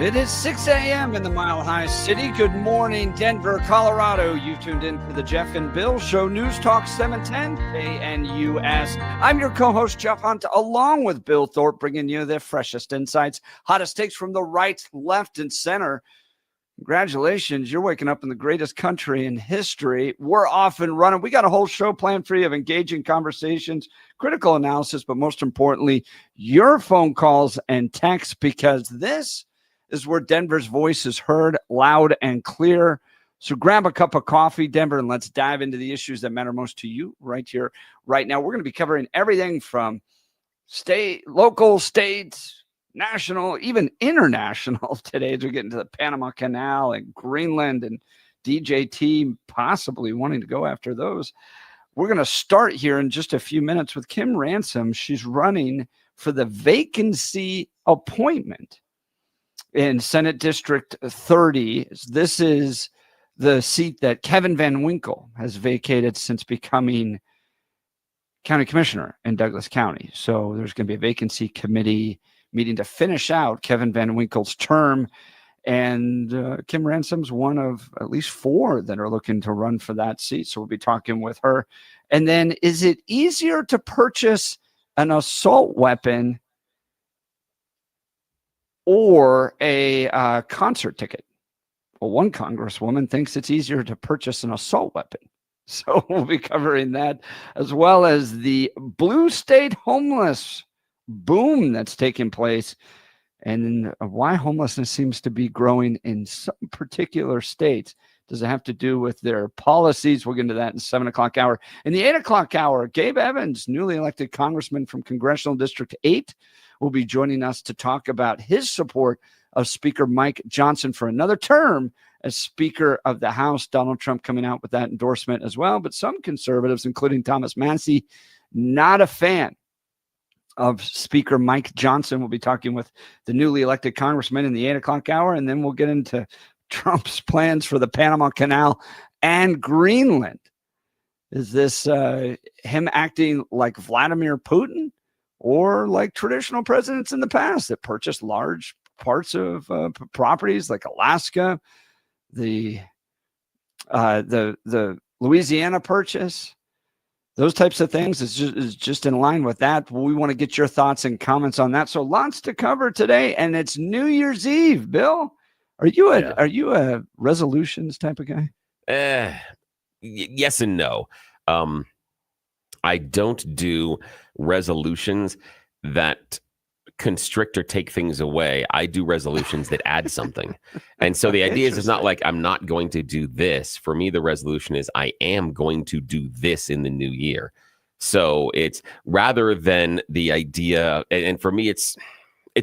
It is 6 a.m. in the Mile High City. Good morning, Denver, Colorado. You've tuned in to the Jeff and Bill Show, News Talk 710 KNUS. I'm your co-host, Jeff Hunt, along with Bill Thorpe, bringing you the freshest insights, hottest takes from the right, left, and center. Congratulations, you're waking up in the greatest country in history. We're off and running. We got a whole show planned for you of engaging conversations, critical analysis, but most importantly, your phone calls and texts, because this is where Denver's voice is heard loud and clear. So grab a cup of coffee, Denver, and let's dive into the issues that matter most to you right here, right now. We're going to be covering everything from state, local, states, national, even international today as we get into the Panama Canal and Greenland and DJT, possibly wanting to go after those. We're going to start here in just a few minutes with Kim Ransom. She's running for the vacancy appointment in Senate District 30. This is the seat that Kevin Van Winkle has vacated since becoming county commissioner in Douglas County. So there's going to be a vacancy committee meeting to finish out Kevin Van Winkle's term. And Kim Ransom's one of at least four that are looking to run for that seat. So we'll be talking with her. And then, is it easier to purchase an assault weapon or a concert ticket? Well, one congresswoman thinks it's easier to purchase an assault weapon. So we'll be covering that, as well as the blue state homeless boom that's taking place and why homelessness seems to be growing in some particular states. Does it have to do with their policies? We'll get into that in the 7 o'clock hour. In the 8 o'clock hour, Gabe Evans, newly elected congressman from Congressional District 8, will be joining us to talk about his support of Speaker Mike Johnson for another term as Speaker of the House. Donald Trump coming out with that endorsement as well. But some conservatives, including Thomas Massey, not a fan of Speaker Mike Johnson. We'll be talking with the newly elected congressman in the 8 o'clock hour. And then we'll get into Trump's plans for the Panama Canal and Greenland. Is this him acting like Vladimir Putin, or like traditional presidents in the past that purchased large parts of properties like Alaska, the Louisiana purchase, those types of things is just in line with that. We want to get your thoughts and comments on that. So lots to cover today, and it's New Year's Eve. Bill, are you a resolutions type of guy? Yes and no. I don't do resolutions that constrict or take things away. I do resolutions that add something. And so the idea is, it's not like I'm not going to do this. For me, the resolution is I am going to do this in the new year. So it's rather than the idea, and for me, it's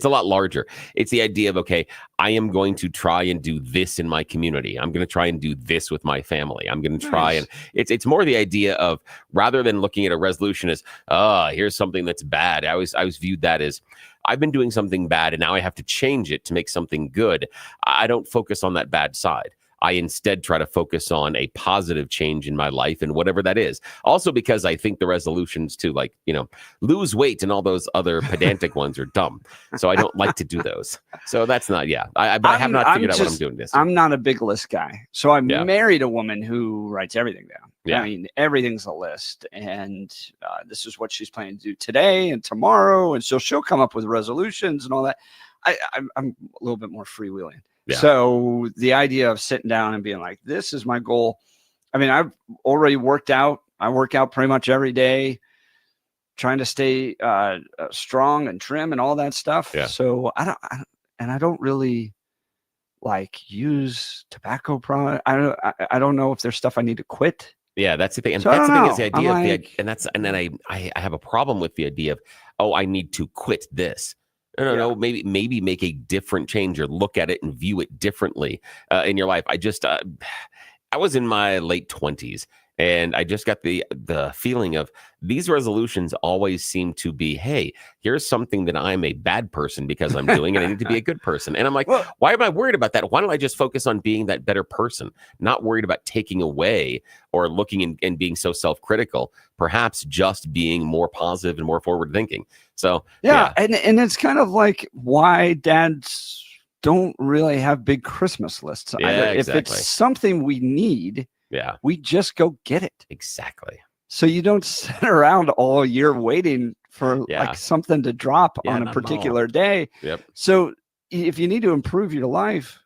a lot larger. It's the idea of, okay, I am going to try and do this in my community. I'm going to try and do this with my family. I'm going to try and it's more the idea of, rather than looking at a resolution as, here's something that's bad. I was viewed that as, I've been doing something bad and now I have to change it to make something good. I don't focus on that bad side. I instead try to focus on a positive change in my life, and whatever that is. Also, because I think the resolutions to, like, lose weight and all those other pedantic ones are dumb. So I don't like to do those. So that's not, I have not figured out what I'm doing this. I'm not a big list guy. So I married a woman who writes everything down. Yeah. I mean, everything's a list. And this is what she's planning to do today and tomorrow. And so she'll come up with resolutions and all that. I'm a little bit more freewheeling. Yeah. So the idea of sitting down and being like, this is my goal. I mean, I've already worked out. I work out pretty much every day, trying to stay strong and trim and all that stuff. Yeah. So I don't really like use tobacco product. I don't know if there's stuff I need to quit. Yeah, that's the thing. And so that's the thing, is the idea and then I have a problem with the idea of, I need to quit this. No, maybe make a different change, or look at it and view it differently in your life. I was in my late 20s, and I just got the feeling of, these resolutions always seem to be, hey, here's something that I'm a bad person because I'm doing, and I need to be a good person. And I'm like, why am I worried about that? Why don't I just focus on being that better person? Not worried about taking away or looking and being so self-critical, perhaps just being more positive and more forward thinking. So, and it's kind of like why dads don't really have big Christmas lists either. Yeah, If exactly. it's something we need, Yeah, we just go get it. exactly. So you don't sit around all year waiting for Yeah. like something to drop Yeah, on a not at all. particular day. Yep. So if you need to improve your life,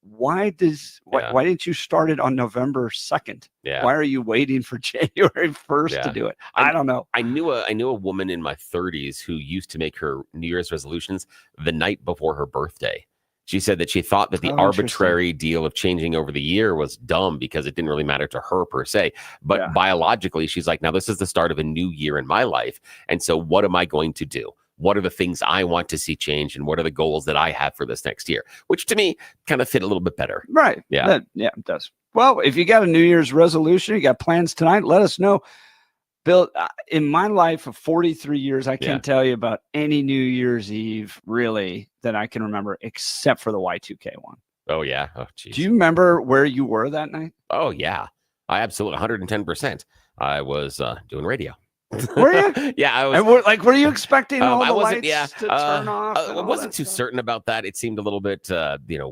why didn't you start it on November 2nd? Yeah. Why are you waiting for January 1st to Yeah. do it? I don't know. I knew a woman in my 30s who used to make her New Year's resolutions the night before her birthday. She said that she thought that the arbitrary deal of changing over the year was dumb because it didn't really matter to her per se. But biologically, she's like, now this is the start of a new year in my life. And so what am I going to do? What are the things I want to see change? And what are the goals that I have for this next year? Which to me kind of fit a little bit better. Right. Yeah. It does. Well, if you got a New Year's resolution, you got plans tonight, let us know. Bill, in my life of 43 years, I can't tell you about any New Year's Eve really that I can remember except for the Y2K one. Oh, yeah. Oh, geez. Do you remember where you were that night? Oh, yeah. I absolutely 110%. I was doing radio. Were you? Yeah, I was. And were you expecting all the lights to turn off? I wasn't too certain about that. It seemed a little bit,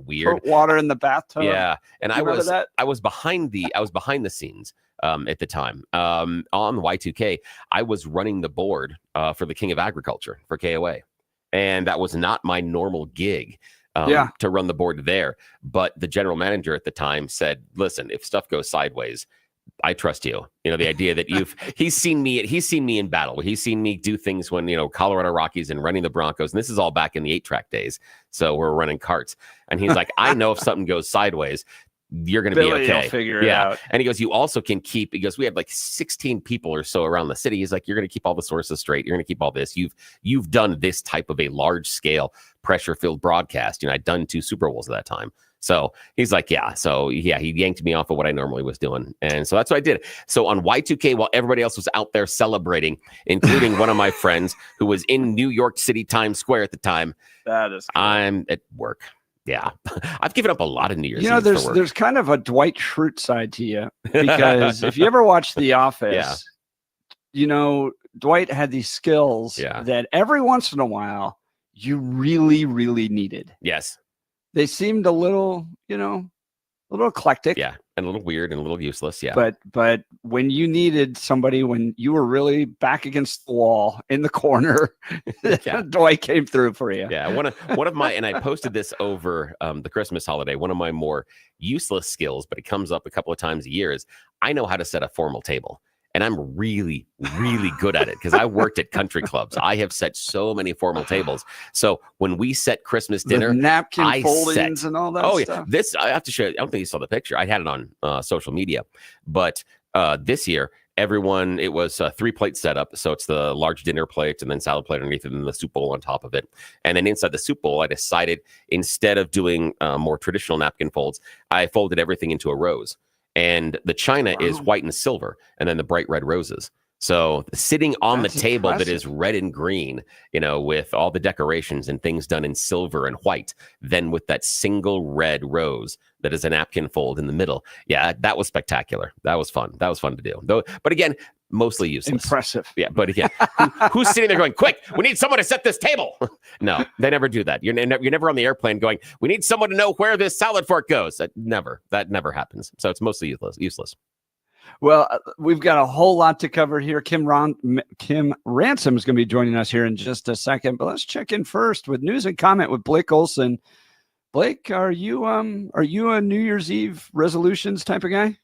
weird. Put water in the bathtub. Yeah, and I was behind the scenes at the time on the Y2K. I was running the board for the King of Agriculture for KOA, and that was not my normal gig. To run the board there, but the general manager at the time said, "Listen, if stuff goes sideways, I trust you." You know, the idea that he's seen me in battle. He's seen me do things when, Colorado Rockies and running the Broncos. And this is all back in the 8-track days. So we're running carts. And he's like, I know if something goes sideways, you're going to be okay. Will figure it out. And he goes, you also can keep, he goes, we had like 16 people or so around the city. He's like, you're going to keep all the sources straight. You're going to keep all this. You've done this type of a large scale pressure filled broadcast. I'd done 2 Super Bowls at that time. So he's like, yeah. So yeah, he yanked me off of what I normally was doing. And so that's what I did. So on Y2K, while everybody else was out there celebrating, including one of my friends who was in New York City Times Square at the time, that is cool. I'm at work. Yeah. I've given up a lot of New Year's Eve there's kind of a Dwight Schrute side to you, because if you ever watch The Office, Dwight had these skills that every once in a while you really, really needed. Yes. They seemed a little, a little eclectic. Yeah. And a little weird and a little useless. Yeah. But when you needed somebody, when you were really back against the wall in the corner, Dwight came through for you. Yeah. One of my, and I posted this over the Christmas holiday, one of my more useless skills, but it comes up a couple of times a year, is I know how to set a formal table. And I'm really, really good at it because I worked at country clubs. I have set so many formal tables. So when we set Christmas dinner, the napkin foldings and all that stuff. Yeah. This, I have to show you. I don't think you saw the picture. I had it on social media. But this year, everyone, it was a 3-plate setup. So it's the large dinner plate and then salad plate underneath it and the soup bowl on top of it. And then inside the soup bowl, I decided, instead of doing more traditional napkin folds, I folded everything into a rose. And the china is white and silver, and then the bright red roses. So sitting on the table that is red and green, with all the decorations and things done in silver and white, then with that single red rose that is a napkin fold in the middle. Yeah, that was spectacular. That was fun. That was fun to do. Though, but again, mostly useless. Impressive. Yeah, but again, who's sitting there going, quick, we need someone to set this table? No, they never do that. You're never on the airplane going, we need someone to know where this salad fork goes. That never happens. So it's mostly useless. Well, we've got a whole lot to cover here. Kim Ransom is going to be joining us here in just a second, but let's check in first with news and comment with Blake Olson. Blake, are you a New Year's Eve resolutions type of guy?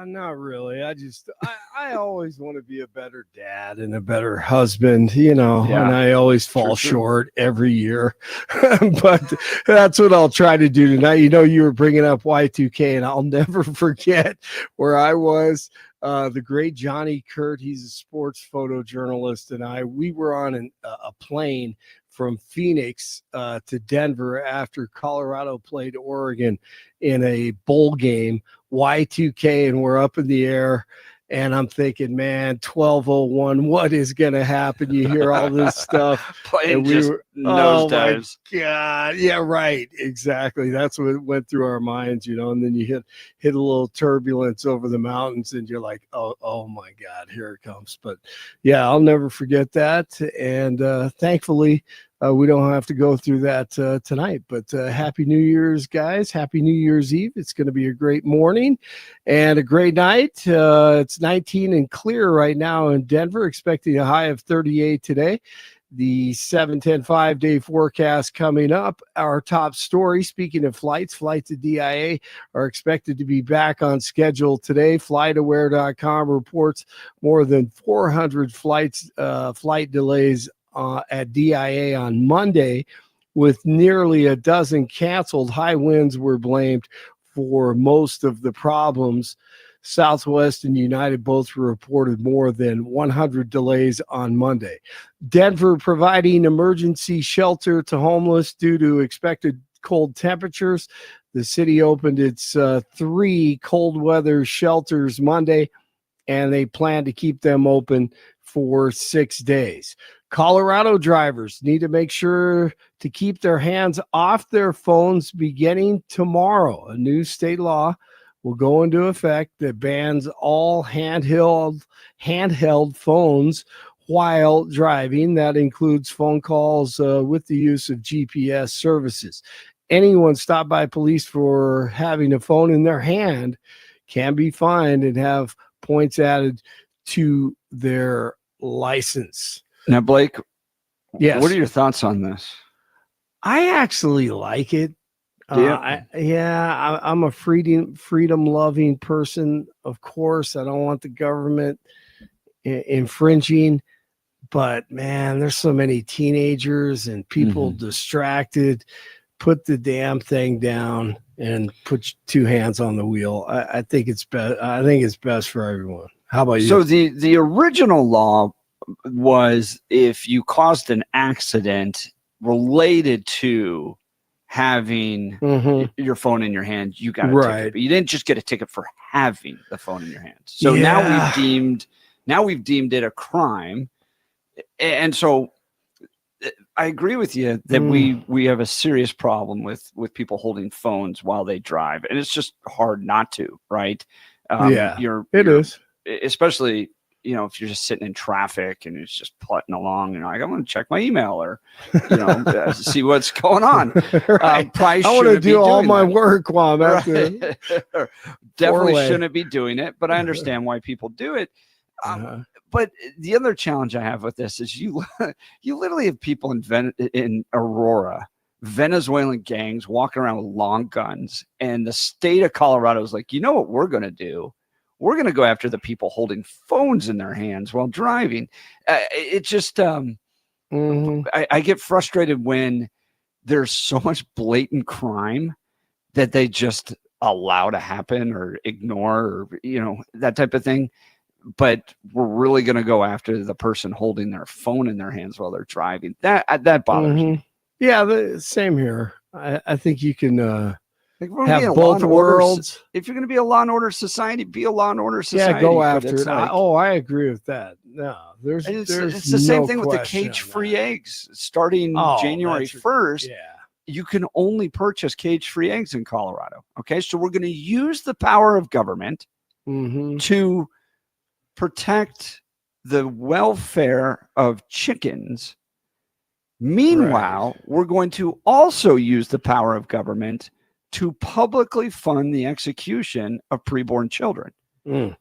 Not really. I always want to be a better dad and a better husband, and I always fall short every year. But that's what I'll try to do tonight. You were bringing up Y2K, and I'll never forget where I was. The great Johnny Kurt, he's a sports photojournalist, and we were on a plane from Phoenix to Denver after Colorado played Oregon in a bowl game, Y2K, and we're up in the air. And I'm thinking, man, 12:01, what is going to happen? You hear all this stuff. Plane just nosedives. Oh, my God. Yeah, right. Exactly. That's what went through our minds, and then you hit a little turbulence over the mountains, and you're like, oh my God, here it comes. But, yeah, I'll never forget that. And thankfully, we don't have to go through that tonight. But Happy New Year's, guys. Happy New Year's Eve. It's going to be a great morning and a great night. It's 19 and clear right now in Denver, expecting a high of 38 today. The 7-10 5-day forecast coming up. Our top story, speaking of flights to DIA are expected to be back on schedule today. FlightAware.com reports more than 400 flight delays at DIA on Monday, with nearly a dozen canceled. High winds were blamed for most of the problems. Southwest and United both reported more than 100 delays on Monday. Denver providing emergency shelter to homeless due to expected cold temperatures. The city opened its 3 cold weather shelters Monday, and they plan to keep them open for 6 days. Colorado drivers need to make sure to keep their hands off their phones beginning tomorrow. A new state law will go into effect that bans all handheld phones while driving. That includes phone calls with the use of GPS services. Anyone stopped by police for having a phone in their hand can be fined and have points added to their license. Now, Blake, yes, what are your thoughts on this? I actually like it. Yeah, I'm a freedom loving person. Of course, I don't want the government infringing, but man, there's so many teenagers and people distracted. Put the damn thing down and put 2 hands on the wheel. I think it's best. I think it's best for everyone. How about you? So the original law was if you caused an accident related to having your phone in your hand, you got a ticket. But you didn't just get a ticket for having the phone in your hand. So now we've deemed it a crime. And so I agree with you that we have a serious problem with people holding phones while they drive, and it's just hard not to, right? It is, especially if you're just sitting in traffic and it's just putting along, like, I'm going to check my email or, see what's going on. Right. I want to do all my work while I'm out there. Definitely shouldn't be doing it, but I understand why people do it. But the other challenge I have with this is you literally have people in Aurora, Venezuelan gangs walking around with long guns, and the state of Colorado is like, you know what we're going to do? We're going to go after the people holding phones in their hands while driving. It just, I get frustrated when there's so much blatant crime that they just allow to happen or ignore, or, that type of thing. But we're really going to go after the person holding their phone in their hands while they're driving. That bothers me. Yeah, same here. I think you can have both worlds. If you're going to be a law and order society, be a law and order society. Yeah, go after it. I agree with that. No, it's the same thing with the cage-free eggs. Starting January 1st, you can only purchase cage-free eggs in Colorado. Okay, so we're going to use the power of government to protect the welfare of chickens. Meanwhile, we're going to also use the power of government to publicly fund the execution of preborn children.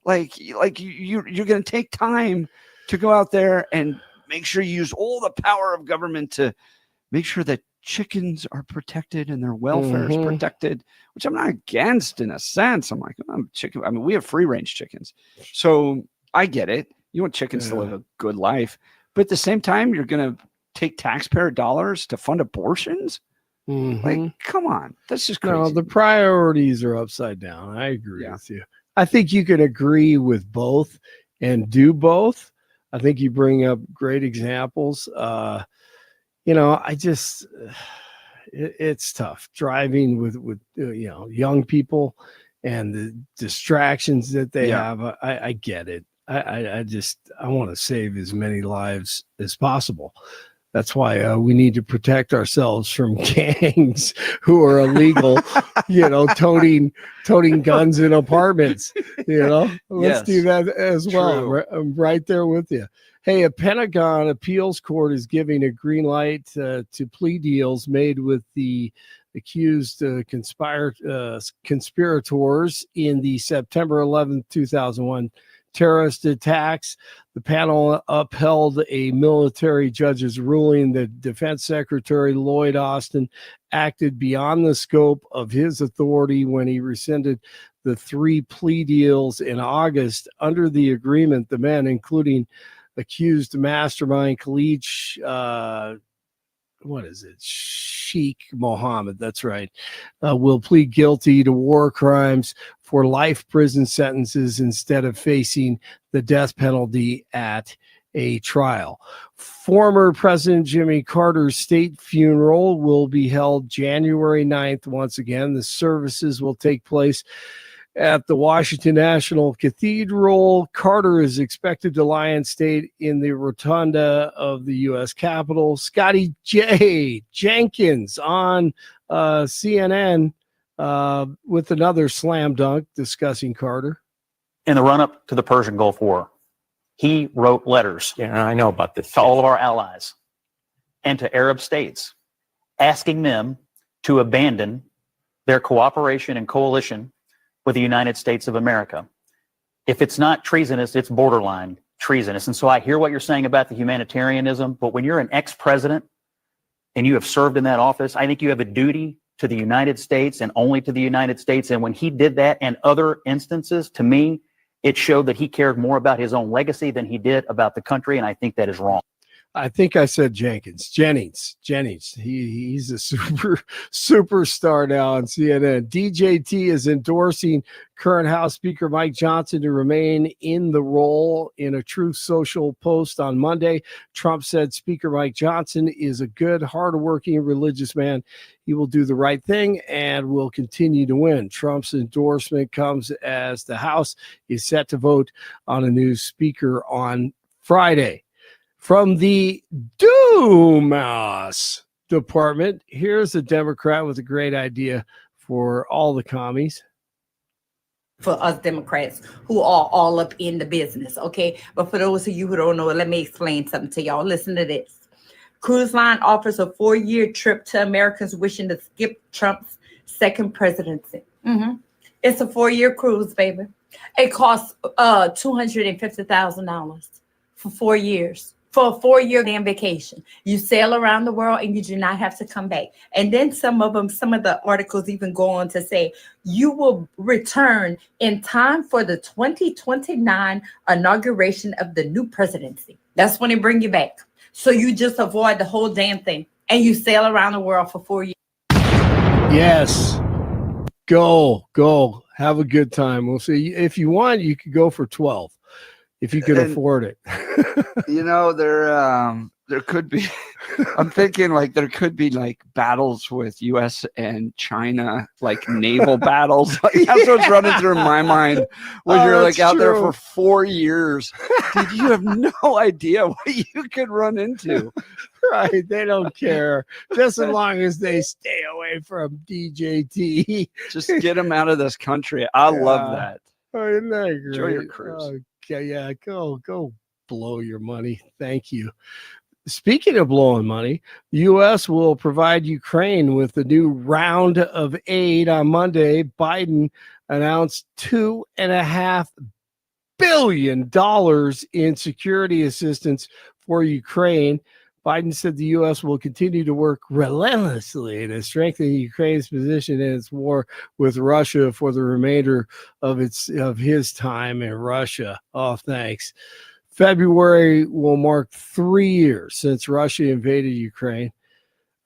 Like you're going to take time to go out there and make sure you use all the power of government to make sure that chickens are protected and their welfare is protected, which I'm not against in a sense. I'm like, chicken. I mean, we have free range chickens. So I get it. You want chickens to live a good life, but at the same time, you're going to take taxpayer dollars to fund abortions. Like, come on, that's just crazy. No, the priorities are upside down. I agree with you. I think you can agree with both and do both. I think you bring up great examples. It's tough driving with young people and the distractions that they have. I get it. I want to save as many lives as possible. That's why we need to protect ourselves from gangs who are illegal, toting guns in apartments. Let's do that as well. I'm right there with you. Hey, a Pentagon appeals court is giving a green light to plea deals made with the accused conspirators in the September 11th, 2001 terrorist attacks. The panel upheld a military judge's ruling that Defense Secretary Lloyd Austin acted beyond the scope of his authority when he rescinded the 3 plea deals in August. Under the agreement, the men, including accused mastermind Khalid Sheikh Mohammed, that's right, will plead guilty to war crimes for life prison sentences instead of facing the death penalty at a trial. Former President Jimmy Carter's state funeral will be held January 9th. Once again, the services will take place at the Washington National Cathedral. Carter is expected to lie in state in the rotunda of the U.S. Capitol. Scotty J. Jenkins on CNN with another slam dunk discussing Carter. In the run-up to the Persian Gulf War, he wrote letters. Yeah, I know about this. To all of our allies and to Arab states, asking them to abandon their cooperation and coalition with the United States of America. If it's not treasonous, it's borderline treasonous. And so I hear what you're saying about the humanitarianism, but when you're an ex-president and you have served in that office, I think you have a duty to the United States and only to the United States. And when he did that and other instances, to me, it showed that he cared more about his own legacy than he did about the country. And I think that is wrong. I think I said Jennings. He's a superstar now on CNN. DJT is endorsing current House Speaker Mike Johnson to remain in the role. In a Truth Social post on Monday, Trump said Speaker Mike Johnson is a good, hardworking, religious man. He will do the right thing and will continue to win. Trump's endorsement comes as the House is set to vote on a new speaker on Friday. From the Dumas Department, here's a Democrat with a great idea for all the commies. For us Democrats who are all up in the business, okay? But for those of you who don't know, let me explain something to y'all. Listen to this. Cruise line offers a 4-year trip to Americans wishing to skip Trump's second presidency. It's a 4-year cruise, baby. It costs $250,000 for 4 years. For a 4-year damn vacation. You sail around the world and you do not have to come back. And then some of the articles even go on to say you will return in time for the 2029 inauguration of the new presidency. That's when they bring you back. So you just avoid the whole damn thing and you sail around the world for 4 years. Yes. Go. Have a good time. We'll see. If you want, you could go for 12. If you could afford it. There could be, I'm thinking like there could be like battles with US and China, like naval battles. Like, that's what's running through my mind when you're like out there for 4 years. Dude, you have no idea what you could run into. Right. They don't care. Just as long as they stay away from DJT. Just get them out of this country. I love that. Oh, isn't that great? Enjoy your cruise. Okay, yeah, go blow your money. Thank you. Speaking of blowing money, the U.S. will provide Ukraine with a new round of aid on Monday. Biden announced $2.5 billion in security assistance for Ukraine. Biden said the U.S. will continue to work relentlessly to strengthen Ukraine's position in its war with Russia for the remainder of his time in Russia. Oh, thanks. February will mark 3 years since Russia invaded Ukraine.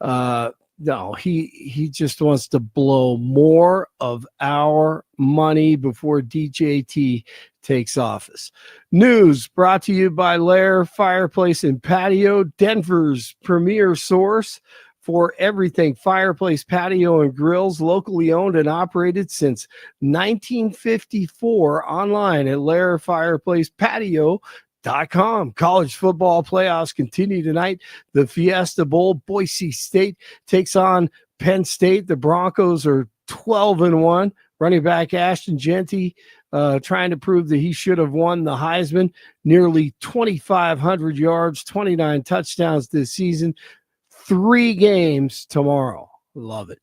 No, he just wants to blow more of our money before DJT takes office. News brought to you by Lair Fireplace and Patio, Denver's premier source for everything fireplace, patio, and grills, locally owned and operated since 1954. Online at lairfireplacepatio.com. College football playoffs continue tonight. The Fiesta Bowl, Boise State takes on Penn State. The Broncos are 12-1. Running back Ashton Jeanty trying to prove that he should have won the Heisman. Nearly 2,500 yards, 29 touchdowns this season. 3 games tomorrow. Love it.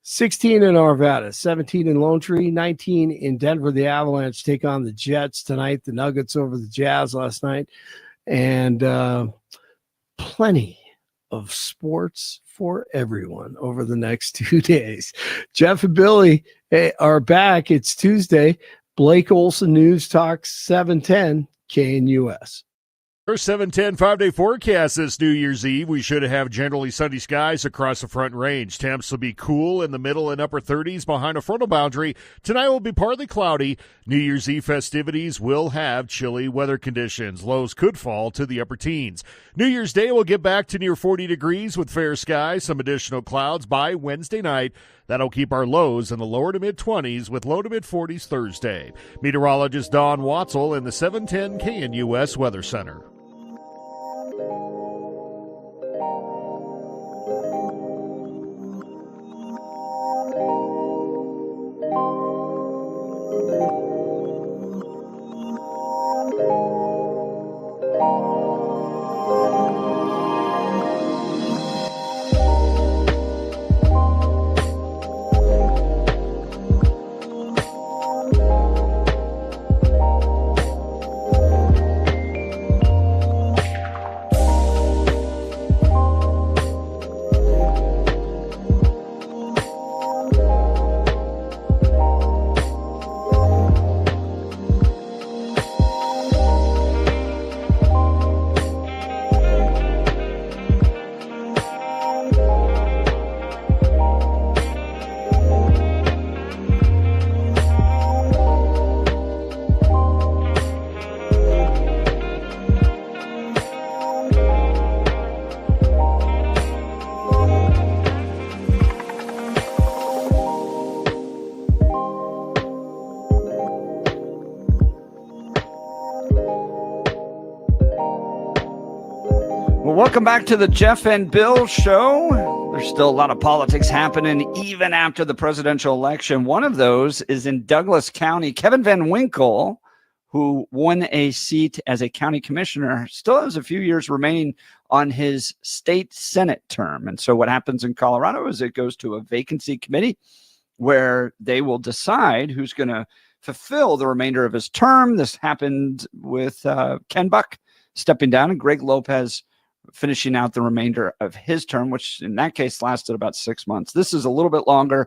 16 in Arvada, 17 in Lone Tree, 19 in Denver. The Avalanche take on the Jets tonight. The Nuggets over the Jazz last night. And plenty of sports for everyone over the next 2 days. Jeff and Billy are back. It's Tuesday. Blake Olson News Talk 710 KNUS. Our 710 5-day forecast this New Year's Eve. We should have generally sunny skies across the Front Range. Temps will be cool in the middle and upper 30s behind a frontal boundary. Tonight will be partly cloudy. New Year's Eve festivities will have chilly weather conditions. Lows could fall to the upper teens. New Year's Day will get back to near 40 degrees with fair skies, some additional clouds by Wednesday night. That'll keep our lows in the lower to mid-20s with low to mid-40s Thursday. Meteorologist Don Watzel in the 710 KNUS Weather Center. Well, welcome back to the Jeff and Bill Show. There's still a lot of politics happening even after the presidential election. One of those is in Douglas County. Kevin Van Winkle, who won a seat as a county commissioner, still has a few years remaining on his state Senate term. And so what happens in Colorado is it goes to a vacancy committee where they will decide who's going to fulfill the remainder of his term. This happened with Ken Buck stepping down and Greg Lopez finishing out the remainder of his term, which in that case lasted about 6 months. This is a little bit longer.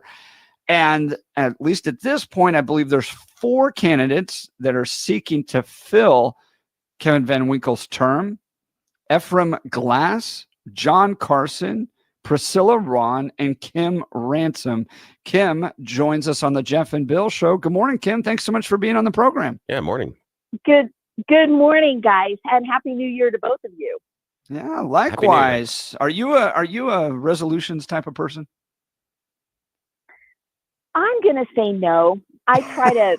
And at least at this point, I believe there's 4 candidates that are seeking to fill Kevin Van Winkle's term: Ephraim Glass, John Carson, Priscilla Ron, and Kim Ransom. Kim joins us on the Jeff and Bill Show. Good morning, Kim. Thanks so much for being on the program. Yeah, morning. Good morning, guys, and Happy New Year to both of you. Yeah, likewise. Are you a resolutions type of person? I'm going to say no. I try to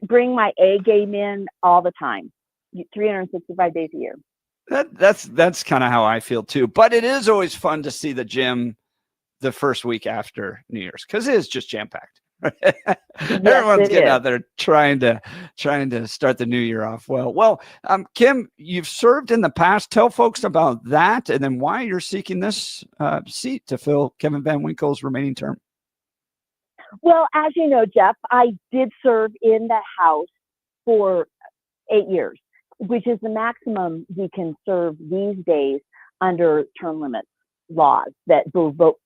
bring my A game in all the time, 365 days a year. That's kind of how I feel too. But it is always fun to see the gym the first week after New Year's because it is just jam-packed. Everyone's getting out there trying to start the new year off well. Well, Kim, you've served in the past. Tell folks about that and then why you're seeking this seat to fill Kevin Van Winkle's remaining term. Well, as you know, Jeff, I did serve in the House for 8 years, which is the maximum we can serve these days under term limits laws that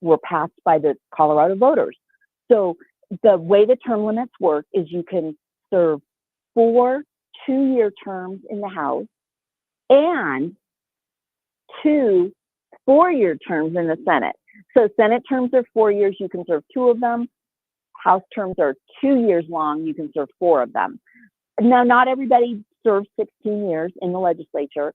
were passed by the Colorado voters. So the way the term limits work is you can serve 4 2-year terms in the House and 2 4-year terms in the Senate. So Senate terms are 4 years, you can serve 2 of them. House terms are 2 years long, you can serve 4 of them. Now, not everybody serves 16 years in the legislature.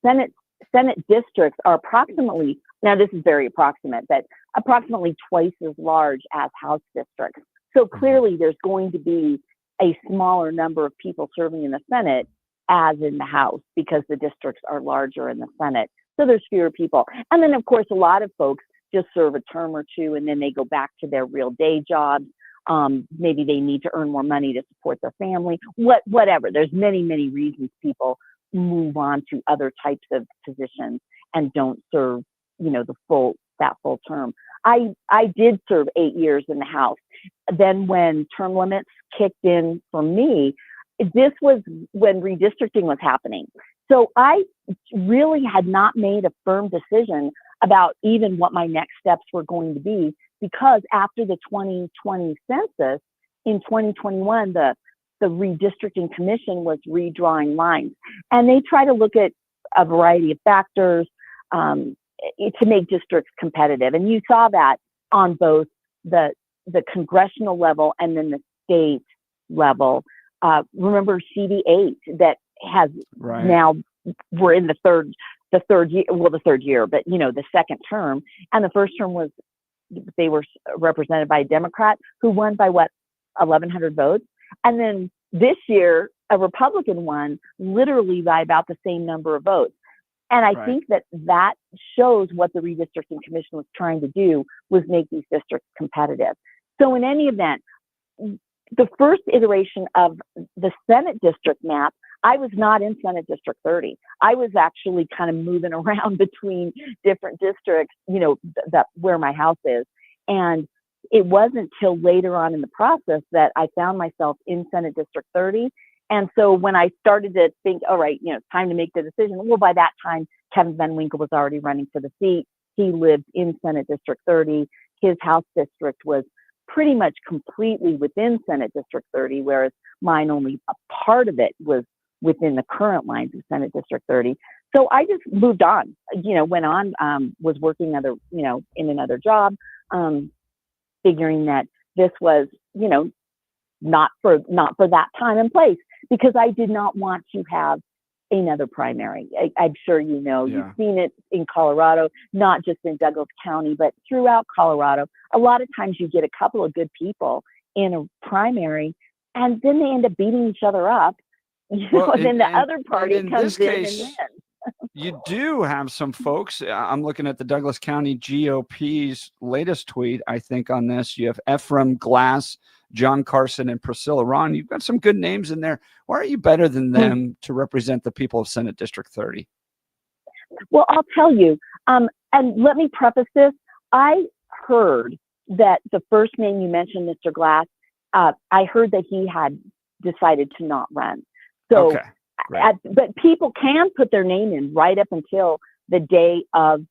Senate districts are approximately, now this is very approximate, but approximately twice as large as House districts. So clearly there's going to be a smaller number of people serving in the Senate as in the House because the districts are larger in the Senate. So there's fewer people. And then, of course, a lot of folks just serve a term or 2 and then they go back to their real day jobs Maybe they need to earn more money to support their family, whatever. There's many, many reasons people move on to other types of positions and don't serve, that full term. I did serve 8 years in the House. Then when term limits kicked in for me, this was when redistricting was happening. So I really had not made a firm decision about even what my next steps were going to be, because after the 2020 census, in 2021, the redistricting commission was redrawing lines. And they try to look at a variety of factors to make districts competitive. And you saw that on both the congressional level and then the state level. Remember CD8 that has now, we're in the third year, but the second term, and the first term was, they were represented by a Democrat who won by 1,100 votes. And then this year, a Republican won literally by about the same number of votes. And I think that shows what the redistricting commission was trying to do, was make these districts competitive. So in any event, the first iteration of the Senate district map, I was not in Senate District 30. I was actually kind of moving around between different districts, where my house is. And it wasn't till later on in the process that I found myself in Senate District 30. And so when I started to think, all right, it's time to make the decision. Well, by that time, Kevin Van Winkle was already running for the seat. He lived in Senate District 30. His House district was pretty much completely within Senate District 30, whereas mine, only a part of it was within the current lines of Senate District 30. So I just moved on, went on, was working in another job, figuring that this was, not for that time and place, because I did not want to have another primary. I'm sure you've seen it in Colorado, not just in Douglas County, but throughout Colorado. A lot of times you get a couple of good people in a primary, and then they end up beating each other up. And then the other party comes in and wins. You do have some folks. I'm looking at the Douglas County GOP's latest tweet, I think, on this. You have Ephraim Glass, John Carson, and Priscilla Ron. You've got some good names in there. Why are you better than them to represent the people of Senate District 30? Well, I'll tell you, and let me preface this. I heard that the first name you mentioned, Mr. Glass, I heard that he had decided to not run. So, but people can put their name in right up until the day of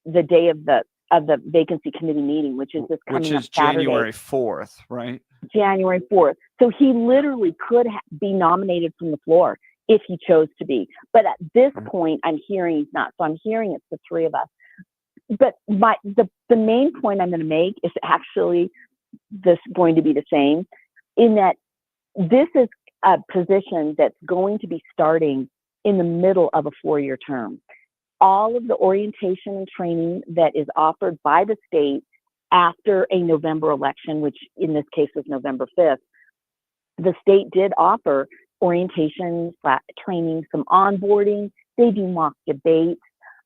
the vacancy committee meeting, which is this coming up Saturday. January 4th, right? January 4th. So he literally could be nominated from the floor if he chose to be. But at this point, I'm hearing he's not. So I'm hearing it's the three of us. But the main point I'm going to make is actually this going to be the same, in that this is a position that's going to be starting in the middle of a 4-year term. All of the orientation and training that is offered by the state after a November election, which in this case was November 5th, the state did offer orientation, training, some onboarding. They do mock debates.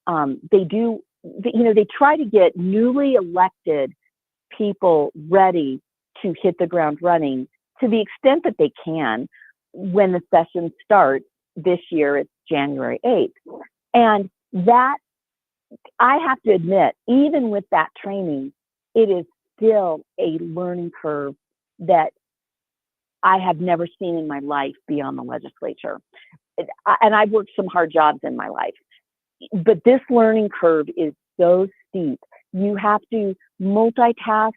They try to get newly elected people ready to hit the ground running to the extent that they can when the session starts. This year, it's January 8th. And that, I have to admit, even with that training, it is still a learning curve that I have never seen in my life beyond the legislature. And I've worked some hard jobs in my life, but this learning curve is so steep. You have to multitask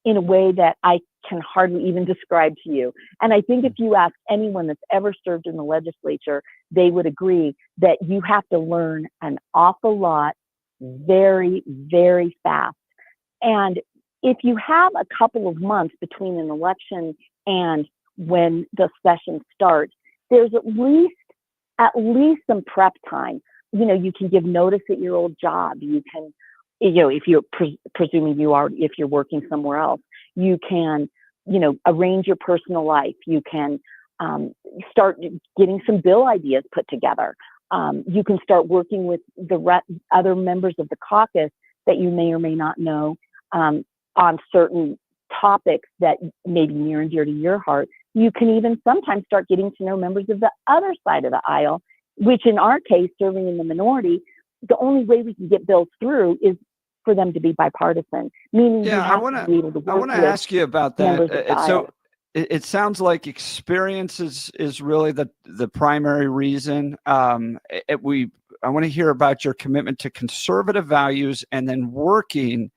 in a way that I can hardly even describe to you. And I think if you ask anyone that's ever served in the legislature, they would agree that you have to learn an awful lot very, very fast. And if you have a couple of months between an election and when the session starts, there's at least some prep time. You can give notice at your old job. You can, if you're presuming if you're working somewhere else, you can, arrange your personal life. You can start getting some bill ideas put together. You can start working with the other members of the caucus that you may or may not know on certain topics that may be near and dear to your heart. You can even sometimes start getting to know members of the other side of the aisle, which in our case, serving in the minority, the only way we can get bills through is for them to be bipartisan, meaning we have to be able to work with ask you about that. members of the aisle. It sounds like experience is really the primary reason. I want to hear about your commitment to conservative values and then working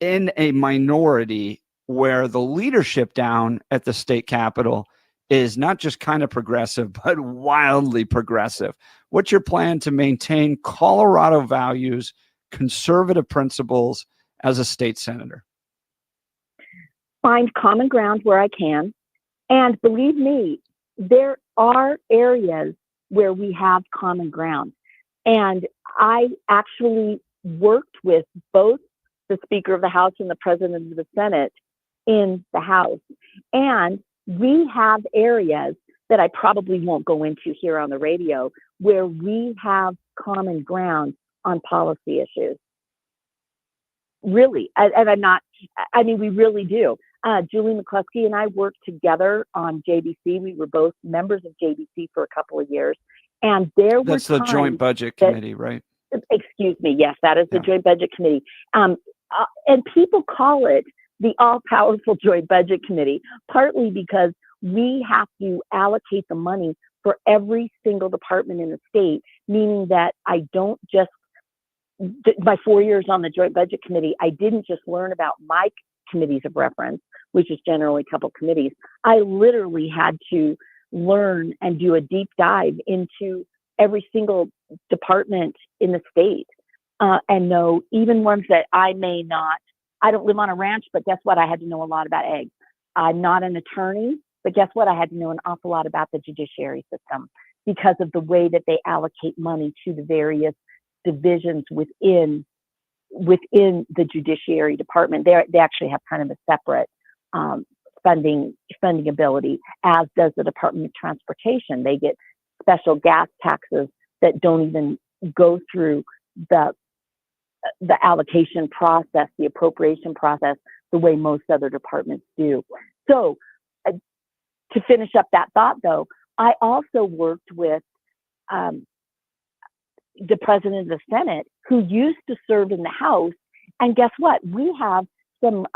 in a minority where the leadership down at the state capitol is not just kind of progressive, but wildly progressive. What's your plan to maintain Colorado values, conservative principles as a state senator? Find common ground where I can. And believe me, there are areas where we have common ground. And I actually worked with both the Speaker of the House and the President of the Senate in the House. And we have areas that I probably won't go into here on the radio where we have common ground on policy issues. Really. We really do. Julie McCluskey and I worked together on JBC. We were both members of JBC for a couple of years. And that's the Joint Budget Committee, right? Excuse me. Yes, that is the Joint Budget Committee. And people call it the all-powerful Joint Budget Committee, partly because we have to allocate the money for every single department in the state, meaning that I don't just, my 4 years on the Joint Budget Committee, I didn't just learn about my committees of reference, which is generally a couple committees. I literally had to learn and do a deep dive into every single department in the state and know even ones that I don't live on a ranch, but guess what? I had to know a lot about eggs. I'm not an attorney, but guess what? I had to know an awful lot about the judiciary system because of the way that they allocate money to the various divisions within the Judiciary Department. They actually have kind of a separate funding ability, as does the Department of Transportation. They get special gas taxes that don't even go through the allocation process, the appropriation process, the way most other departments do. So to finish up that thought, though, I also worked with the President of the Senate, who used to serve in the House. And guess what? We have some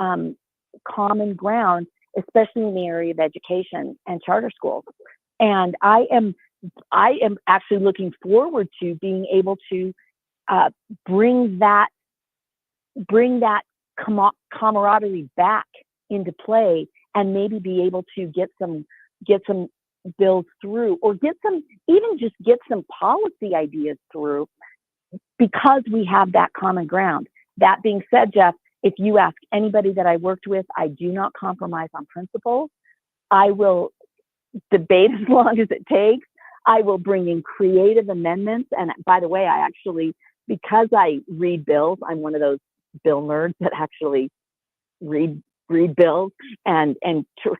common ground, especially in the area of education and charter schools. And I am actually looking forward to being able to bring that camaraderie back into play, and maybe be able to get some bills through, or get some policy ideas through, because we have that common ground. That being said, Jeff, if you ask anybody that I worked with, I do not compromise on principles. I will debate as long as it takes. I will bring in creative amendments. And by the way, I actually, because I read bills, I'm one of those bill nerds that actually read bills and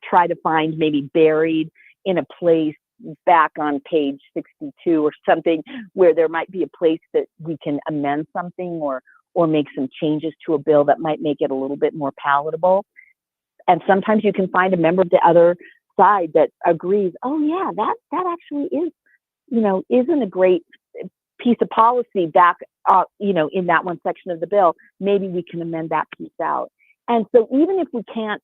try to find maybe buried in a place back on page 62 or something where there might be a place that we can amend something or make some changes to a bill that might make it a little bit more palatable. And sometimes you can find a member of the other side that agrees, oh yeah, that actually is, isn't a great piece of policy back, in that one section of the bill. Maybe we can amend that piece out. And so even if we can't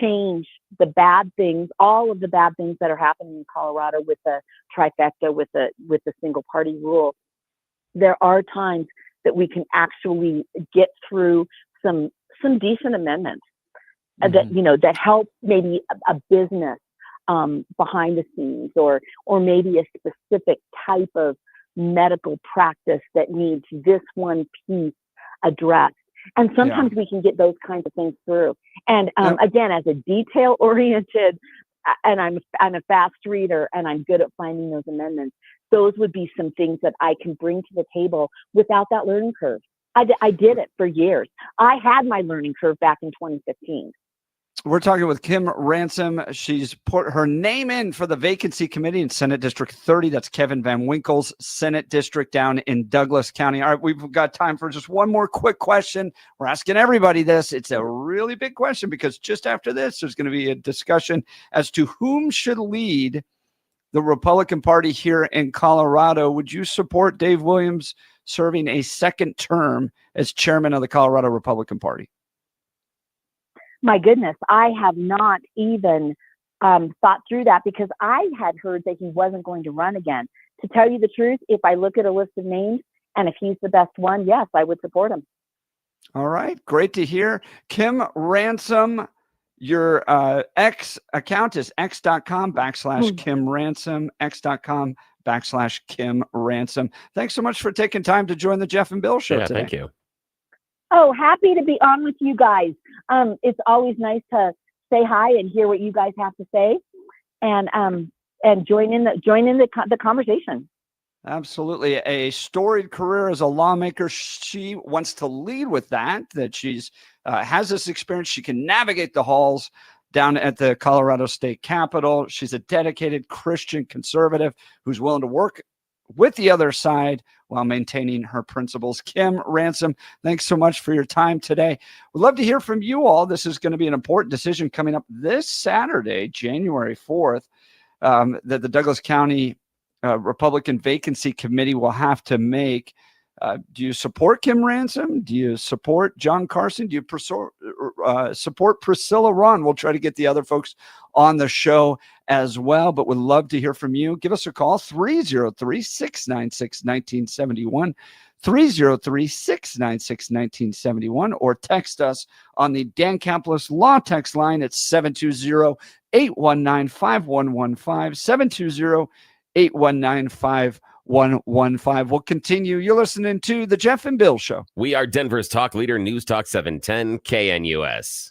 change the bad things, all of the bad things that are happening in Colorado with the trifecta, with the single party rule, there are times that we can actually get through some decent amendments that help maybe a business behind the scenes, or maybe a specific type of medical practice that needs this one piece addressed. And sometimes we can get those kinds of things through. And again, as a detail-oriented, and I'm a fast reader, and I'm good at finding those amendments, those would be some things that I can bring to the table without that learning curve. I did it for years. I had my learning curve back in 2015. We're talking with Kim Ransom. She's put her name in for the vacancy committee in Senate District 30. That's Kevin Van Winkle's Senate district down in Douglas County. All right, we've got time for just one more quick question. We're asking everybody this. It's a really big question because just after this, there's going to be a discussion as to whom should lead the Republican Party here in Colorado. Would you support Dave Williams serving a second term as chairman of the Colorado Republican Party? My goodness, I have not even thought through that because I had heard that he wasn't going to run again. To tell you the truth, if I look at a list of names and if he's the best one, yes, I would support him. All right. Great to hear. Kim Ransom, your X account is x.com/Kim Ransom, x.com/Kim Ransom. Thanks so much for taking time to join the Jeff and Bill show today. Thank you. Oh, happy to be on with you guys. It's always nice to say hi and hear what you guys have to say, and join in the conversation. Absolutely. A storied career as a lawmaker. She wants to lead with that she's has this experience. She can navigate the halls down at the Colorado State Capitol. She's a dedicated Christian conservative who's willing to work with the other side while maintaining her principles. Kim Ransom, thanks so much for your time today. We'd love to hear from you all. This is going to be an important decision coming up this Saturday, January 4th, that the Douglas County Republican Vacancy Committee will have to make. Do you support Kim Ransom? Do you support John Carson? Do you support Priscilla Ron? We'll try to get the other folks on the show as well, but would love to hear from you. Give us a call, 303-696-1971, 303-696-1971, or text us on the Dan Campos Law text line at 720-819-5115, 720-819-5115. We'll continue. You're listening to The Jeff and Bill Show. We are Denver's talk leader, News Talk 710 KNUS.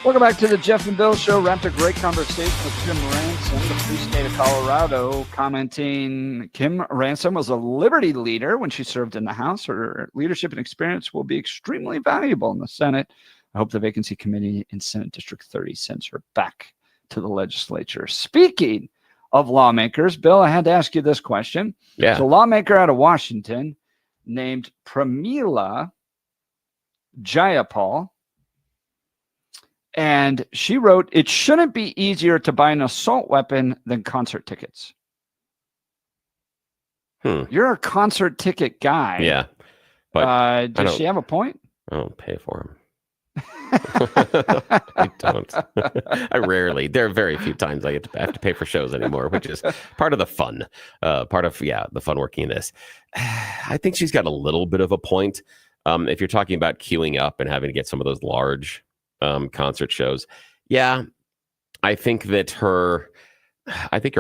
Welcome back to the Jeff and Bill Show. Wrapped a great conversation with Kim Ransom, the free state of Colorado, commenting Kim Ransom was a Liberty leader when she served in the House. Her leadership and experience will be extremely valuable in the Senate. I hope the vacancy committee in Senate District 30 sends her back to the legislature. Speaking of lawmakers, Bill, I had to ask you this question. Yeah. So a lawmaker out of Washington named Pramila Jayapal, and she wrote, "It shouldn't be easier to buy an assault weapon than concert tickets." You're a concert ticket guy. Yeah. But does she have a point? I don't pay for them. I don't. I rarely. There are very few times I have to pay for shows anymore, which is part of the fun. The fun working in this. I think she's got a little bit of a point. If you're talking about queuing up and having to get some of those large concert shows, yeah, I think her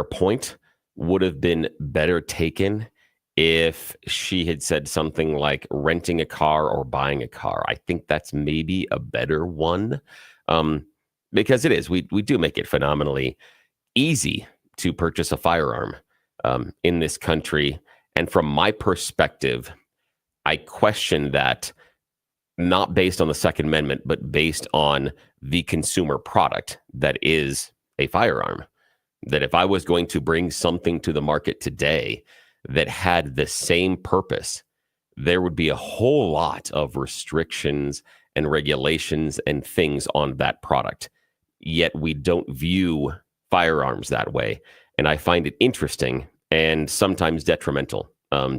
point would have been better taken if she had said something like renting a car or buying a car. I think that's maybe a better one, because it is. We do make it phenomenally easy to purchase a firearm in this country. And from my perspective, I question that not based on the Second Amendment, but based on the consumer product that is a firearm. That if I was going to bring something to the market today that had the same purpose, there would be a whole lot of restrictions and regulations and things on that product. Yet we don't view firearms that way. And I find it interesting and sometimes detrimental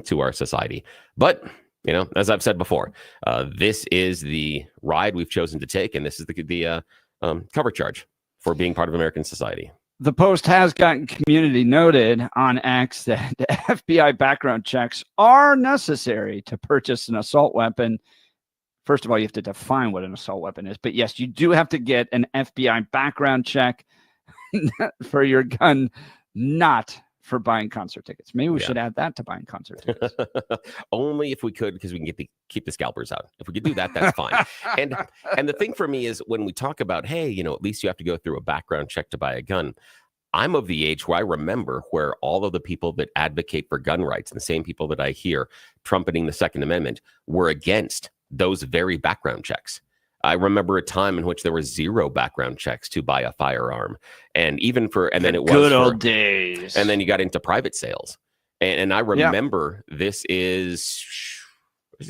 to our society. But, as I've said before, this is the ride we've chosen to take. And this is the cover charge for being part of American society. The Post has gotten community noted on X that FBI background checks are necessary to purchase an assault weapon. First of all, you have to define what an assault weapon is. But yes, you do have to get an FBI background check for your gun, not for buying concert tickets. Maybe we should add that to buying concert tickets. Only if we could, because we can keep the scalpers out. If we could do that, that's fine. And the thing for me is when we talk about, hey, at least you have to go through a background check to buy a gun. I'm of the age where I remember where all of the people that advocate for gun rights and the same people that I hear trumpeting the Second Amendment were against those very background checks. I remember a time in which there were 0 background checks to buy a firearm, and then it was good old days. And then you got into private sales, and I remember this has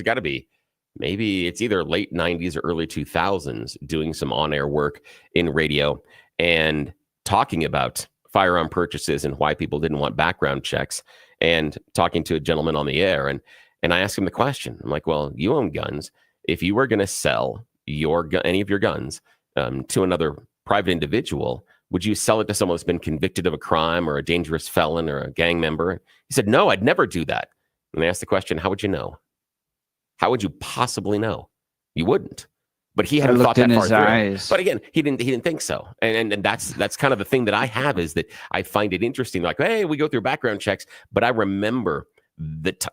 got to be maybe it's either late 90s or early 2000s, doing some on-air work in radio and talking about firearm purchases and why people didn't want background checks, and talking to a gentleman on the air, and I asked him the question. I'm like, well, you own guns. If you were going to sell any of your guns to another private individual, would you sell it to someone that's been convicted of a crime or a dangerous felon or a gang member? He said, no, I'd never do that. And I asked the question, how would you know? How would you possibly know? You wouldn't. But he hadn't thought that far through. Eyes. But again, he didn't think so. And that's kind of the thing that I have, is that I find it interesting. Like, hey, we go through background checks, but I remember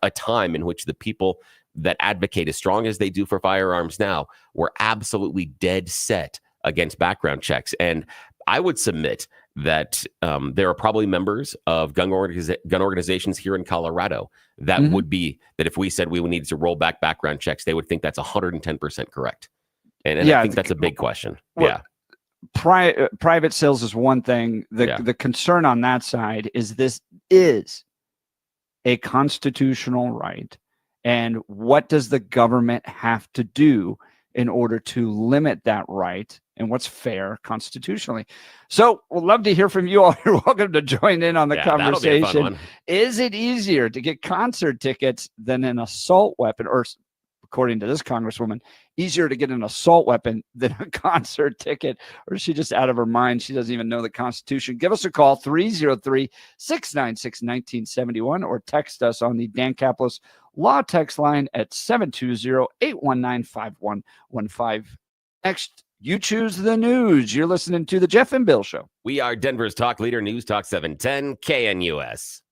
a time in which the people that advocate as strong as they do for firearms now were absolutely dead set against background checks. And I would submit that there are probably members of gun organizations here in Colorado that would be, that if we said we would need to roll back background checks, they would think that's 110% correct. And I think that's a big question. Well, private sales is one thing. The concern on that side is this is a constitutional right. And what does the government have to do in order to limit that right, and what's fair constitutionally? So we'd love to hear from you all. You're welcome to join in on the conversation. That'll be a fun one. Is it easier to get concert tickets than an assault weapon? Or according to this Congresswoman, easier to get an assault weapon than a concert ticket? Or is she just out of her mind? She doesn't even know the Constitution. Give us a call, 303-696-1971, or text us on the Dan Caplis Law text line at 720-819-5115. Next, you choose the news. You're listening to the Jeff and Bill Show. We are Denver's talk leader, News Talk 710 KNUS.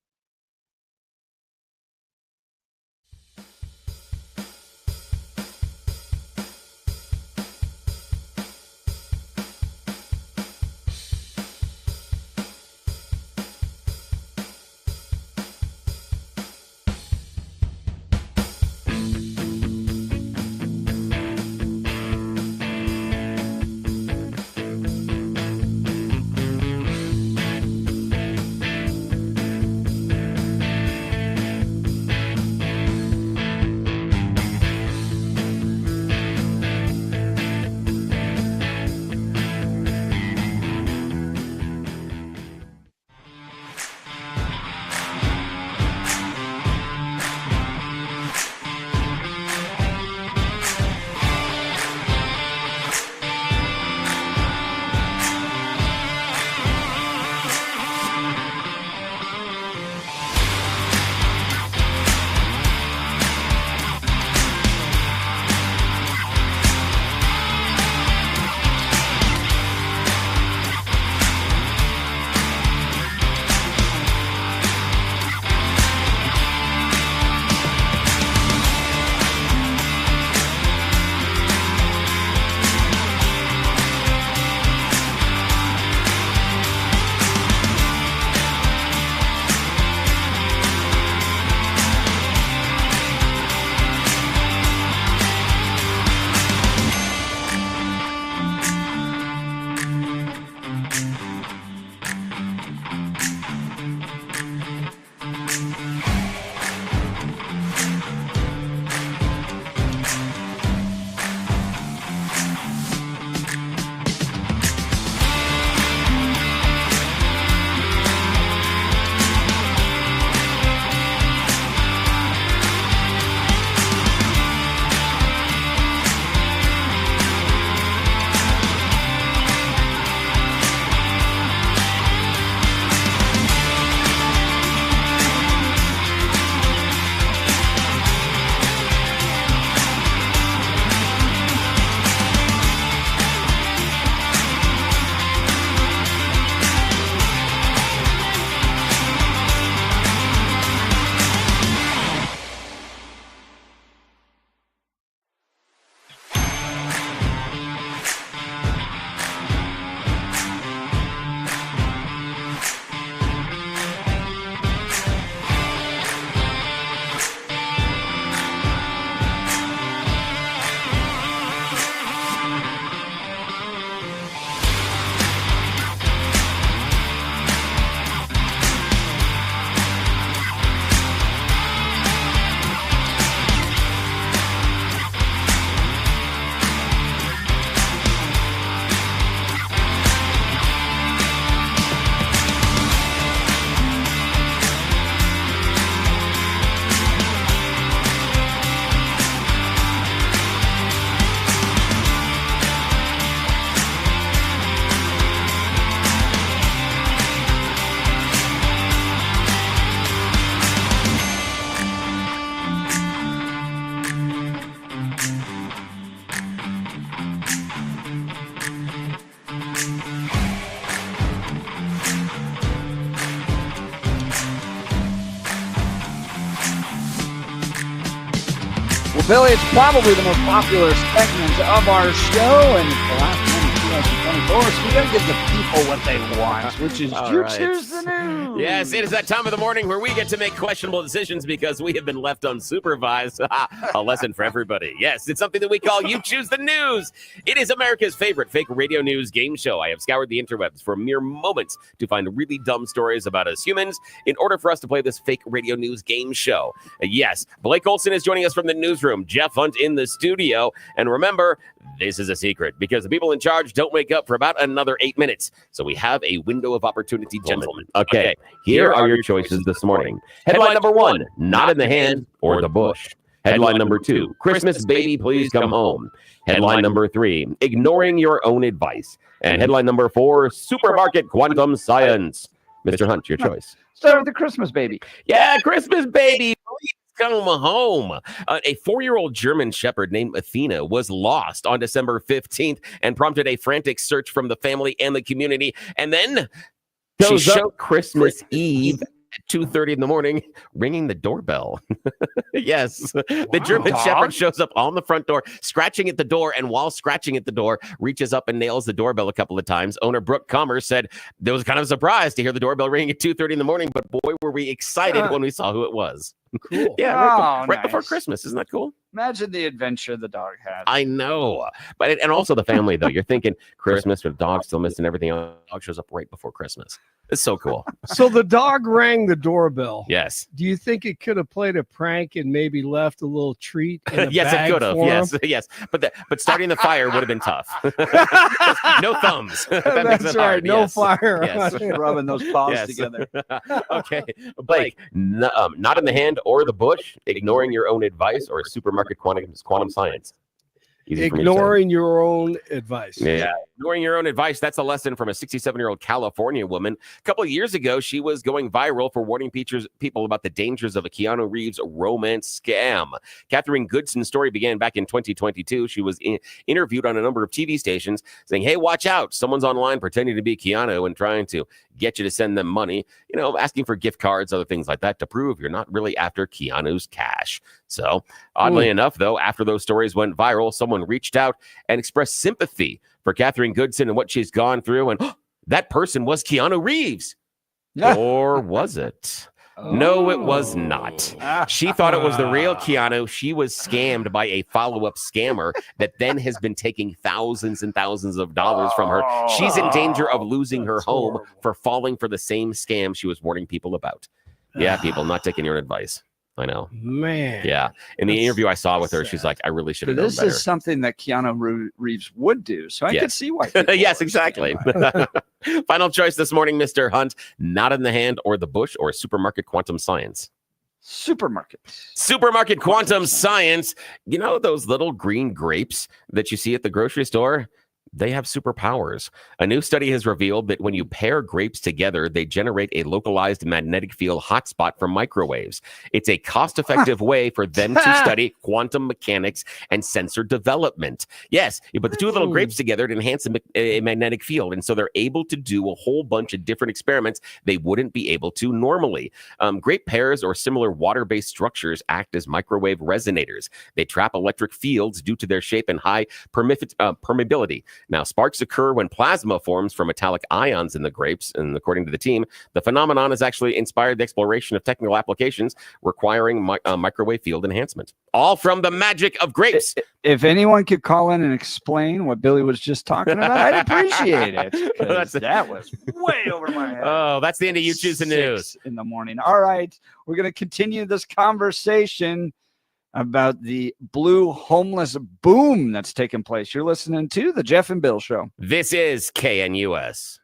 Billy, it's probably the most popular segment of our show, and it's the last one in 2024, so we got to give the people what they want, which is you choose the news. Yes, it is that time of the morning where we get to make questionable decisions because we have been left unsupervised. A lesson for everybody. Yes, it's something that we call You Choose the News. It is America's favorite fake radio news game show. I have scoured the interwebs for mere moments to find really dumb stories about us humans in order for us to play this fake radio news game show. Yes, Blake Olson is joining us from the newsroom, Jeff Hunt in the studio. And remember, this is a secret because the people in charge don't wake up for about another 8 minutes. So we have a window of opportunity, gentlemen. Okay, here are your choices this morning. Headline number 1, not in the hand or the bush. Headline number 2, Christmas baby, please come home. Headline number 3, ignoring your own advice. And headline number 4, supermarket quantum science. Mr. Hunt, your choice. Start with the Christmas baby. Yeah, Christmas baby, please come home. A 4-year-old German shepherd named Athena was lost on December 15th and prompted a frantic search from the family and the community. And then she showed Christmas Eve at 2:30 in the morning, ringing the doorbell. Yes, the German shepherd shows up on the front door, scratching at the door, and while scratching at the door, reaches up and nails the doorbell a couple of times. Owner Brooke Commerce said there was kind of a surprise to hear the doorbell ringing at 2:30 in the morning, but boy, were we excited when we saw who it was. Cool. Yeah, right before Christmas. Isn't that cool? Imagine the adventure the dog had. I know. But and also the family, though. You're thinking Christmas with the dog still missing everything else. The dog shows up right before Christmas. It's so cool. So the dog rang the doorbell. Yes. Do you think it could have played a prank and maybe left a little treat in a yes, bag it could have. for Yes, him? yes. But starting the fire would have been tough. No thumbs. That makes That's it right. hard. No Yes. fire. Yes. Rubbing those paws Yes. together. Okay. Blake, not in the hand or the bush, ignoring your own advice, or supermarket quantum science. Easy for me to say. Ignoring your own advice. Yeah, ignoring your own advice. That's a lesson from a 67-year-old California woman. A couple of years ago, she was going viral for warning people about the dangers of a Keanu Reeves romance scam. Catherine Goodson's story began back in 2022. She was interviewed on a number of TV stations saying, hey, watch out. Someone's online pretending to be Keanu and trying to get you to send them money, asking for gift cards, other things like that to prove you're not really after Keanu's cash. So oddly enough, though, after those stories went viral, someone reached out and expressed sympathy for Catherine Goodson and what she's gone through. And that person was Keanu Reeves. Or was it? No, it was not. She thought it was the real Keanu. She was scammed by a follow-up scammer that then has been taking thousands and thousands of dollars from her. She's in danger of losing her home for falling for the same scam she was warning people about. Yeah, people, not taking your advice. I know. Man. Yeah. In the interview I saw with her, she's like, I really should have known better. This is something that Keanu Reeves would do. So I could see why. Yes, exactly. Final choice this morning, Mr. Hunt. Not in the hand or the bush, or supermarket quantum science. Supermarket Quantum science. You know those little green grapes that you see at the grocery store? They have superpowers. A new study has revealed that when you pair grapes together, they generate a localized magnetic field hotspot from microwaves. It's a cost-effective way for them to study quantum mechanics and sensor development. Yes, you put the two little grapes together to enhance a magnetic field, and so they're able to do a whole bunch of different experiments they wouldn't be able to normally. Grape pairs or similar water-based structures act as microwave resonators. They trap electric fields due to their shape and high permeability. Now, sparks occur when plasma forms from metallic ions in the grapes, and according to the team, the phenomenon has actually inspired the exploration of technical applications requiring microwave field enhancement. All from the magic of grapes. If anyone could call in and explain what Billy was just talking about, I'd appreciate it. That was way over my head. Oh, that's the end of You Choose the News. In the morning. All right, we're going to continue this conversation about the blue homeless boom that's taken place. You're listening to the Jeff and Bill Show. This is KNUS.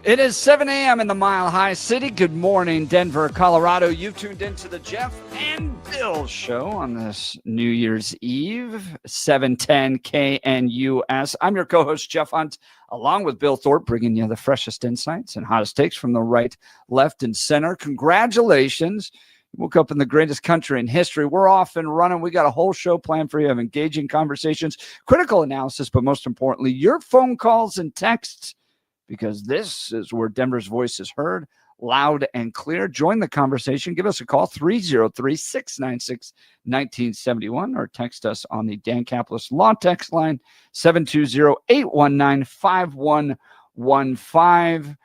It is 7 a.m. in the Mile High City. Good morning, Denver, Colorado. You've tuned into the Jeff and Bill show on this New Year's Eve, 710 KNUS. I'm your co-host, Jeff Hunt, along with Bill Thorpe, bringing you the freshest insights and hottest takes from the right, left, and center. Congratulations. You woke up in the greatest country in history. We're off and running. We got a whole show planned for you of engaging conversations, critical analysis, but most importantly, your phone calls and texts, because this is where Denver's voice is heard loud and clear. Join the conversation. Give us a call, 303-696-1971, or text us on the Dan Caplis Law text line, 720-819-5115.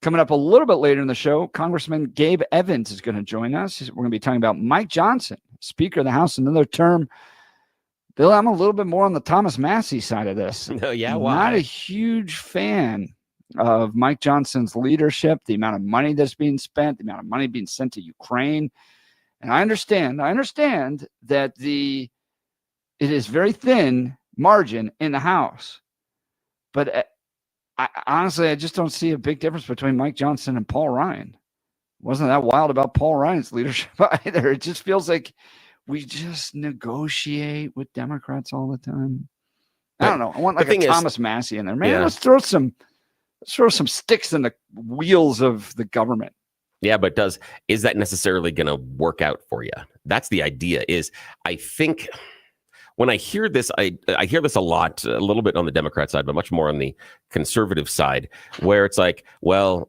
Coming up a little bit later in the show, Congressman Gabe Evans is going to join us. We're going to be talking about Mike Johnson, Speaker of the House, another term. Bill, I'm a little bit more on the Thomas Massey side of this. No, yeah, why? Not a huge fan of Mike Johnson's leadership, the amount of money that's being spent, the amount of money being sent to Ukraine. And I understand that it is very thin margin in the House. But honestly, I just don't see a big difference between Mike Johnson and Paul Ryan. Wasn't that wild about Paul Ryan's leadership either. It just feels like we just negotiate with Democrats all the time. I don't know. I want like a Thomas Massey in there. Man, yeah. Let's throw some sticks in the wheels of the government. Yeah, but is that necessarily going to work out for you? That's the idea. I think when I hear this, I hear this a lot, a little bit on the Democrat side, but much more on the conservative side, where it's like, well,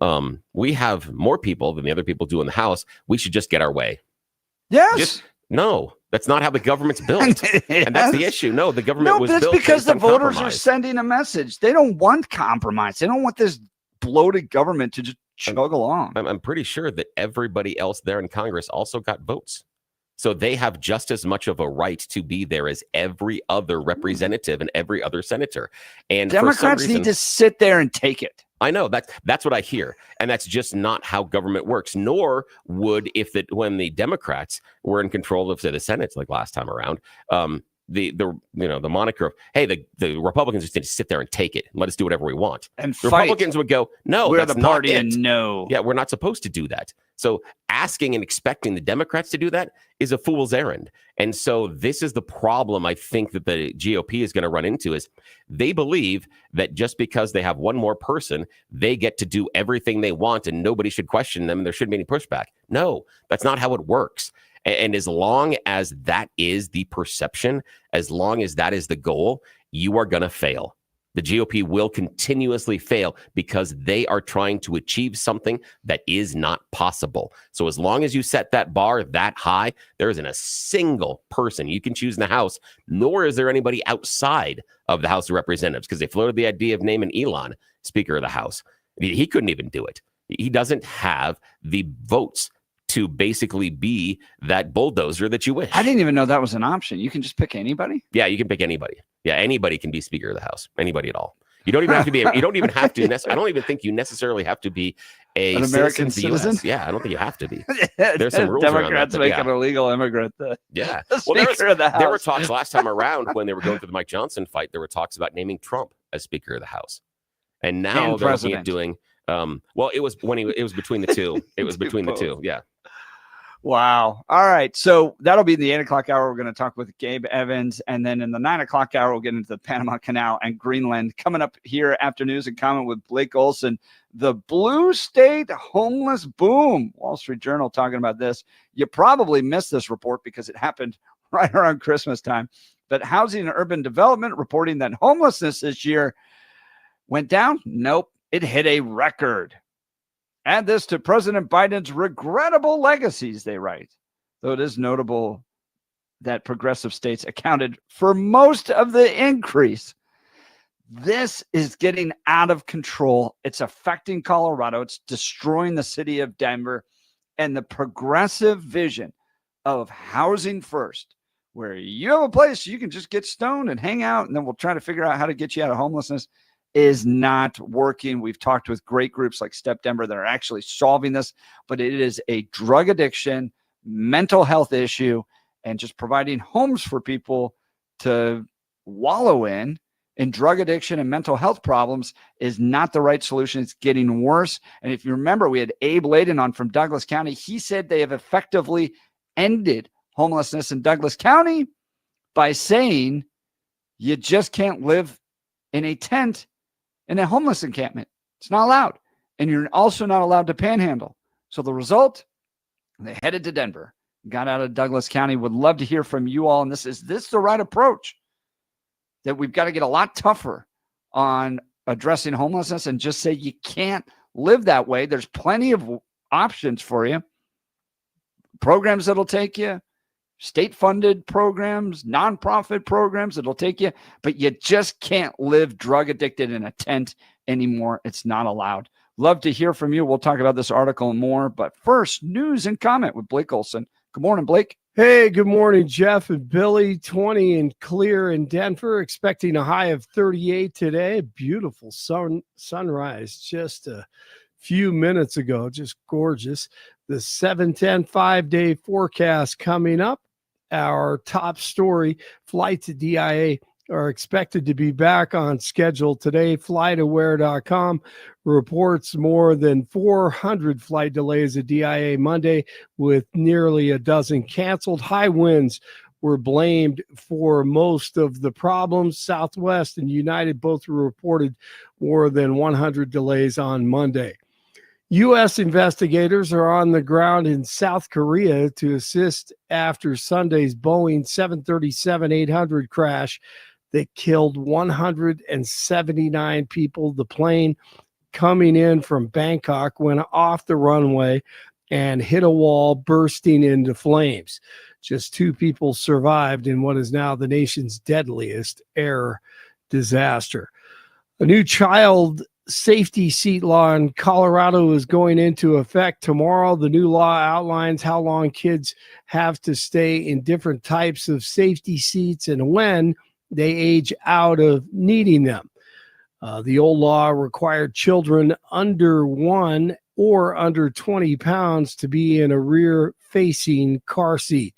we have more people than the other people do in the House. We should just get our way. Yes. No, that's not how the government's built. And that's the issue. No, the government was built because the voters are sending a message. They don't want compromise. They don't want this bloated government to just chug along. I'm pretty sure that everybody else there in Congress also got votes. So they have just as much of a right to be there as every other representative and every other senator. And Democrats need to sit there and take it. I know that's what I hear, and that's just not how government works. Nor would when the Democrats were in control of, say, the Senate, like last time around, the moniker of, hey, the Republicans just need to sit there and take it and let us do whatever we want. And the Republicans would go, no, we're that's the party, not and no, yeah, we're not supposed to do that. So asking and expecting the Democrats to do that is a fool's errand. And so this is the problem I think that the GOP is going to run into, is they believe that just because they have one more person, they get to do everything they want and nobody should question them and there shouldn't be any pushback. No, that's not how it works. And as long as that is the perception, as long as that is the goal, you are going to fail. The GOP will continuously fail because they are trying to achieve something that is not possible. So as long as you set that bar that high, there isn't a single person you can choose in the House, nor is there anybody outside of the House of Representatives, because they floated the idea of naming Elon Speaker of the House. He couldn't even do it. He doesn't have the votes to basically be that bulldozer that you wish. I didn't even know that was an option. You can just pick anybody? Yeah, you can pick anybody. Yeah, anybody can be Speaker of the House. Anybody at all. You don't even have to be. You don't even have to. I don't even think you necessarily have to be an American citizen. Yeah, I don't think you have to be. There's some rules Democrats around that, make an illegal immigrant. Yeah. Speaker of the House. There were talks last time around when they were going through the Mike Johnson fight. There were talks about naming Trump as Speaker of the House, and now they're looking at doing. Well, it was between the two. It was between the two. Yeah. Wow. All right. So that'll be the 8 o'clock hour. We're going to talk with Gabe Evans. And then in the 9 o'clock hour, we'll get into the Panama Canal and Greenland. Coming up here after News and Comment with Blake Olson, the blue state homeless boom. Wall Street Journal talking about this. You probably missed this report because it happened right around Christmas time. But Housing and Urban Development reporting that homelessness this year went down. Nope. It hit a record. Add this to President Biden's regrettable legacies, they write. Though it is notable that progressive states accounted for most of the increase. This is getting out of control. It's affecting Colorado. It's destroying the city of Denver. And the progressive vision of housing first, where you have a place you can just get stoned and hang out, and then we'll try to figure out how to get you out of homelessness, is not working. We've talked with great groups like Step Denver that are actually solving this, but it is a drug addiction, mental health issue, and just providing homes for people to wallow in in drug addiction and mental health problems is not the right solution. It's getting worse. And if you remember, we had Abe Layden on from Douglas County. He said they have effectively ended homelessness in Douglas County by saying you just can't live in a tent in a homeless encampment. It's not allowed. And you're also not allowed to panhandle. So the result, they headed to Denver, got out of Douglas County. Would love to hear from you all. And this is the right approach? That we've got to get a lot tougher on addressing homelessness and just say you can't live that way. There's plenty of options for you. Programs that'll take you, state-funded programs, nonprofit programs that'll take you, but you just can't live drug addicted in a tent anymore. It's not allowed. Love to hear from you. We'll talk about this article and more. But first, news and comment with Blake Olson. Good morning, Blake. Hey, good morning, Jeff and Billy. 20 and clear in Denver, expecting a high of 38 today. Beautiful sunrise just a few minutes ago. Just gorgeous. The 7-10 5-day forecast coming up. Our top story, flights to DIA are expected to be back on schedule today. FlightAware.com reports more than 400 flight delays at DIA Monday, with nearly a dozen canceled. High winds were blamed for most of the problems. Southwest and United both reported more than 100 delays on Monday. U.S. investigators are on the ground in South Korea to assist after Sunday's Boeing 737-800 crash that killed 179 people. The plane coming in from Bangkok went off the runway and hit a wall, bursting into flames. Just 2 people survived in what is now the nation's deadliest air disaster. A new child safety seat law in Colorado is going into effect tomorrow. The new law outlines how long kids have to stay in different types of safety seats and when they age out of needing them. The old law required children under 1 or under 20 pounds to be in a rear-facing car seat.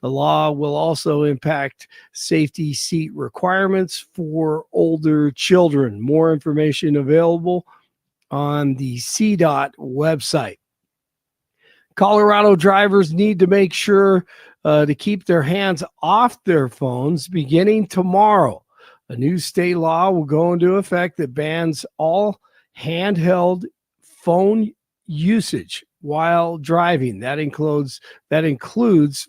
The law will also impact safety seat requirements for older children. More information available on the CDOT website. Colorado drivers need to make sure to keep their hands off their phones beginning tomorrow. A new state law will go into effect that bans all handheld phone usage while driving. That includes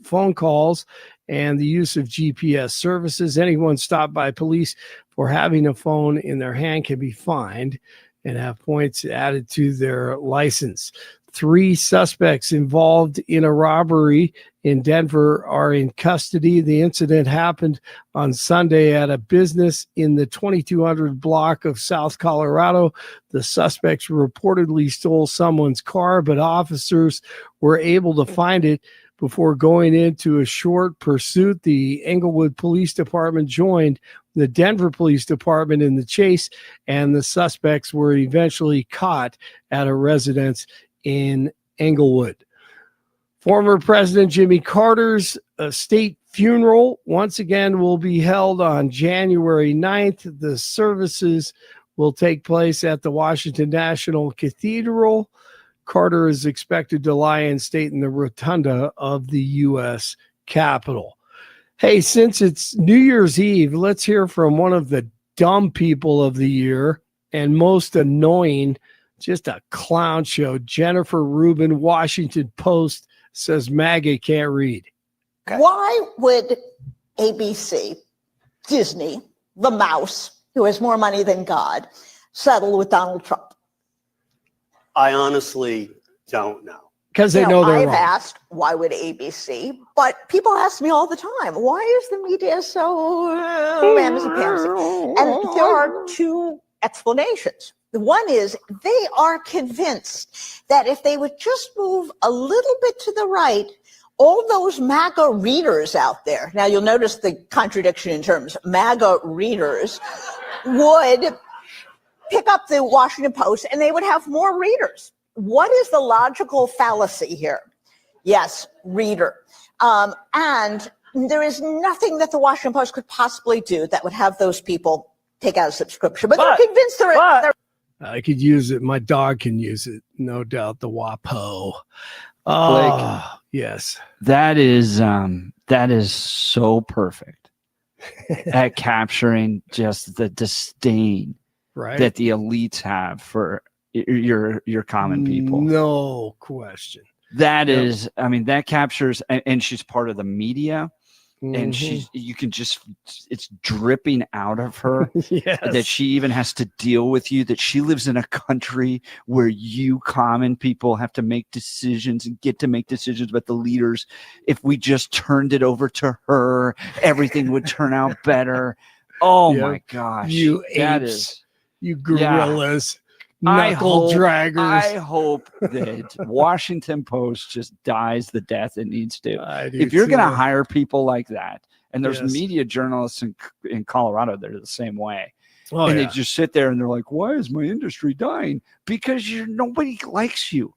phone calls and the use of GPS services. Anyone stopped by police for having a phone in their hand can be fined and have points added to their license. 3 suspects involved in a robbery in Denver are in custody. The incident happened on Sunday at a business in the 2200 block of South Colorado. The suspects reportedly stole someone's car, but officers were able to find it before going into a short pursuit. The Englewood Police Department joined the Denver Police Department in the chase, and the suspects were eventually caught at a residence in Englewood. Former President Jimmy Carter's state funeral once again will be held on January 9th. The services will take place at the Washington National Cathedral. Carter is expected to lie in state in the rotunda of the U.S. Capitol. Hey, since it's New Year's Eve, let's hear from one of the dumb people of the year and most annoying. Just a clown show. Jennifer Rubin, Washington Post, says MAGA can't read. Okay. Why would ABC, Disney, the mouse, who has more money than God, settle with Donald Trump? I honestly don't know. Because they know they're I've wrong. asked, why would ABC? But people ask me all the time, why is the media so ramsey-pamsy? And there are 2 explanations. One is they are convinced that if they would just move a little bit to the right, all those MAGA readers out there, now you'll notice the contradiction in terms, MAGA readers would pick up the Washington Post and they would have more readers. What is the logical fallacy here? Yes, reader. And there is nothing that the Washington Post could possibly do that would have those people take out a subscription, but they're convinced they're I could use it. My dog can use it, no doubt. The WAPO. Blake, Oh, yes. that is so perfect at capturing just the disdain Right. that the elites have for your common people. No question. That Yep. is, I mean, that captures, and she's part of the media, and Mhm. you can just, it's dripping out of her Yes. that she even has to deal with you, that she lives in a country where you common people have to make decisions and get to make decisions about the leaders. If we just turned it over to her, everything would turn out better. Oh Yep. my gosh. You that apes. is, You gorillas. I Knuckle hope- draggers. I hope that Washington Post just dies the death it needs to. I do If you're going to too. hire people like that, and there's Yes. media journalists in Colorado that are the same way, Oh, and yeah. they just sit there and they're like, "Why is my industry dying?" Because nobody likes you.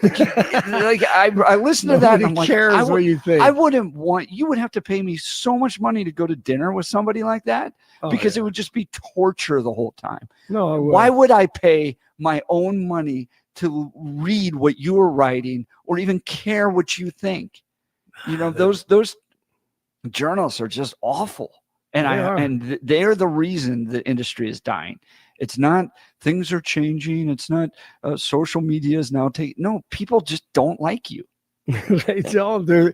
Like I listen to that, and I'm like, cares what you think. I wouldn't want. You would have to pay me so much money to go to dinner with somebody like that Oh, because yeah. it would just be torture the whole time. No, I Why would I pay my own money to read what you are writing or even care what you think? You know, those journalists are just awful. And they're the reason the industry is dying. It's not things are changing. It's not social media is now no, people just don't like you. They don't. They're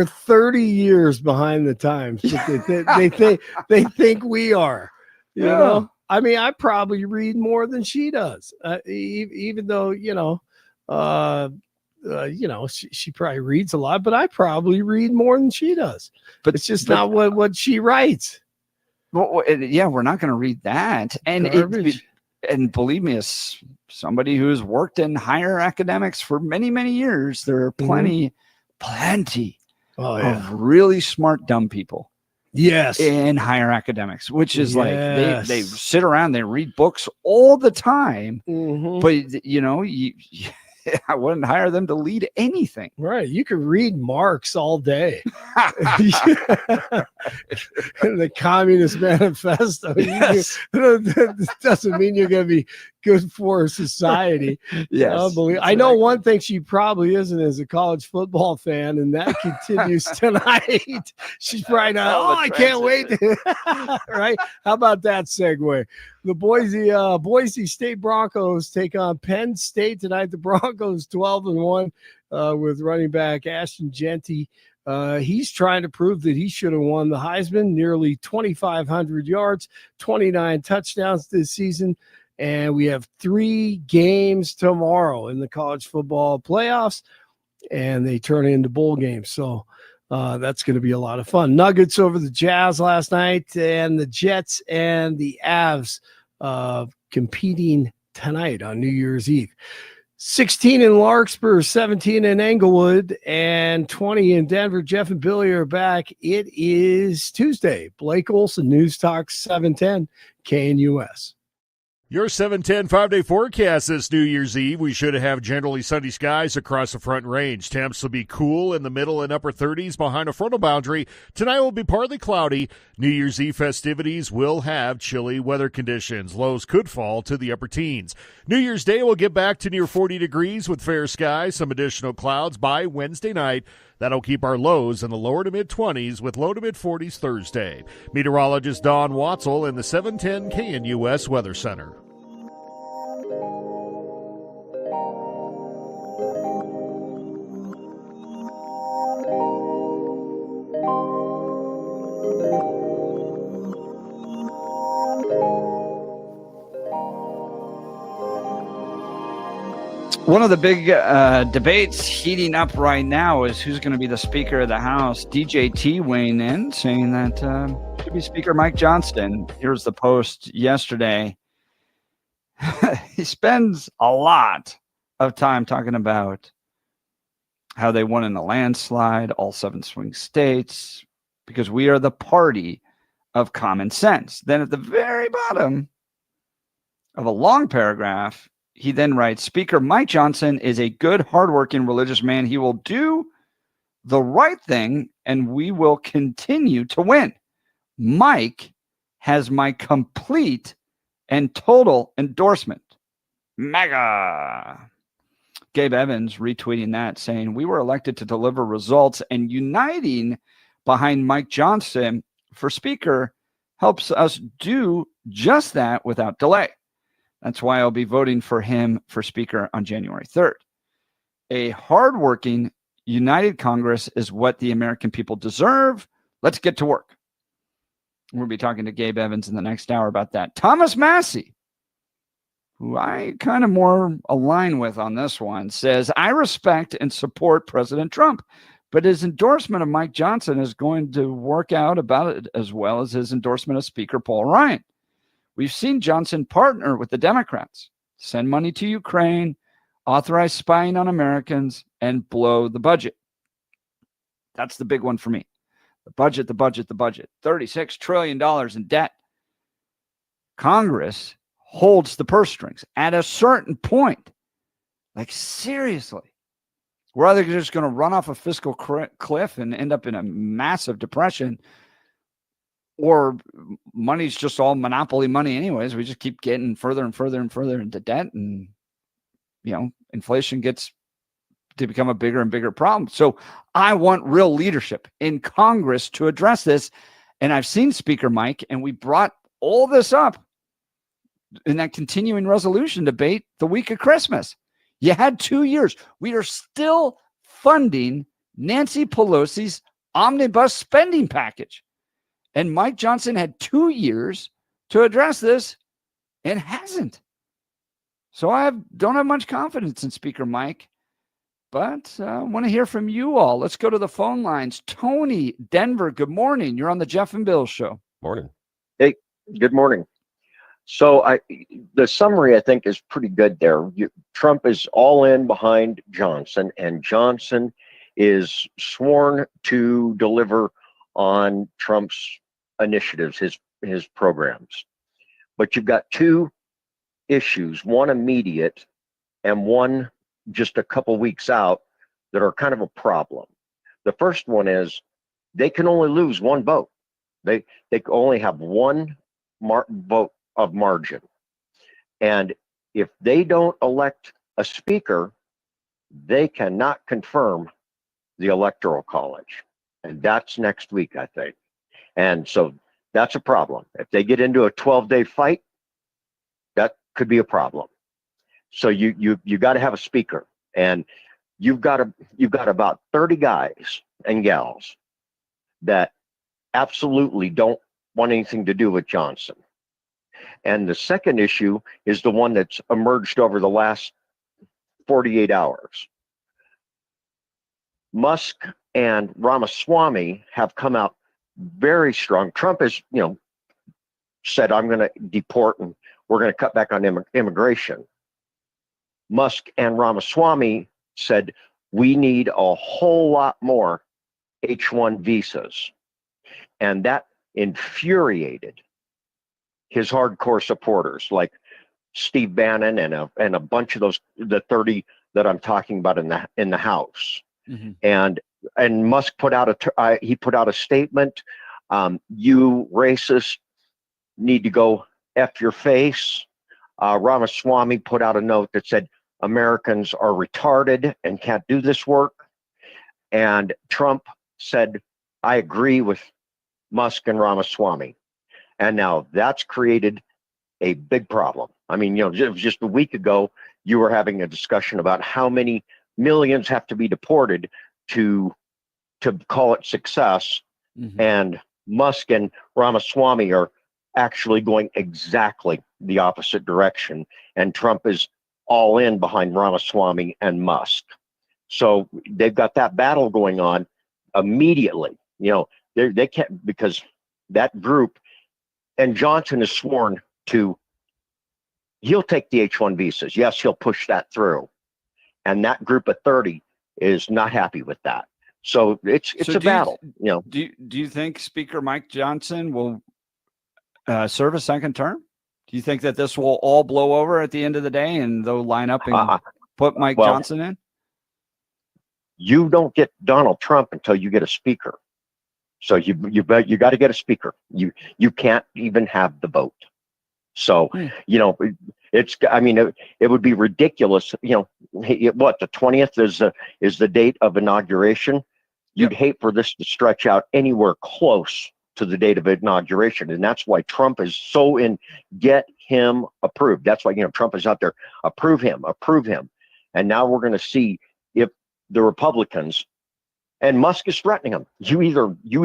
30 years behind the times. But they think we are. You Yeah. know. I mean, I probably read more than she does. Even though she probably reads a lot, but I probably read more than she does. But it's just not what she writes. Well, yeah, we're not going to read that. And and believe me, as somebody who has worked in higher academics for many, many years, there are plenty of really smart, dumb people. Yes. In higher academics, which is like they sit around, they read books all the time, but I wouldn't hire them to lead anything. Right. You could read Marx all day. The Communist Manifesto. Yes. That doesn't mean you're going to be good for society. Yes. I know one thing she probably isn't is a college football fan, and that continues tonight. She's probably not, I can't wait. Right? How about that segue? The Boise State Broncos take on Penn State tonight. The Broncos 12-1 with running back Ashton Genty. He's trying to prove that he should have won the Heisman. Nearly 2,500 yards, 29 touchdowns this season. And we have 3 games tomorrow in the college football playoffs, and they turn into bowl games. So that's going to be a lot of fun. Nuggets over the Jazz last night, and the Jets and the Avs competing tonight on New Year's Eve. 16 in Larkspur, 17 in Englewood, and 20 in Denver. Jeff and Billy are back. It is Tuesday. Blake Olson, News Talk 710 KNUS. Your 710 5-day forecast this New Year's Eve. We should have generally sunny skies across the Front Range. Temps will be cool in the middle and upper 30s behind a frontal boundary. Tonight will be partly cloudy. New Year's Eve festivities will have chilly weather conditions. Lows could fall to the upper teens. New Year's Day will get back to near 40 degrees with fair skies, some additional clouds by Wednesday night. That'll keep our lows in the lower to mid-20s with low to mid-40s Thursday. Meteorologist Don Watzel in the 710 KNUS Weather Center. One of the big debates heating up right now is who's going to be the Speaker of the House. DJT weighing in, saying that it should be Speaker Mike Johnston. Here's the post yesterday. He spends a lot of time talking about how they won in a landslide, all 7 swing states, because we are the party of common sense. Then at the very bottom of a long paragraph, he then writes, Speaker Mike Johnson is a good, hardworking, religious man. He will do the right thing, and we will continue to win. Mike has my complete and total endorsement. Mega. Gabe Evans retweeting that, saying, we were elected to deliver results, and uniting behind Mike Johnson for Speaker helps us do just that without delay. That's why I'll be voting for him for Speaker on January 3rd. A hardworking, united Congress is what the American people deserve. Let's get to work. We'll be talking to Gabe Evans in the next hour about that. Thomas Massey, who I kind of more align with on this one, says, I respect and support President Trump, but his endorsement of Mike Johnson is going to work out about it as well as his endorsement of Speaker Paul Ryan. We've seen Johnson partner with the Democrats, send money to Ukraine, authorize spying on Americans, and blow the budget. That's the big one for me. The budget. $36 trillion in debt. Congress holds the purse strings at a certain point. Like, seriously. We're either just going to run off a fiscal cliff and end up in a massive depression, or money's just all monopoly money anyways. We just keep getting further and further and further into debt, and, inflation gets to become a bigger and bigger problem. So I want real leadership in Congress to address this. And I've seen Speaker Mike, and we brought all this up in that continuing resolution debate the week of Christmas. You had 2 years. We are still funding Nancy Pelosi's omnibus spending package. And Mike Johnson had 2 years to address this and hasn't. So I don't have much confidence in Speaker Mike, but I want to hear from you all. Let's go to the phone lines. Tony, Denver, good morning. You're on the Jeff and Bill Show. Morning. Hey, good morning. So the summary, I think, is pretty good there. Trump is all in behind Johnson, and Johnson is sworn to deliver on Trump's initiatives, his programs. But you've got two issues, one immediate and one just a couple weeks out, that are kind of a problem. The first one is they can only lose one vote. They can only have one vote of margin. And if they don't elect a speaker, they cannot confirm the Electoral College. And that's next week, I think. And so that's a problem. If they get into a 12-day fight, that could be a problem. So you got to have a speaker, and you've got about 30 guys and gals that absolutely don't want anything to do with Johnson. And the second issue is the one that's emerged over the last 48 hours. Musk and Ramaswamy have come out very strong. Trump has, said, I'm going to deport and we're going to cut back on immigration. Musk and Ramaswamy said, we need a whole lot more H-1 visas. And that infuriated his hardcore supporters, like Steve Bannon and a bunch of those, the 30 that I'm talking about in the House. Mm-hmm. And Musk put out a statement. You racists need to go F your face. Ramaswamy put out a note that said Americans are retarded and can't do this work. And Trump said, I agree with Musk and Ramaswamy. And now that's created a big problem. I mean, just a week ago, you were having a discussion about how many millions have to be deported to call it success. Mm-hmm. And Musk and Ramaswamy are actually going exactly the opposite direction. And Trump is all in behind Ramaswamy and Musk. So they've got that battle going on immediately. They can't, because that group, and Johnson is sworn to, he'll take the H-1 visas. Yes, he'll push that through. And that group of 30 is not happy with that. So it's a battle. Do you think Speaker Mike Johnson will serve a second term? Do you think that this will all blow over at the end of the day and they'll line up and put Mike Johnson in? You don't get Donald Trump until you get a speaker. So you got to get a speaker. You can't even have the vote. So it would be ridiculous. What, the 20th is the date of inauguration. You'd hate for this to stretch out anywhere close to the date of inauguration, and that's why Trump is so in get him approved. That's why Trump is out there, approve him, and now we're going to see if the Republicans, and Musk is threatening them. You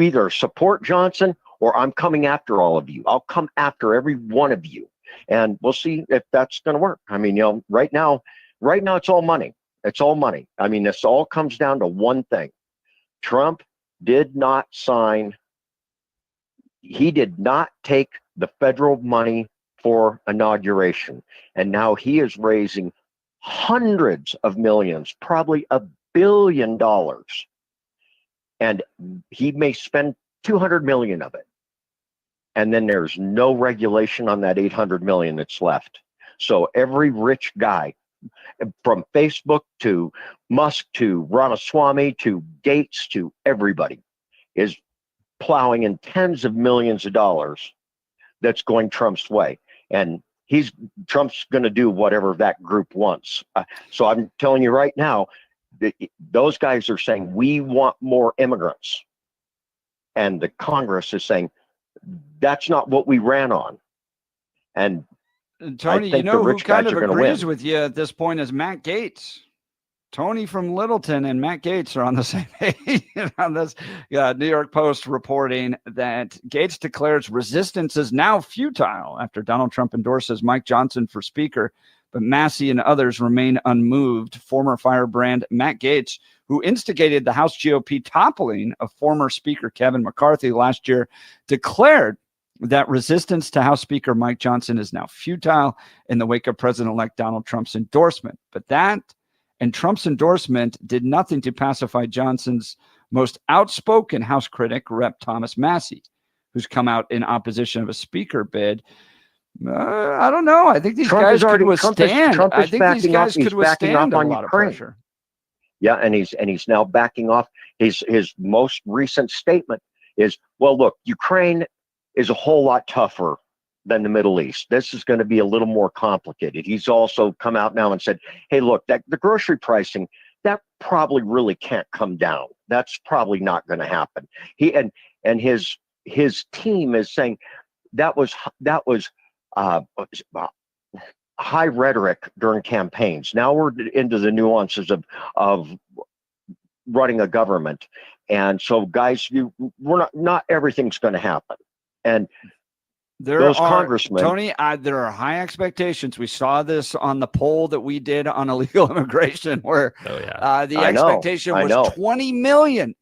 either support Johnson or I'm coming after all of you. I'll come after every one of you, and we'll see if that's going to work. I mean, right now it's all money. It's all money. I mean, this all comes down to one thing. Trump did not sign. He did not take the federal money for inauguration. And now he is raising hundreds of millions, probably $1 billion. And he may spend 200 million of it. And then there's no regulation on that 800 million that's left. So every rich guy, from Facebook to Musk to Ramaswamy to Gates to everybody, is plowing in tens of millions of dollars that's going Trump's way. And Trump's going to do whatever that group wants. So I'm telling you right now, those guys are saying, we want more immigrants. And the Congress is saying, that's not what we ran on. And Tony, who kind of agrees with you at this point is Matt Gaetz. Tony from Littleton and Matt Gaetz are on the same page on this. New York Post reporting that Gaetz declares resistance is now futile after Donald Trump endorses Mike Johnson for speaker, but Massey and others remain unmoved. Former firebrand Matt Gaetz, who instigated the House GOP toppling of former Speaker Kevin McCarthy last year, declared that resistance to House Speaker Mike Johnson is now futile in the wake of President-elect Donald Trump's endorsement. But that and Trump's endorsement did nothing to pacify Johnson's most outspoken House critic, Rep. Thomas Massey, who's come out in opposition of a speaker bid. I don't know. I think these guys could withstand. I think these guys could withstand a lot of pressure. Yeah, and he's now backing off. His most recent statement is, well, look, Ukraine is a whole lot tougher than the Middle East. This is going to be a little more complicated. He's also come out now and said, hey, look, the grocery pricing, that probably really can't come down. That's probably not going to happen. He and his team is saying that was high rhetoric during campaigns. Now we're into the nuances of running a government. And so, guys, not everything's going to happen. And those congressmen, Tony, there are high expectations. We saw this on the poll that we did on illegal immigration, where the expectation was 20 million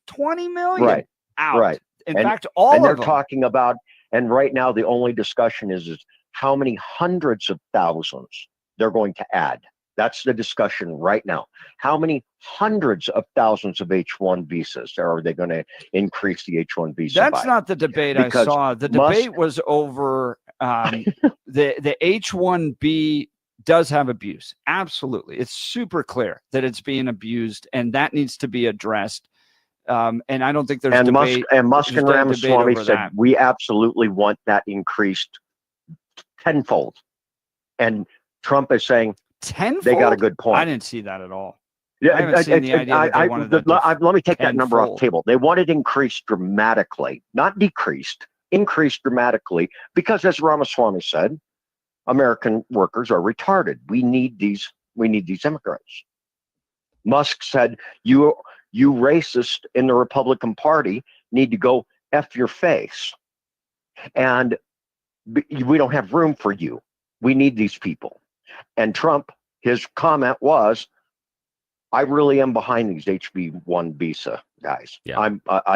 out. Right. In fact, all of them. They're talking about, and right now the only discussion is how many hundreds of thousands they're going to add. That's the discussion right now. How many hundreds of thousands of H-1 visas are they going to increase the H-1 visa That's not the debate I saw. The debate was over the H-1B does have abuse. Absolutely. It's super clear that it's being abused, and that needs to be addressed. And I don't think there's debate. Musk and Ramaswamy said, we absolutely want that increased tenfold. And Trump is saying, tenfold? They got a good point. I didn't see that at all. Yeah, I haven't seen the idea that they wanted let me take that number off the table. They want it increased dramatically, not decreased, increased dramatically, because as Ramaswamy said, American workers are retarded. We need these immigrants. Musk said, you racist in the Republican Party need to go F your face. And we don't have room for you. We need these people. And Trump, his comment was, I really am behind these HB1 visa guys. Yeah.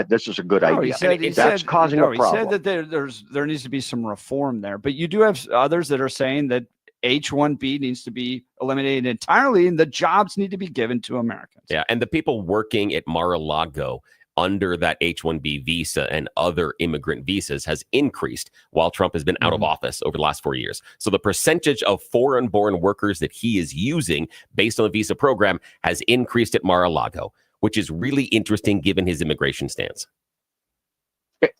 This is a good idea. That's causing a problem. He said that there needs to be some reform there. But you do have others that are saying that H-1B needs to be eliminated entirely and the jobs need to be given to Americans. Yeah, and the people working at Mar-a-Lago under that H-1B visa and other immigrant visas has increased while Trump has been out of office over the last 4 years. So the percentage of foreign-born workers that he is using based on the visa program has increased at Mar-a-Lago, which is really interesting given his immigration stance.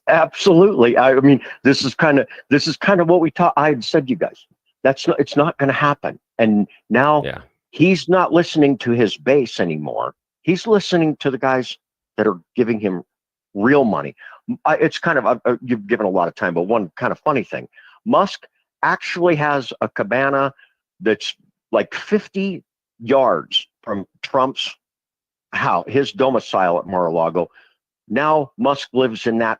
Absolutely. I mean, this is kind of what we taught. I had said, you guys, it's not going to happen. And now he's not listening to his base anymore. He's listening to the guys that are giving him real money. It's kind of, you've given a lot of time, but one kind of funny thing, Musk actually has a cabana that's like 50 yards from Trump's house, his domicile at Mar-a-Lago. Now Musk lives in that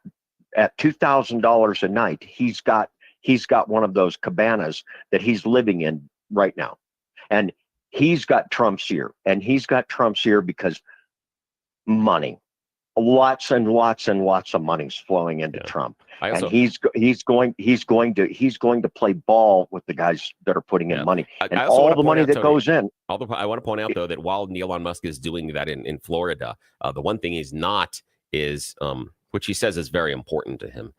at $2,000 a night. He's got one of those cabanas that he's living in right now. And he's got Trump's ear. And he's got Trump's ear because money. Lots and lots and lots of money's flowing into Trump. And he's going to play ball with the guys that are putting in money. And all the money that goes in. I want to point out, though, that while Elon Musk is doing that in Florida, the one thing he's not is, which he says is very important to him,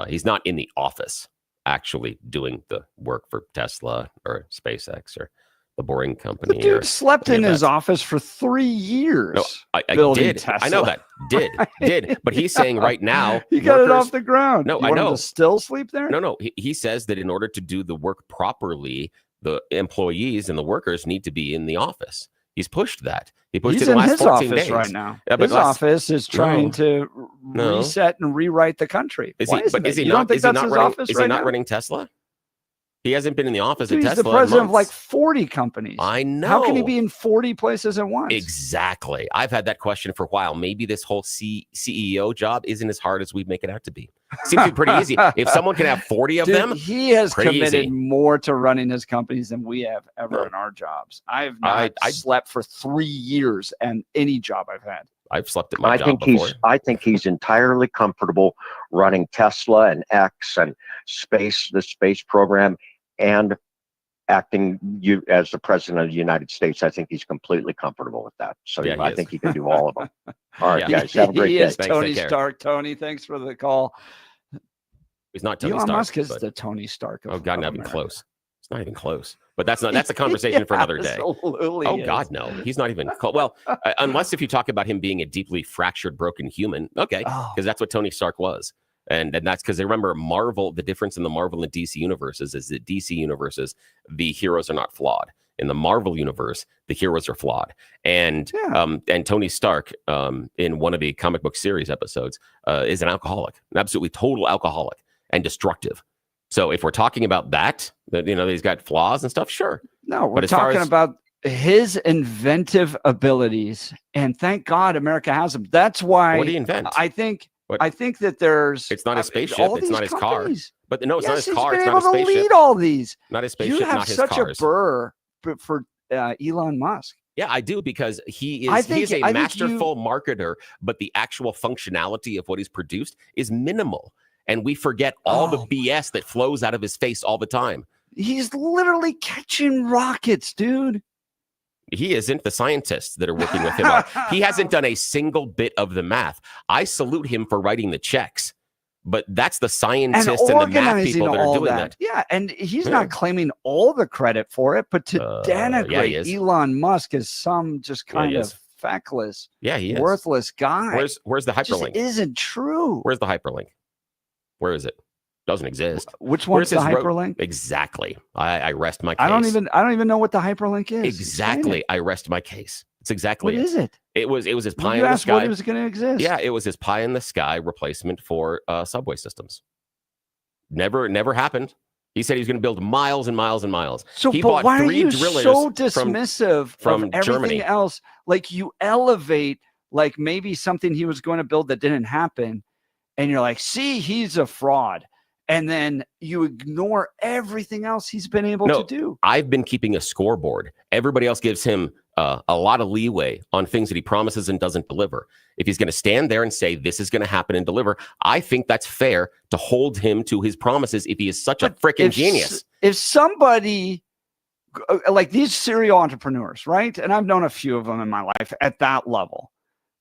he's not in the office actually doing the work for Tesla or SpaceX or the Boring Company. The dude slept in his office for 3 years. No, I did. Tesla. I know that. Did. But he's saying right now, he got it off the ground. No, I know. Still sleep there? No. He says that in order to do the work properly, the employees and the workers need to be in the office. He's pushed that. He pushed He's it in in the last his 14 office days. right now. Yeah, his office is trying to reset and rewrite the country. Is Why he not running Tesla? He hasn't been in the office at Tesla. He's the president of like 40 companies. I know. How can he be in 40 places at once? Exactly. I've had that question for a while. Maybe this whole CEO job isn't as hard as we make it out to be. Seems to be pretty easy. If someone can have 40 of them, he has committed more to running his companies than we have ever in our jobs. I slept for 3 years and any job I've had. I've slept at my job before. I think he's entirely comfortable running Tesla and X and the space program, and acting as the president of the United States. I think he's completely comfortable with that. So I think he can do all of them. All right, guys, have a great day. He is Tony Stark. Tony, thanks for the call. He's not Tony Elon Stark. Musk is the Tony Stark. Oh God, not even close. It's not even close. But that's a conversation for another day. Absolutely. Oh God, no. He's not even close. Well, unless if you talk about him being a deeply fractured, broken human, okay, because that's what Tony Stark was. And that's because they remember Marvel, the difference in the Marvel and DC universes is that DC universes, the heroes are not flawed. In the Marvel universe, the heroes are flawed. And Tony Stark, in one of the comic book series episodes, is an alcoholic, an absolutely total alcoholic and destructive. So if we're talking about that he's got flaws and stuff, sure. No, we're talking about his inventive abilities. And thank God America has them. That's why. What do you invent? I think that there's. It's not his spaceship. It's not his car. But no, it's not his car. He's it's been not able his spaceship. to lead all these. Not his spaceship. You have not his such cars. a burr for Elon Musk. Yeah, I do, because he is a masterful marketer, but the actual functionality of what he's produced is minimal. And we forget all the BS that flows out of his face all the time. He's literally catching rockets, dude. He isn't. The scientists that are working with him he hasn't done a single bit of the math. I salute him for writing the checks, but that's the scientists and the math people that are doing that. Yeah, and he's not claiming all the credit for it, but to denigrate Elon Musk as some just kind of feckless, worthless guy. Where's the hyperlink? Just isn't true. Where's the hyperlink? Where is it? Doesn't exist. Which one's the hyperlink? Exactly. I rest my case. I don't even know what the hyperlink is. Exactly. I rest my case. It's exactly What is it? It was his pie you in the asked sky. what it was going to exist. Yeah, it was his pie in the sky replacement for subway systems. Never happened. He said he was going to build miles and miles and miles. So, he but bought why are 3 you drillers so dismissive from of everything Germany. else? Like you elevate, like maybe something he was going to build that didn't happen, and you're like, see, he's a fraud. And then you ignore everything else he's been able to do. I've been keeping a scoreboard. Everybody else gives him a lot of leeway on things that he promises and doesn't deliver. If he's going to stand there and say this is going to happen and deliver, I think that's fair to hold him to his promises if he is such a freaking genius. If somebody like these serial entrepreneurs, right? And I've known a few of them in my life at that level,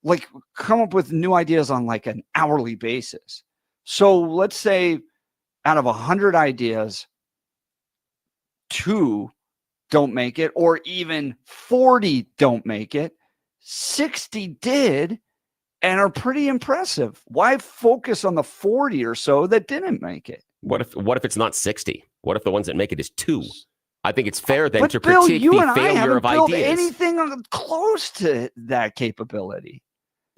like come up with new ideas on like an hourly basis. So let's say out of 100 ideas, 2 don't make it, or even 40 don't make it. 60 did. and are pretty impressive. Why focus on the 40 or so that didn't make it? What if it's not 60? What if the ones that make it is 2? I think it's fair then But to Bill, critique you the and I failure haven't of built ideas. anything close to that capability.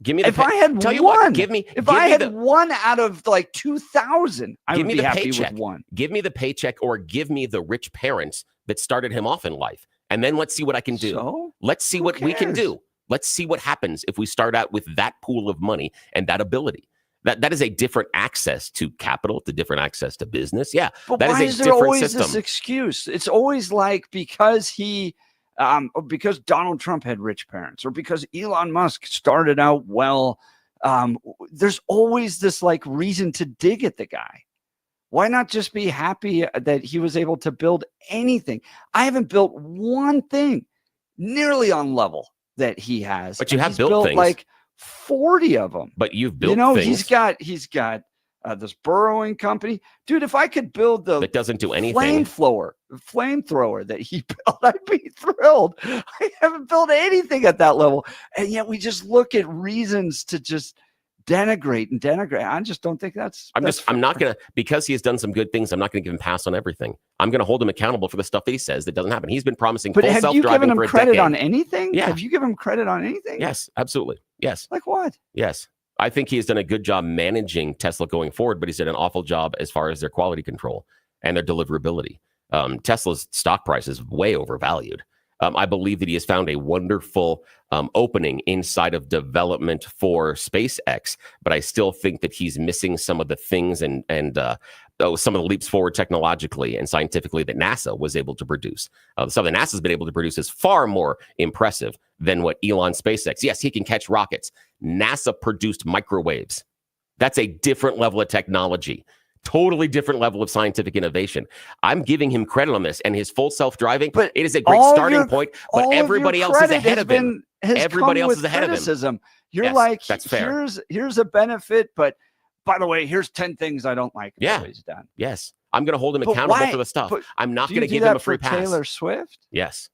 Give me the If I had tell you one, what, give me one out of like 2,000, I would be happy paycheck. with one. Give me the paycheck, or give me the rich parents that started him off in life, and then let's see what I can do. So? Let's see what we can do. Let's see what happens if we start out with that pool of money and that ability. That is a different access to capital, to different access to business. Yeah, but that why is is a there different always system. this excuse? It's always like because because Donald Trump had rich parents, or because Elon Musk started out well. There's always this like reason to dig at the guy. Why not just be happy that he was able to build anything? I haven't built one thing nearly on level that he has. But you and have he's built things. like 40 of them. But you've built things. He's got this burrowing company. Dude, if I could build that doesn't do anything. Flamethrower that he built, I'd be thrilled. I haven't built anything at that level. And yet we just look at reasons to just denigrate. I just don't think I'm not going to, because he has done some good things, I'm not going to give him pass on everything. I'm going to hold him accountable for the stuff that he says that doesn't happen. He's been promising full self-driving for a decade. Have you given him credit on anything? Yeah. Have you given him credit on anything? Yes, absolutely. Yes. Like what? Yes. I think he has done a good job managing Tesla going forward, but he's done an awful job as far as their quality control and their deliverability. Tesla's stock price is way overvalued. I believe that he has found a wonderful opening inside of development for SpaceX, but I still think that he's missing some of the things and some of the leaps forward technologically and scientifically that NASA was able to produce. The stuff that NASA's been able to produce is far more impressive than what Elon SpaceX. Yes, he can catch rockets. NASA produced microwaves. That's a different level of technology. Totally different level of scientific innovation. I'm giving him credit on this, and his full self-driving, but it is a great starting point, but everybody else is ahead of him. Everybody else is ahead of him. You're like, that's fair. Here's a benefit, but by the way, here's 10 things I don't like about what he's done. Yes. I'm going to hold him accountable for the stuff. I'm not going to give him a free pass. Taylor Swift? Yes.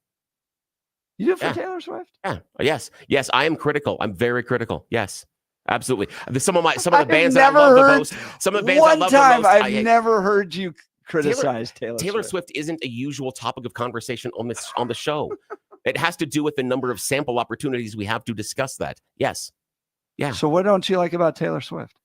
You do it for Taylor Swift? Yeah. Yes. Yes, I am critical. I'm very critical. Yes. Absolutely. Some of the bands that I love the most. Some of the bands I love the most. I've never heard you criticize Taylor Swift isn't a usual topic of conversation on the show. It has to do with the number of sample opportunities we have to discuss that. Yes. Yeah. So what don't you like about Taylor Swift?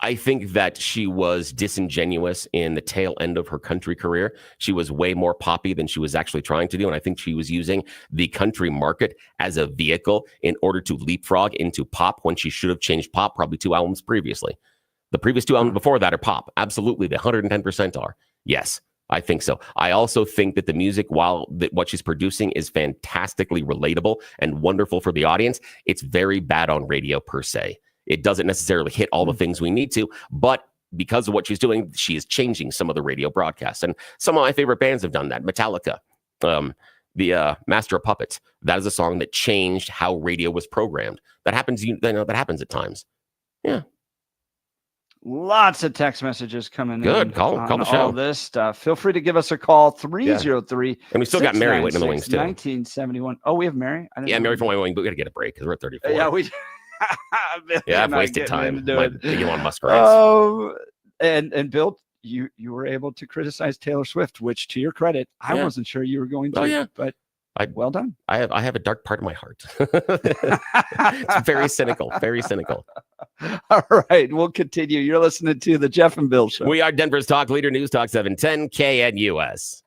I think that she was disingenuous in the tail end of her country career. She was way more poppy than she was actually trying to do. And I think she was using the country market as a vehicle in order to leapfrog into pop when she should have changed pop probably 2 albums previously. The previous 2 albums before that are pop. Absolutely. The 110% are. Yes, I think so. I also think that the music, while what she's producing is fantastically relatable and wonderful for the audience, it's very bad on radio per se. It doesn't necessarily hit all the things we need to, but because of what she's doing, she is changing some of the radio broadcasts. And some of my favorite bands have done that. Metallica, the Master of Puppets. That is a song that changed how radio was programmed. That happens. That happens at times. Yeah. Lots of text messages coming in. Good. Call the show. All this stuff. Feel free to give us a call. 303. And we still got Mary waiting in the wings too. 1971. Oh, we have Mary. Mary from Wyoming. But we got to get a break because we're at 34. Yeah, we. I've wasted time. Elon Musk rights. Oh, and Bill, you were able to criticize Taylor Swift, which, to your credit, I wasn't sure you were going to. But well done. I have a dark part of my heart. It's very cynical. Very cynical. All right, we'll continue. You're listening to the Jeff and Bill Show. We are Denver's talk leader, News Talk 710 KNUS.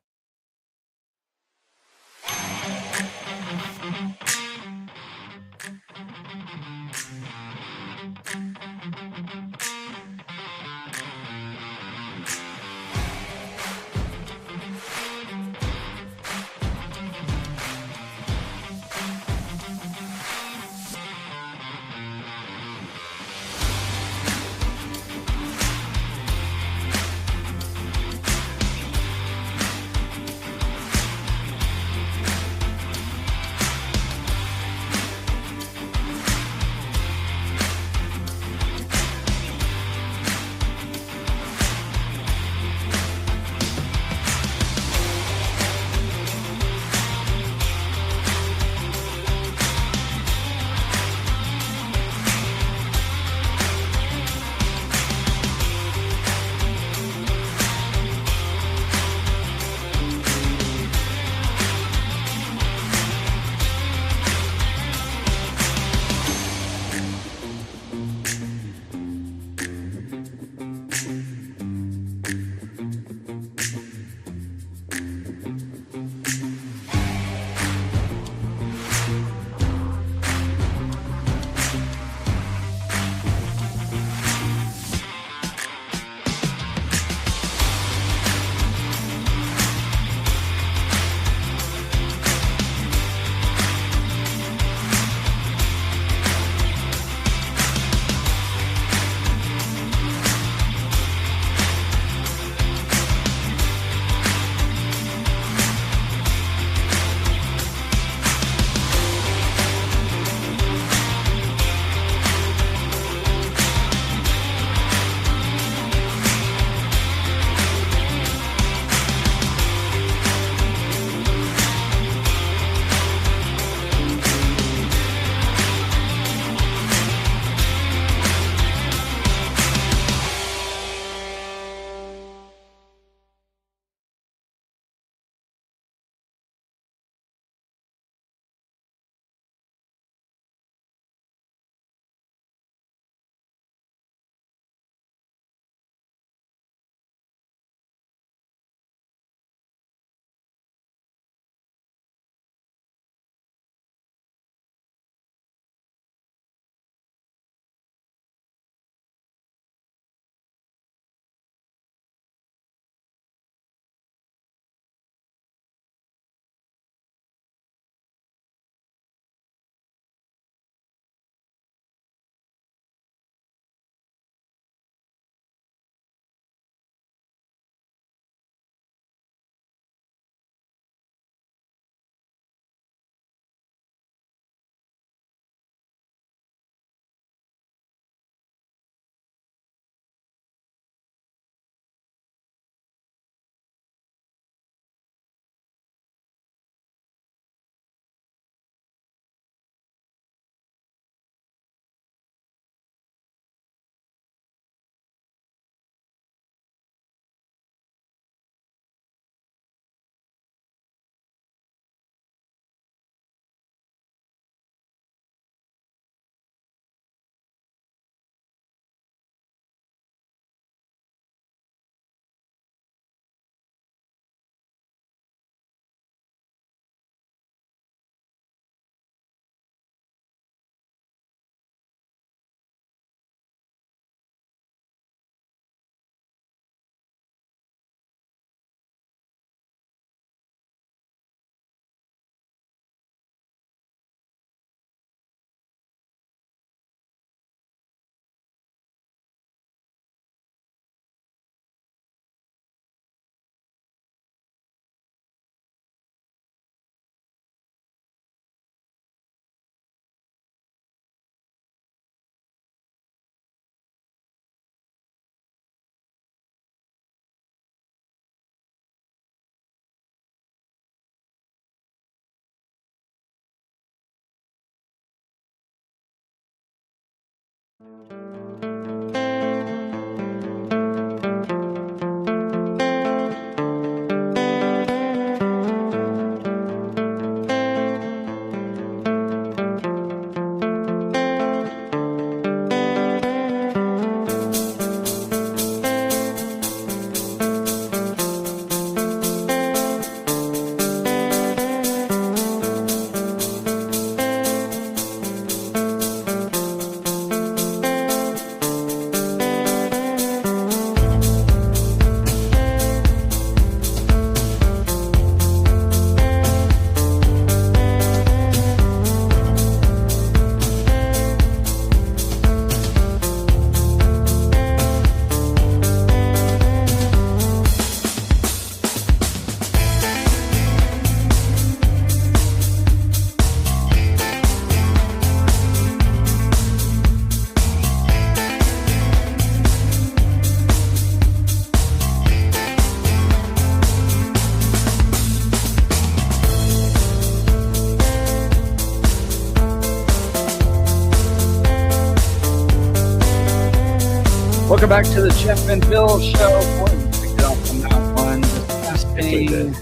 Welcome back to the Jeff and Bill Show. Boy, we picked it up on that one. Discussing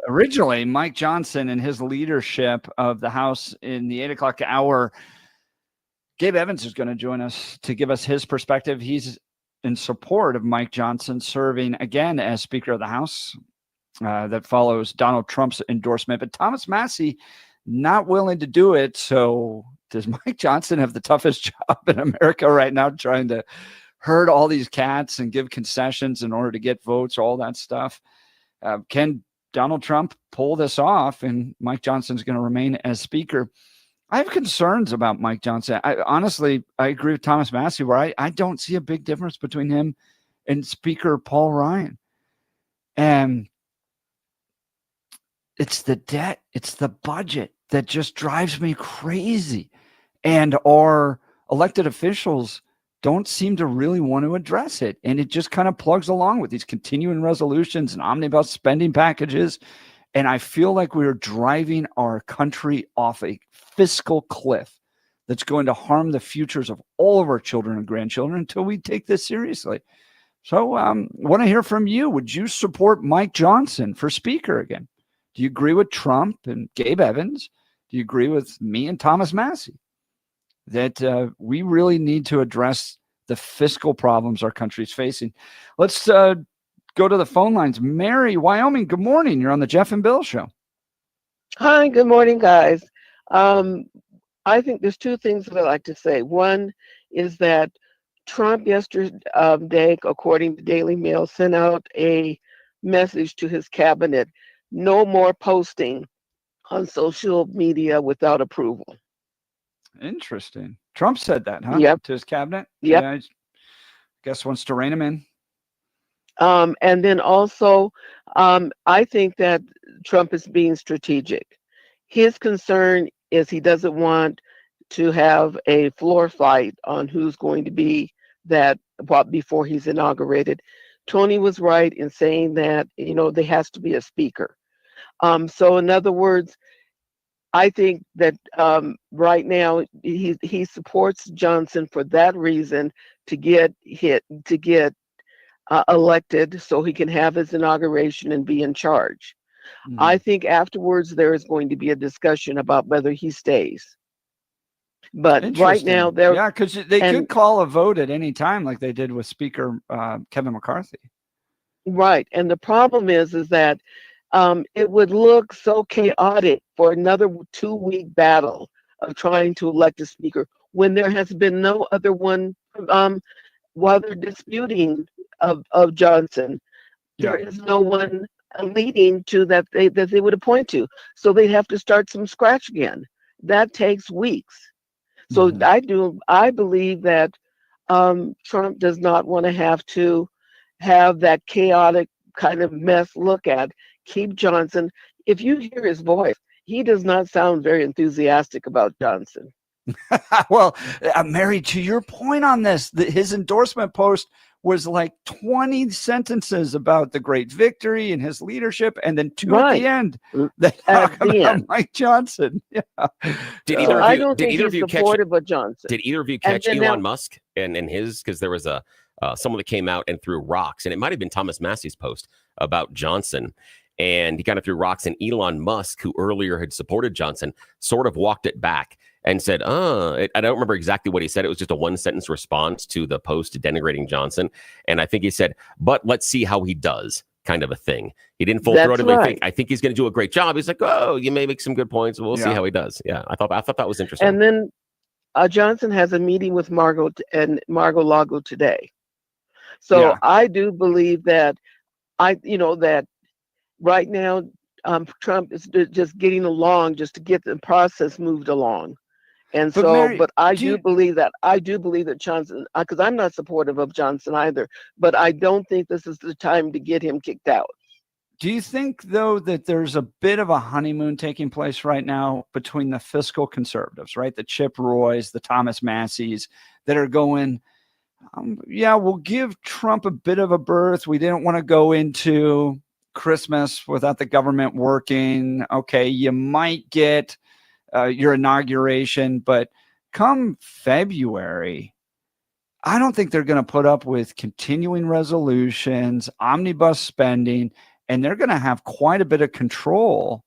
originally Mike Johnson and his leadership of the House in the 8 o'clock hour. Gabe Evans is going to join us to give us his perspective. He's in support of Mike Johnson serving again as Speaker of the House. That follows Donald Trump's endorsement. But Thomas Massey not willing to do it. So does Mike Johnson have the toughest job in America right now, trying to herd all these cats and give concessions in order to get votes, all that stuff? Can Donald Trump pull this off, and Mike Johnson's going to remain as Speaker? I have concerns about Mike Johnson. I agree with Thomas Massey, where I don't see a big difference between him and Speaker Paul Ryan. And it's the debt, it's the budget that just drives me crazy. And our elected officials don't seem to really want to address it. And it just kind of plugs along with these continuing resolutions and omnibus spending packages. And I feel like we're driving our country off a fiscal cliff that's going to harm the futures of all of our children and grandchildren until we take this seriously. So want to hear from you. Would you support Mike Johnson for Speaker again? Do you agree with Trump and Gabe Evans? Do you agree with me and Thomas Massey that we really need to address the fiscal problems our country's facing? Let's go to the phone lines. Mary, Wyoming, good morning. You're on the Jeff and Bill Show. Hi, good morning, guys. I think there's two things that I'd like to say. One is that Trump yesterday, according to Daily Mail, sent out a message to his cabinet: no more posting on social media without approval. Interesting. Trump said that, huh? Yep. To his cabinet? Yep. Yeah, I guess wants to rein him in. And then also, I think that Trump is being strategic. His concern is he doesn't want to have a floor fight on who's going to be that before he's inaugurated. Tony was right in saying that, there has to be a speaker. So in other words, I think that right now he supports Johnson for that reason, to get elected so he can have his inauguration and be in charge. Mm-hmm. I think afterwards there is going to be a discussion about whether he stays. But right now because they could call a vote at any time, like they did with Speaker Kevin McCarthy. Right, and the problem is that it would look so chaotic for another 2-week battle of trying to elect a speaker when there has been no other one while they're disputing of Johnson. There is no one leading to that they would appoint to. So they'd have to start from scratch again. That takes weeks. So I believe that Trump does not want to have that chaotic kind of mess look at. Keep Johnson. If you hear his voice, he does not sound very enthusiastic about Johnson. Well, Mary, to your point on this, his endorsement post was like 20 sentences about the great victory and his leadership, and then two at the end that talk about Mike Johnson. Yeah. Did either I of you, don't did think either of he's you catch supportive of Johnson. Did either of you catch Elon Musk and his? Because there was someone that came out and threw rocks, and it might have been Thomas Massey's post about Johnson. And he kind of threw rocks, and Elon Musk, who earlier had supported Johnson, sort of walked it back and said, I don't remember exactly what he said. It was just a one-sentence response to the post denigrating Johnson. And I think he said, but let's see how he does, kind of a thing. He didn't full throat it. I think he's going to do a great job. He's like, oh, you may make some good points. We'll see how he does. Yeah, I thought that was interesting. And then Johnson has a meeting with Mar-a-Lago today. So I do believe that that right now, Trump is just getting along just to get the process moved along. And but so, Mary, but I do believe that Johnson, because I'm not supportive of Johnson either, but I don't think this is the time to get him kicked out. Do you think, though, that there's a bit of a honeymoon taking place right now between the fiscal conservatives, right? The Chip Roys, the Thomas Masseys, that are going, we'll give Trump a bit of a berth. We didn't want to go into Christmas without the government working. Okay, you might get your inauguration, but come February, I don't think they're going to put up with continuing resolutions, omnibus spending, and they're going to have quite a bit of control,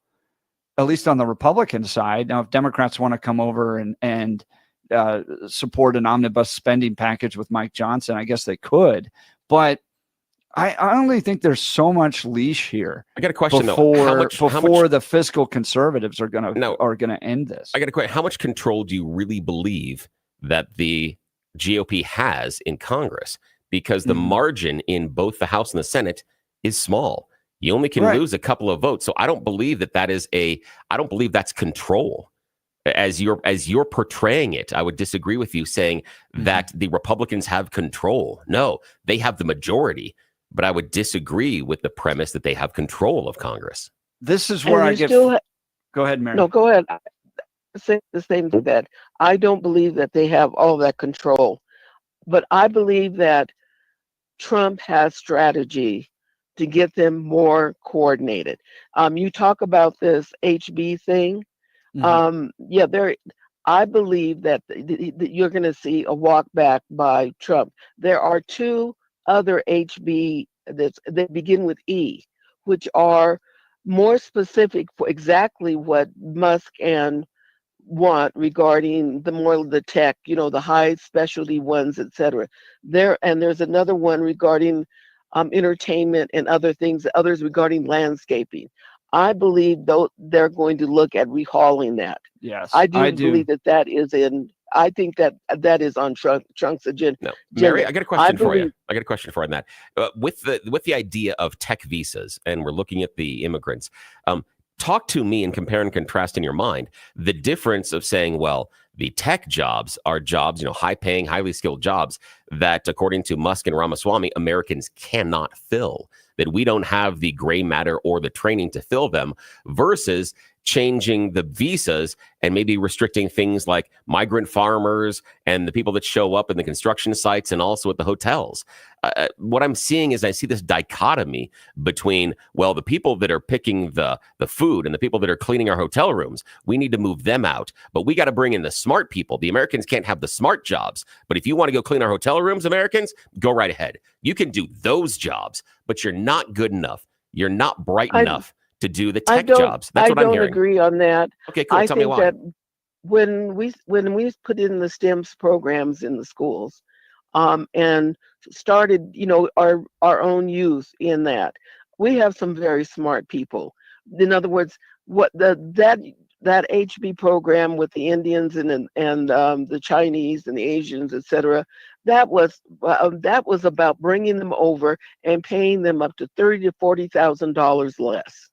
at least on the Republican side. Now, if Democrats want to come over and support an omnibus spending package with Mike Johnson, I guess they could, but I only think there's so much leash here. I got a question before the fiscal conservatives are gonna end this. I got a question. How much control do you really believe that the GOP has in Congress? Because the margin in both the House and the Senate is small. You only can lose a couple of votes. So I don't believe I don't believe that's control. As you're portraying it, I would disagree with you saying that the Republicans have control. No, they have the majority. But I would disagree with the premise that they have control of Congress. This is where go ahead, Mary. No, go ahead. Say the same thing, that I don't believe that they have all that control, but I believe that Trump has strategy to get them more coordinated. You talk about this HB thing. I believe that you're going to see a walk back by Trump. There are two other HB that begin with E, which are more specific for exactly what Musk and want regarding the tech, the high specialty ones, etc. There's another one regarding entertainment and other things, others regarding landscaping. I believe they're going to look at rehauling that. Yes, I do believe that is in. I think that is on Trump's agenda. No, Mary, I got a question for you. I got a question for you on that. With the idea of tech visas, and we're looking at the immigrants. Talk to me and compare and contrast in your mind the difference of saying, well, the tech jobs are jobs, high-paying, highly skilled jobs that, according to Musk and Ramaswamy, Americans cannot fill. That we don't have the gray matter or the training to fill them, versus changing the visas and maybe restricting things like migrant farmers and the people that show up in the construction sites and also at the hotels. What I'm seeing is I see this dichotomy between, well, the people that are picking the food and the people that are cleaning our hotel rooms, we need to move them out, but we got to bring in the smart people. The Americans can't have the smart jobs, but if you want to go clean our hotel rooms, Americans, go right ahead. You can do those jobs, but you're not good enough. You're not bright enough to do the tech jobs. That's what I'm hearing. I don't agree on that. Okay, cool. Tell me why. I think that when we put in the STEMS programs in the schools, and started, our own youth in that, we have some very smart people. In other words, what that HB program with the Indians and the Chinese and the Asians, etc., that was about bringing them over and paying them up to $30,000 to $40,000 less.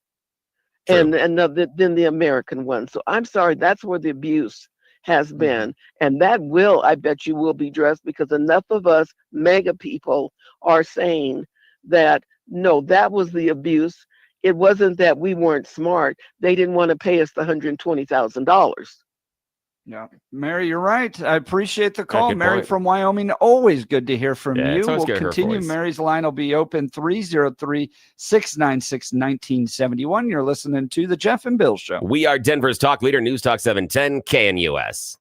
True. and than the American one. So I'm sorry, that's where the abuse has been, and that I bet you will be addressed, because enough of us mega people are saying that no, that was the abuse. It wasn't that we weren't smart; they didn't want to pay us the $120,000. Yeah, Mary, you're right. I appreciate the call. good Mary point. from Wyoming, always good to hear from Yeah, you. it's always We'll good to hear her continue. voice. Mary's line will be open 303-696-1971. You're listening to the Jeff and Bill Show. We are Denver's talk leader, News Talk 710 KNUS.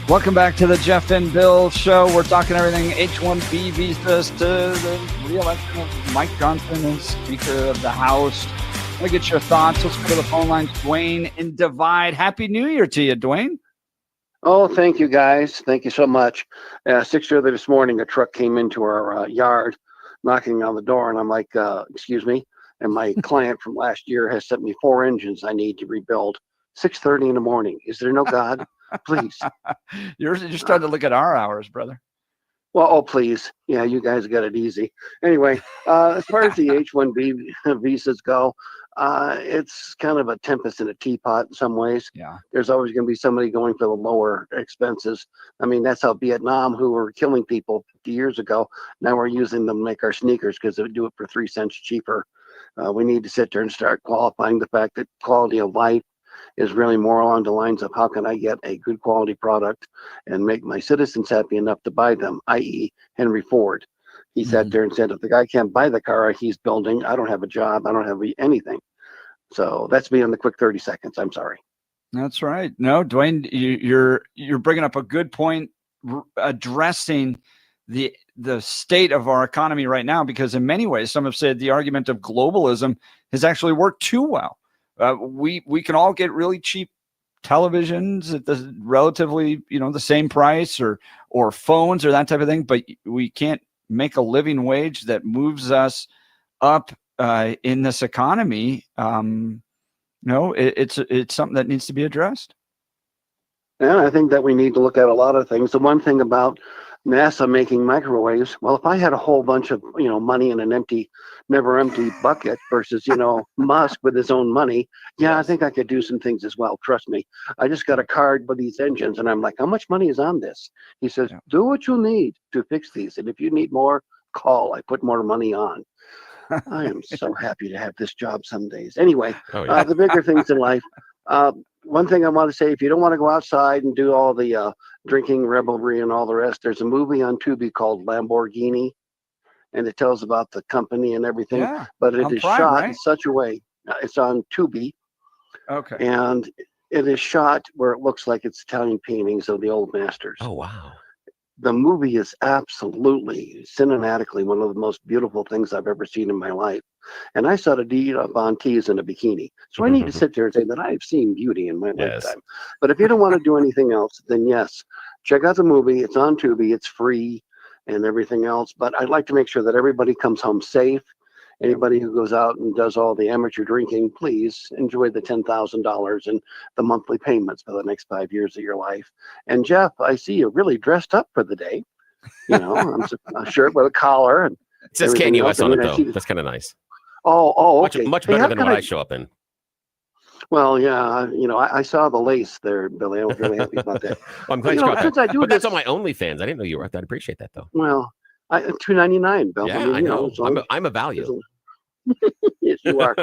Welcome back to the Jeff and Bill Show. We're talking everything H-1B visas to the re-election of Mike Johnson as Speaker of the House. I want to get your thoughts. Let's go to the phone lines. Dwayne in Divide. Happy New Year to you, Dwayne. Oh, thank you, guys. Thank you so much. 6:30 this morning, a truck came into our yard, knocking on the door, and I'm like, excuse me. And my client from last year has sent me 4 engines I need to rebuild. 6:30 in the morning. Is there no God? Please. You're starting to look at our hours, brother. Well, oh, please. Yeah, you guys got it easy. Anyway, as far as the H-1B visas go, it's kind of a tempest in a teapot in some ways. Yeah. There's always going to be somebody going for the lower expenses. I mean, that's how Vietnam, who were killing people 50 years ago, now we're using them to make our sneakers because they do it for 3 cents cheaper. We need to sit there and start qualifying the fact that quality of life is really more along the lines of how can I get a good quality product and make my citizens happy enough to buy them, i.e. Henry Ford. He sat there and said, if the guy can't buy the car he's building, I don't have a job, I don't have anything. So that's me in the quick 30 seconds. I'm sorry. That's right. No, Dwayne, you're bringing up a good point, addressing the state of our economy right now, because in many ways, some have said the argument of globalism has actually worked too well. We can all get really cheap televisions at the relatively, the same price, or phones or that type of thing, but we can't make a living wage that moves us up in this economy. It's something that needs to be addressed. Yeah, I think that we need to look at a lot of things. The one thing about NASA making microwaves, well, if I had a whole bunch of, money in an never empty bucket versus, Musk with his own money, yeah, I think I could do some things as well. Trust me. I just got a card with these engines and I'm like, how much money is on this? He says, do what you need to fix these. And if you need more, call. I put more money on. I am so happy to have this job some days. Anyway, the bigger things in life. One thing I want to say, if you don't want to go outside and do all the drinking, revelry, and all the rest, there's a movie on Tubi called Lamborghini, and it tells about the company and everything. Yeah, but it is Prime, shot right? in such a way. It's on Tubi. Okay. And it is shot where it looks like it's Italian paintings of the old masters. Oh, wow. The movie is absolutely cinematically one of the most beautiful things I've ever seen in my life. And I saw the deed of Von Teese in a bikini. So I need to sit there and say that I've seen beauty in my lifetime. But if you don't want to do anything else, then yes, check out the movie. It's on Tubi. It's free and everything else. But I'd like to make sure that everybody comes home safe. Anybody who goes out and does all the amateur drinking, please enjoy the $10,000 and the monthly payments for the next 5 years of your life. And Jeff, I see you really dressed up for the day. I'm a shirt with a collar. And it says KNUS on it, though. That's kind of nice. Oh, okay. Much better than what I show up in. Well, yeah, I saw the lace there, Billy. I was really happy about that. Well, I'm glad you caught that. But that's on my OnlyFans. I didn't know you were. I'd appreciate that, though. Well, $2.99, Bill. Yeah, I know. I'm a value. Yes, you are.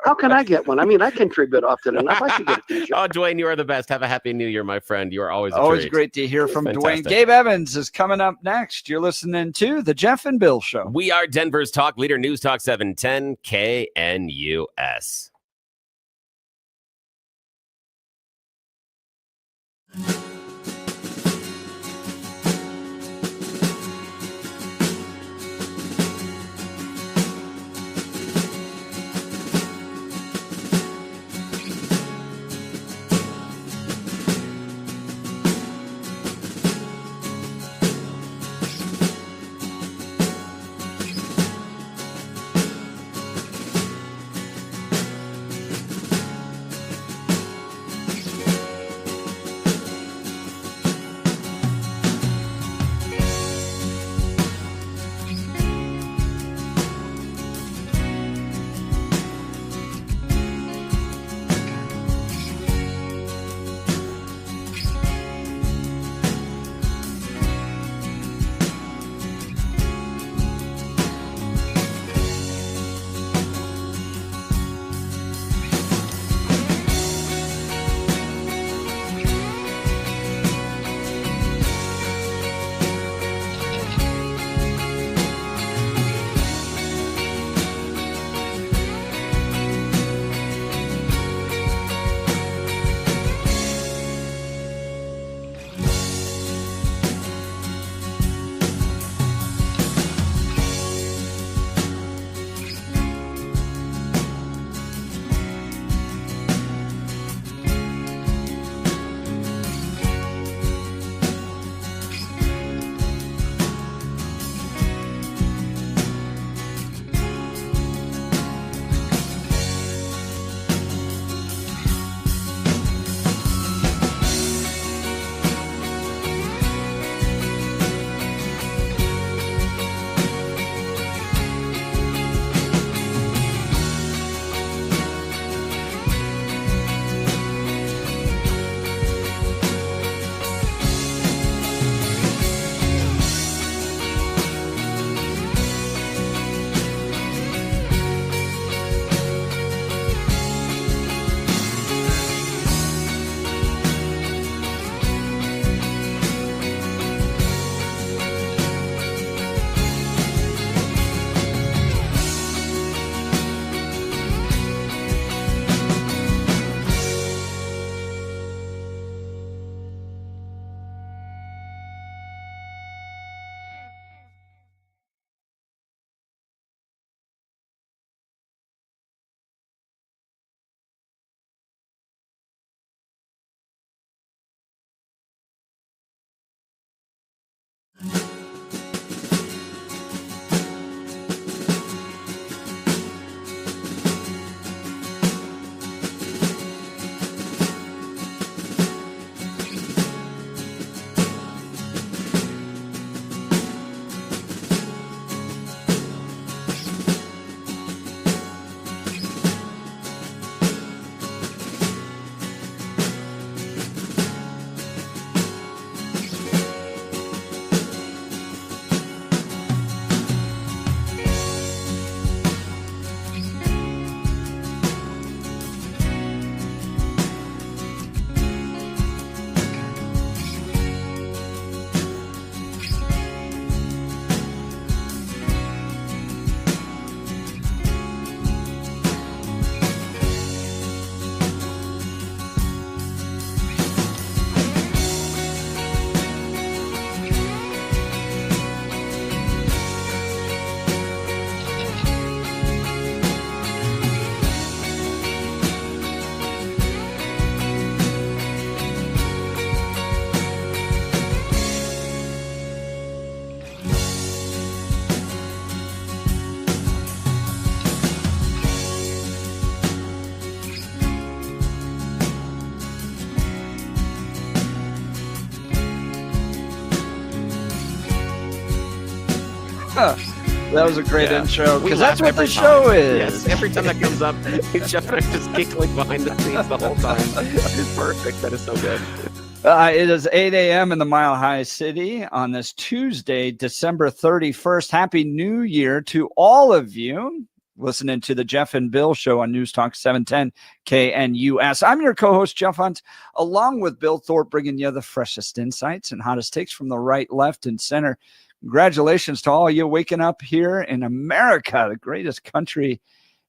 How can I get one? I mean, I contribute often enough. I should get a t-shirt. Oh, Dwayne, you are the best. Have a happy New Year, my friend. You are always always great to hear from Dwayne. Gabe Evans is coming up next. You're listening to the Jeff and Bill Show. We are Denver's talk leader, News Talk 710 KNUS. That was a great intro, We because laugh that's what every the show time. is. Yes, every time that comes up, Jeff and I just giggling behind the scenes the whole time. It's perfect. That is so good. It is 8 a.m. in the Mile High City on this Tuesday, December 31st. Happy New Year to all of you listening to the Jeff and Bill Show on News Talk 710 KNUS. I'm your co-host, Jeff Hunt, along with Bill Thorpe, bringing you the freshest insights and hottest takes from the right, left, and center. Congratulations to all you waking up here in America, the greatest country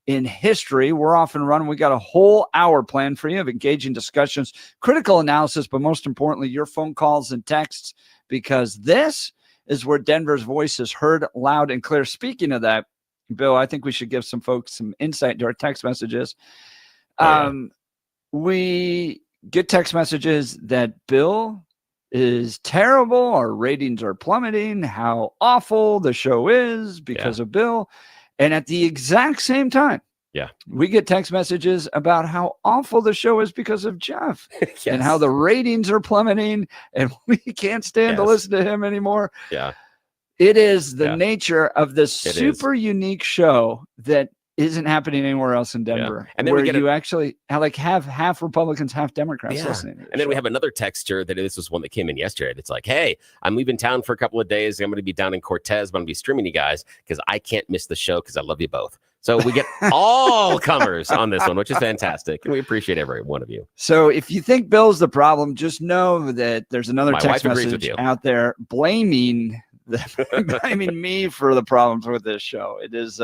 in history. We're off and running. We got a whole hour planned for you of engaging discussions, critical analysis, but most importantly, your phone calls and texts, because this is where Denver's voice is heard loud and clear. Speaking of that, Bill, I think we should give some folks some insight to our text messages. We get text messages that Bill is terrible, our ratings are plummeting, how awful the show is because of Bill. And at the exact same time, we get text messages about how awful the show is because of Jeff and how the ratings are plummeting and we can't stand to listen to him anymore. It is the nature of this super unique show that isn't happening anywhere else in Denver, and then where we get you actually have half Republicans, half Democrats listening. And then we have another texture that this was one that came in yesterday. It's like, hey, I'm leaving town for a couple of days. I'm going to be down in Cortez, but I'm going to be streaming you guys because I can't miss the show because I love you both. So we get all comers on this one, which is fantastic. And we appreciate every one of you. So if you think Bill's the problem, just know that there's another My text wife agrees with message you. out there blaming me for the problems with this show. It is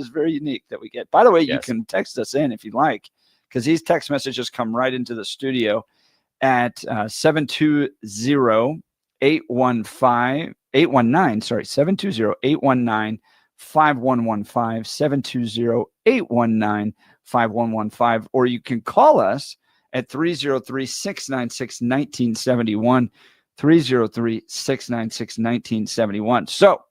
very unique that we get. By the way, you can text us in if you like, because these text messages come right into the studio at 720-819, 720-819-5115, 720-819-5115, or you can call us at 303-696-1971. 303-696-1971. So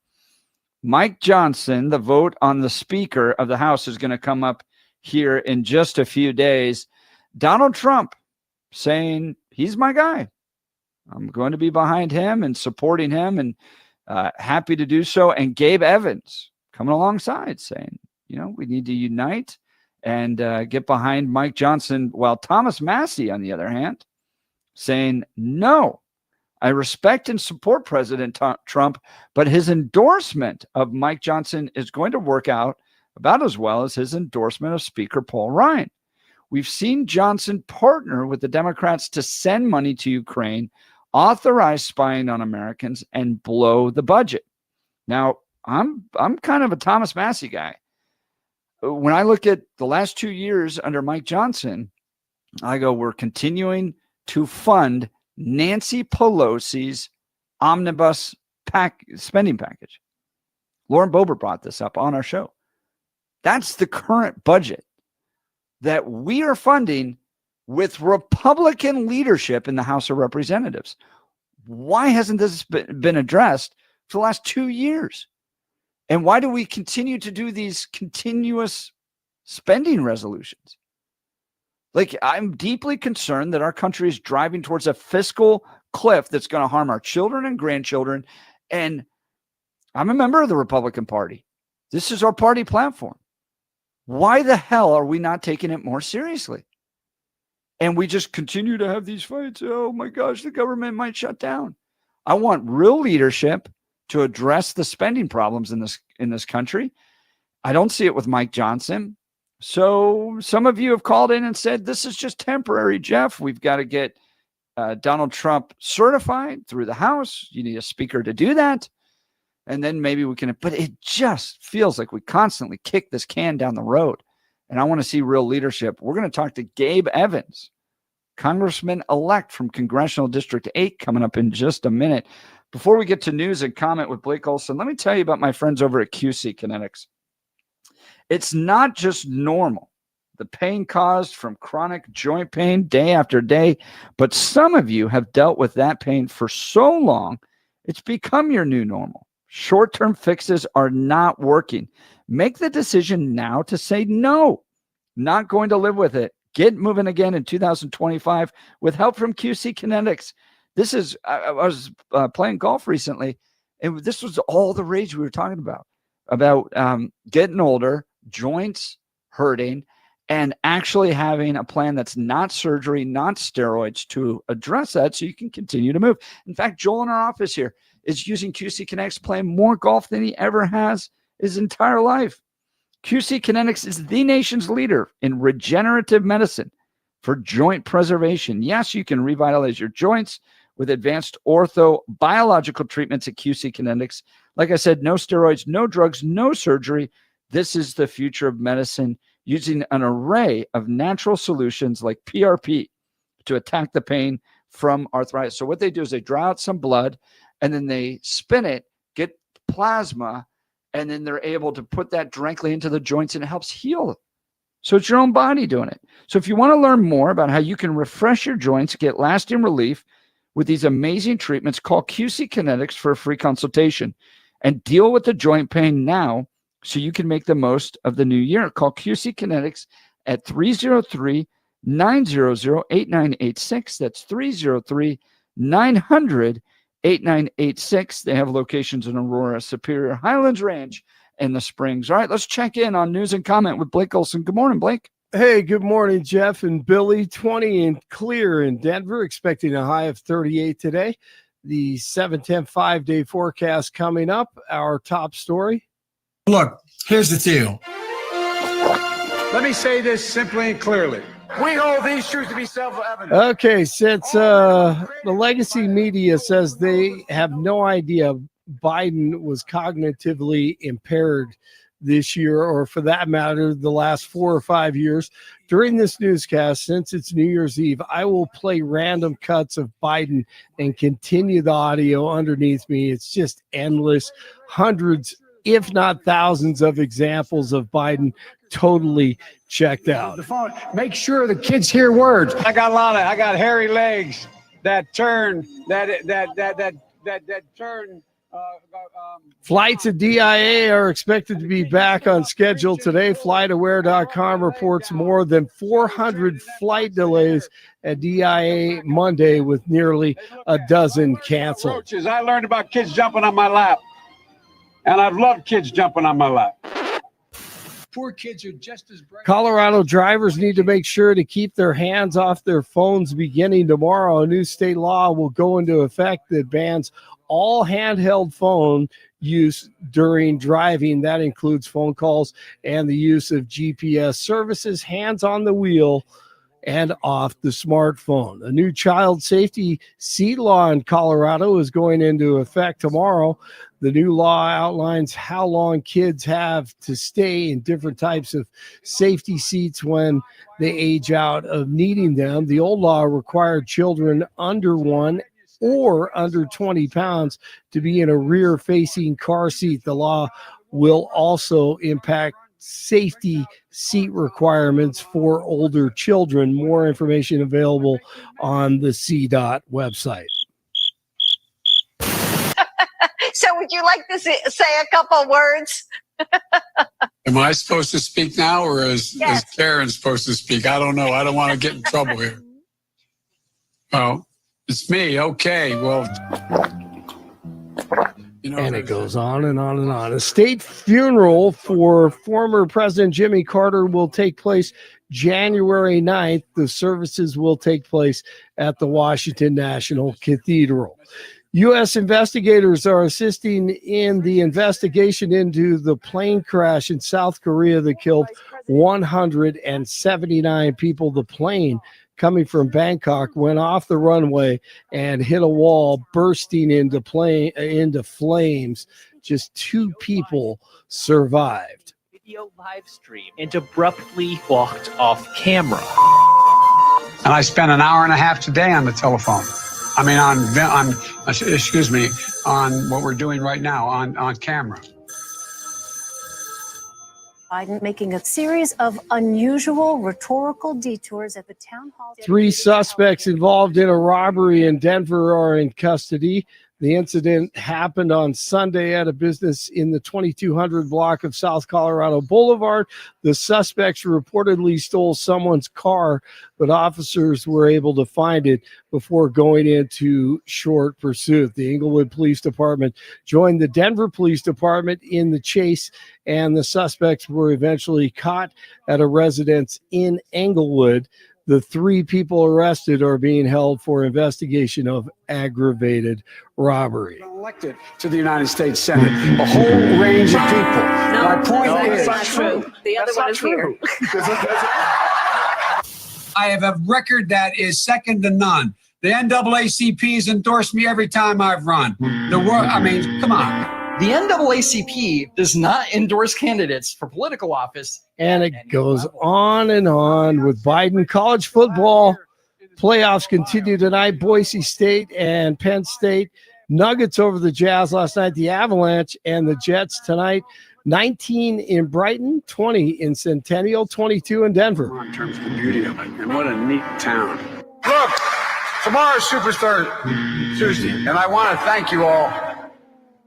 Mike Johnson, the vote on the Speaker of the House is going to come up here in just a few days. Donald Trump saying he's my guy. I'm going to be behind him and supporting him and happy to do so. And Gabe Evans coming alongside saying, we need to unite and get behind Mike Johnson, while Thomas Massey, on the other hand, saying, no, I respect and support President Trump, but his endorsement of Mike Johnson is going to work out about as well as his endorsement of Speaker Paul Ryan. We've seen Johnson partner with the Democrats to send money to Ukraine, authorize spying on Americans, and blow the budget. Now, I'm kind of a Thomas Massey guy. When I look at the last 2 years under Mike Johnson, I go, we're continuing to fund Nancy Pelosi's omnibus spending package. Lauren Boebert brought this up on our show. That's the current budget that we are funding with Republican leadership in the House of Representatives. Why hasn't this been addressed for the last 2 years? And why do we continue to do these continuous spending resolutions? Like, I'm deeply concerned that our country is driving towards a fiscal cliff that's going to harm our children and grandchildren. And I'm a member of the Republican Party. This is our party platform. Why the hell are we not taking it more seriously? And we just continue to have these fights. Oh my gosh, the government might shut down. I want real leadership to address the spending problems in this country. I don't see it with Mike Johnson. So some of you have called in and said, this is just temporary, Jeff. We've got to get Donald Trump certified through the House. You need a speaker to do that. And then maybe we can, but it just feels like we constantly kick this can down the road. And I want to see real leadership. We're going to talk to Gabe Evans, Congressman-elect from Congressional District 8, coming up in just a minute. Before we get to news and comment with Blake Olson, let me tell you about my friends over at QC Kinetics. It's not just normal, the pain caused from chronic joint pain day after day, but some of you have dealt with that pain for so long, it's become your new normal. Short-term fixes are not working. Make the decision now to say no, not going to live with it. Get moving again in 2025 with help from QC Kinetics. This is, I was playing golf recently, And this was all the rage we were talking about getting older, joints hurting, and actually having a plan that's not surgery, not steroids to address that so you can continue to move. In fact, Joel in our office here is using QC Kinetics, playing more golf than he ever has his entire life. QC Kinetics is the nation's leader in regenerative medicine for joint preservation. Yes, you can revitalize your joints with advanced orthobiological treatments at QC Kinetics. Like I said, no steroids, no drugs, no surgery. This is the future of medicine, using an array of natural solutions like PRP to attack the pain from arthritis. So what they do is they draw out some blood, and then they spin it, get plasma, and then they're able to put that directly into the joints, and it helps heal. So it's your own body doing it. So if you want to learn more about how you can refresh your joints, get lasting relief with these amazing treatments, call QC Kinetics for a free consultation and deal with the joint pain now so you can make the most of the new year. Call QC Kinetics at 303-900-8986. That's 303-900-8986. They have locations in Aurora, Superior, Highlands Ranch, and the Springs. All right, let's check in on news and comment with Blake Olson. Good morning, Blake. Hey, good morning, Jeff and Billy. 20 and clear in Denver, expecting a high of 38 today. The 7-10 5-day forecast coming up. Our top story. Look, here's the deal. Let me say this simply and clearly. We hold these truths to be self-evident. Okay, since the legacy media says they have no idea Biden was cognitively impaired this year, or for that matter, the last 4 or 5 years, during this newscast, since it's New Year's Eve, I will play random cuts of Biden and continue the audio underneath me. It's just endless, hundreds, if not thousands of examples of Biden totally checked out. The phone. Make sure the kids hear words. I got hairy legs that turn, that turn. Flights at DIA are expected to be back on schedule today. FlightAware.com reports more than 400 flight delays at DIA Monday, with nearly a dozen canceled. I learned about kids jumping on my lap, and I've loved kids jumping on my lap. Poor kids are just as bright. Colorado drivers need to make sure to keep their hands off their phones beginning tomorrow. A new state law will go into effect that bans all handheld phone use during driving. That includes phone calls and the use of GPS services, hands on the wheel and off the smartphone. A new child safety seat law in Colorado is going into effect tomorrow. The new law outlines how long kids have to stay in different types of safety seats when they age out of needing them. The old law required children under 1 or under 20 pounds to be in a rear-facing car seat. The law will also impact safety seat requirements for older children. More information available on the CDOT website. So would you like to say a couple words? Am I supposed to speak now, or is Karen supposed to speak? I don't know. I don't want to get in trouble here. Oh, it's me. Okay. Well, and it goes on and on and on. A state funeral for former President Jimmy Carter will take place January 9th. The services will take place at the Washington National Cathedral. U.S. investigators are assisting in the investigation into the plane crash in South Korea that killed 179 people. The plane coming from Bangkok went off the runway and hit a wall, bursting into flames. Just 2 people survived. Video live stream and abruptly walked off camera. and I spent an hour and a half today on the telephone. I mean, on what we're doing right now on camera. Biden making a series of unusual rhetorical detours at the town hall. 3 suspects involved in a robbery in Denver are in custody. The incident happened on Sunday at a business in the 2200 block of South Colorado Boulevard. The suspects reportedly stole someone's car, but officers were able to find it before going into short pursuit. The Englewood Police Department joined the Denver Police Department in the chase, and the suspects were eventually caught at a residence in Englewood. The 3 people arrested are being held for investigation of aggravated robbery. Elected to the United States Senate, a whole range of people. My point is, that's not true. The other one is here. I have a record that is second to none. The NAACP has endorsed me every time I've run. The world, I mean, come on. The NAACP does not endorse candidates for political office. And it goes on and on with Biden. College football playoffs continue tonight. Boise State and Penn State. Nuggets over the Jazz last night. The Avalanche and the Jets tonight. 19 in Brighton, 20 in Centennial, 22 in Denver. In terms of the beauty of it, and what a neat town. Look, tomorrow's Superstar Tuesday, and I want to thank you all.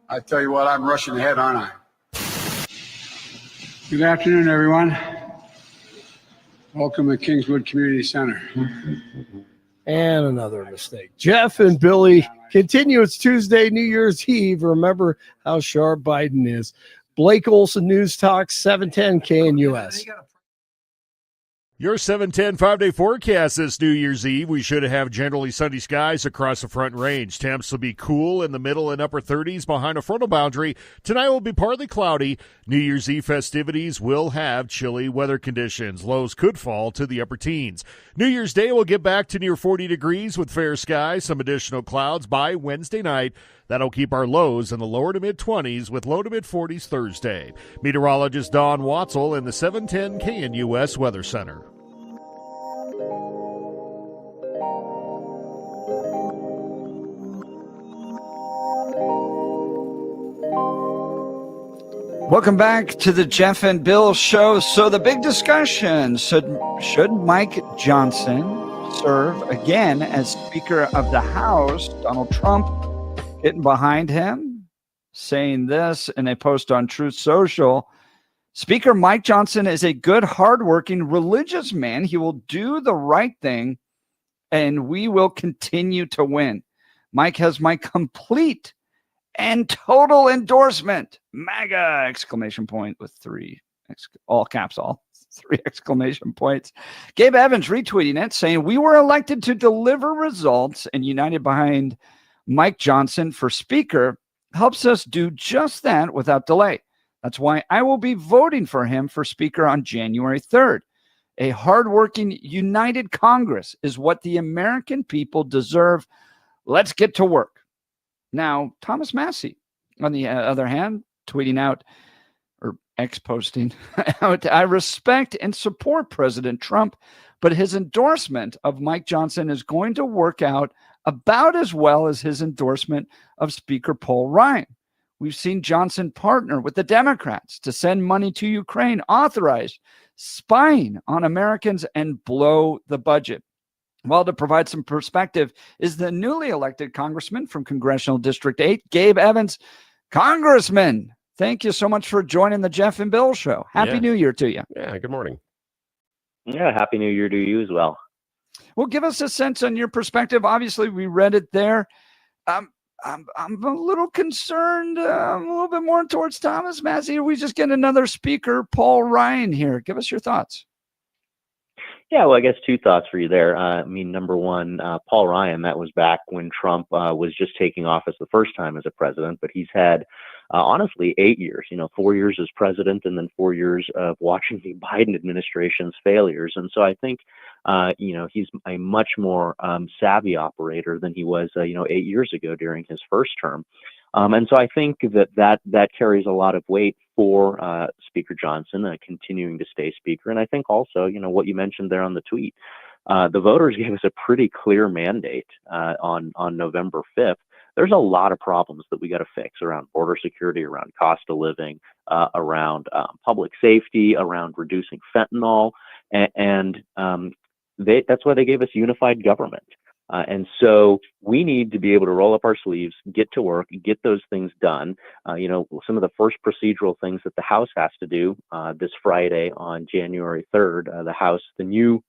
I tell you what, I'm rushing ahead, aren't I? Good afternoon, everyone. Welcome to Kingswood Community Center. And another mistake. Jeff and Billy continue. It's Tuesday, New Year's Eve. Remember how sharp Biden is. Blake Olson, News Talk, 710 KNUS. Your 710 5-day forecast this New Year's Eve. We should have generally sunny skies across the Front Range. Temps will be cool in the middle and upper 30s behind a frontal boundary. Tonight will be partly cloudy. New Year's Eve festivities will have chilly weather conditions. Lows could fall to the upper teens. New Year's Day will get back to near 40 degrees with fair skies, some additional clouds by Wednesday night. That'll keep our lows in the lower to mid-20s with low to mid-40s Thursday. Meteorologist Don Watzel in the 710 KNUS Weather Center. Welcome back to the Jeff and Bill Show. So the big discussion, should Mike Johnson serve again as Speaker of the House? Donald Trump getting behind him, saying this in a post on Truth Social. Speaker Mike Johnson is a good, hardworking, religious man. He will do the right thing, and we will continue to win. Mike has my complete and total endorsement. MAGA! Exclamation point with 3, all caps, all 3 exclamation points. Gabe Evans retweeting it, saying, we were elected to deliver results, and united behind Mike Johnson for Speaker helps us do just that without delay. That's why I will be voting for him for Speaker on January 3rd. A hardworking, united Congress is what the American people deserve. Let's get to work. Now, Thomas Massey, on the other hand, tweeting out, or ex-posting out, I respect and support President Trump, but his endorsement of Mike Johnson is going to work out about as well as his endorsement of Speaker Paul Ryan. We've seen Johnson partner with the Democrats to send money to Ukraine, authorize spying on Americans, and blow the budget. Well, to provide some perspective is the newly elected congressman from Congressional District 8, Gabe Evans. Congressman, thank you so much for joining the Jeff and Bill Show. Happy New Year to you. Yeah, good morning. Yeah, Happy New Year to you as well. Well, give us a sense on your perspective. Obviously, we read it there. I'm a little concerned, a little bit more towards Thomas Massey. Are we just getting another speaker, Paul Ryan, here? Give us your thoughts. Yeah, well, I guess 2 thoughts for you there. I mean, number one, Paul Ryan, that was back when Trump was just taking office the first time as a president, but he's had, honestly, 8 years, 4 years as president and then 4 years of watching the Biden administration's failures. And so I think, he's a much more savvy operator than he was, 8 years ago during his first term. And so I think that carries a lot of weight for Speaker Johnson continuing to stay Speaker. And I think also, what you mentioned there on the tweet, the voters gave us a pretty clear mandate on November 5th. There's a lot of problems that we got to fix around border security, around cost of living, around public safety, around reducing fentanyl. And that's why they gave us unified government. And so we need to be able to roll up our sleeves, get to work, get those things done. Some of the first procedural things that the House has to do this Friday on January 3rd, the new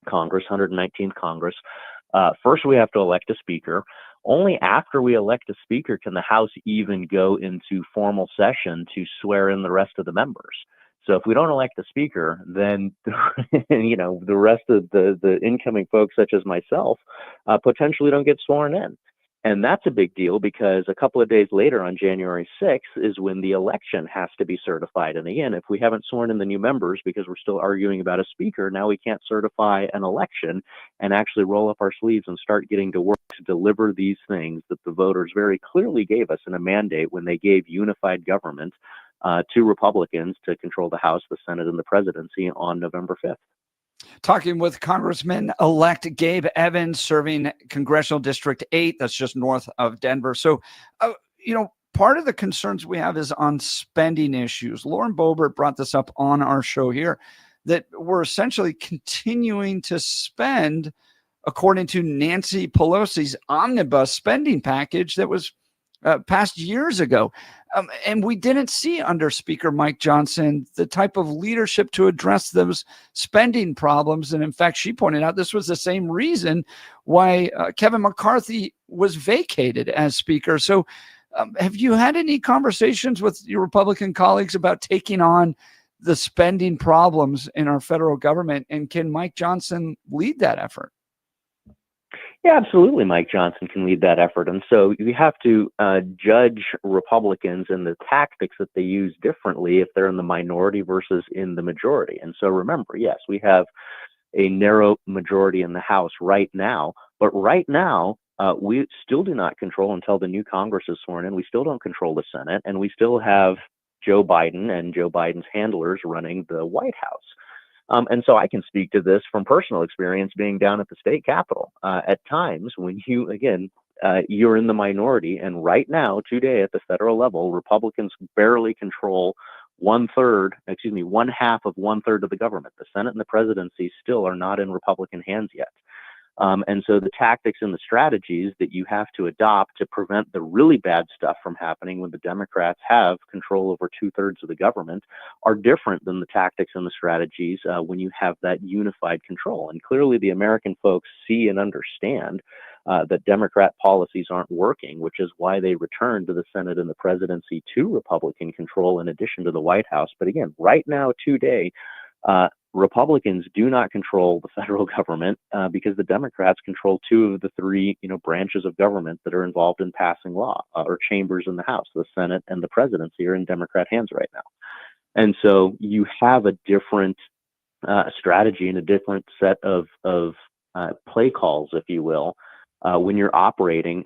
Congress, 119th Congress. First, we have to elect a speaker. Only after we elect a speaker can the House even go into formal session to swear in the rest of the members. So if we don't elect a speaker, then the rest of the incoming folks, such as myself, potentially don't get sworn in. And that's a big deal because a couple of days later on January 6th is when the election has to be certified. And again, if we haven't sworn in the new members because we're still arguing about a speaker, now we can't certify an election and actually roll up our sleeves and start getting to work to deliver these things that the voters very clearly gave us in a mandate when they gave unified government to Republicans to control the House, the Senate, and the presidency on November 5th. Talking with Congressman-elect Gabe Evans, serving Congressional District 8, that's just north of Denver. So, part of the concerns we have is on spending issues. Lauren Boebert brought this up on our show here, that we're essentially continuing to spend according to Nancy Pelosi's omnibus spending package that was passed years ago. And we didn't see under Speaker Mike Johnson the type of leadership to address those spending problems. And in fact, she pointed out this was the same reason why Kevin McCarthy was vacated as Speaker. So have you had any conversations with your Republican colleagues about taking on the spending problems in our federal government? And can Mike Johnson lead that effort? Yeah, absolutely. Mike Johnson can lead that effort. And so you have to judge Republicans and the tactics that they use differently if they're in the minority versus in the majority. And so remember, yes, we have a narrow majority in the House right now, but right now we still do not control until the new Congress is sworn in. We still don't control the Senate, and we still have Joe Biden and Joe Biden's handlers running the White House. And so I can speak to this from personal experience being down at the state capitol. At times when you're in the minority, and right now, today at the federal level, Republicans barely control one half of 1/3 of the government. The Senate and the presidency still are not in Republican hands yet. And so the tactics and the strategies that you have to adopt to prevent the really bad stuff from happening when the Democrats have control over 2/3 of the government are different than the tactics and the strategies when you have that unified control. And clearly the American folks see and understand that Democrat policies aren't working, which is why they returned to the Senate and the presidency to Republican control in addition to the White House. But again, right now, today, Republicans do not control the federal government because the Democrats control 2 of the 3, branches of government that are involved in passing law or chambers in the House. The Senate and the presidency are in Democrat hands right now. And so you have a different strategy and a different set of play calls, if you will, when you're operating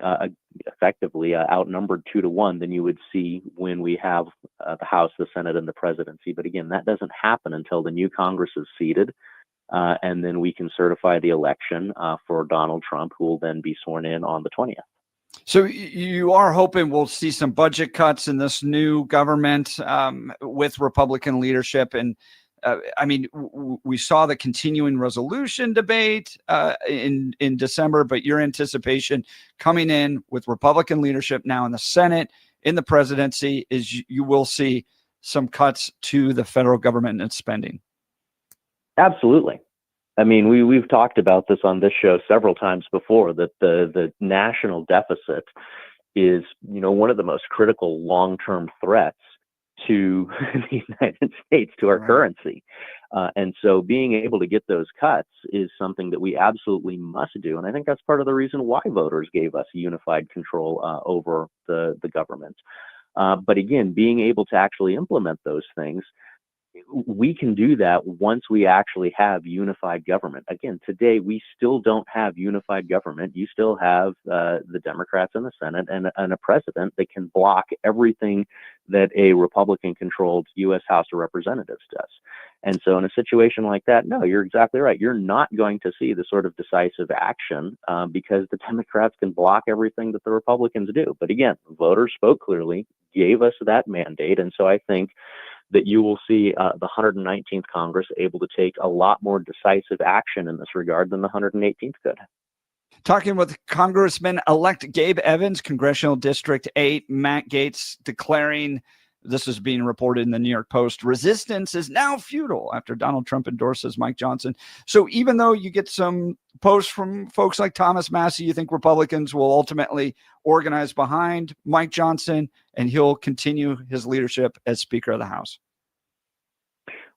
effectively outnumbered 2-1 than you would see when we have the House, the Senate, and the presidency. But again, that doesn't happen until the new Congress is seated, and then we can certify the election for Donald Trump, who will then be sworn in on the 20th. So you are hoping we'll see some budget cuts in this new government with Republican leadership. And we saw the continuing resolution debate in December, but your anticipation coming in with Republican leadership now in the Senate, in the presidency, is you will see some cuts to the federal government and its spending. Absolutely. I mean, we've talked about this on this show several times before, that the national deficit is, one of the most critical long-term threats to the United States, to our currency. And so being able to get those cuts is something that we absolutely must do. And I think that's part of the reason why voters gave us unified control over the government. But again, being able to actually implement those things, we can do that once we actually have unified government. Again, today we still don't have unified government. You still have the Democrats in the Senate and a president that can block everything that a Republican-controlled U.S. House of Representatives does. And so in a situation like that, no, you're exactly right. You're not going to see the sort of decisive action because the Democrats can block everything that the Republicans do. But again, voters spoke clearly, gave us that mandate. And so I think that you will see the 119th Congress able to take a lot more decisive action in this regard than the 118th could. talking with Congressman-elect Gabe Evans, Congressional District 8. Matt Gaetz declaring, this is being reported in the New York Post, resistance is now futile after Donald Trump endorses Mike Johnson. So even though you get some posts from folks like Thomas Massey, you think Republicans will ultimately organize behind Mike Johnson and he'll continue his leadership as Speaker of the House?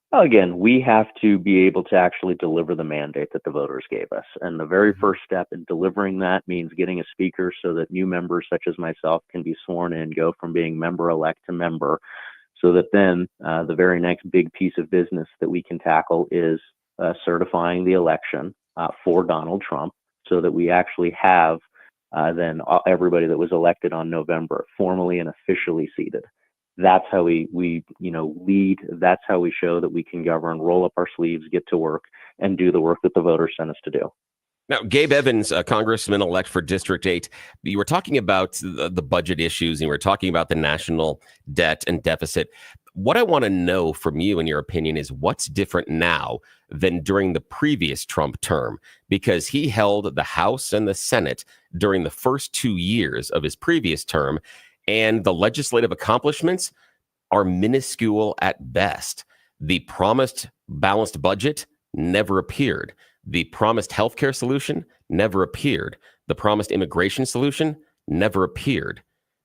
Well, again, we have to be able to actually deliver the mandate that the voters gave us. And the very first step in delivering that means getting a speaker so that new members such as myself can be sworn in, go from being member-elect to member, so that then the very next big piece of business that we can tackle is certifying the election for Donald Trump, so that we actually have then everybody that was elected on November formally and officially seated. That's how we lead. That's how we show that we can govern, roll up our sleeves, get to work, and do the work that the voters sent us to do. Now, Gabe Evans, Congressman-elect for District 8, you were talking about the budget issues, and you were talking about the national debt and deficit. What I want to know from you, in your opinion, is what's different now than during the previous Trump term? Because he held the House and the Senate during the first 2 years of his previous term, and the legislative accomplishments are minuscule at best. The promised balanced budget never appeared. The promised healthcare solution never appeared. The promised immigration solution never appeared.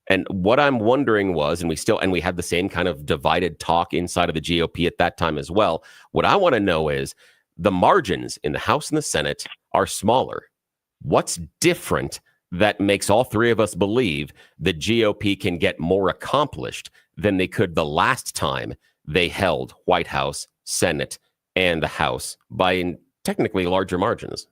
And what I'm wondering was, and we had the same kind of divided talk inside of the GOP at that time as well. What I want to know is the margins in the House and the Senate are smaller. What's different that makes all three of us believe the GOP can get more accomplished than they could the last time they held White House, Senate, and the House by technically larger margins?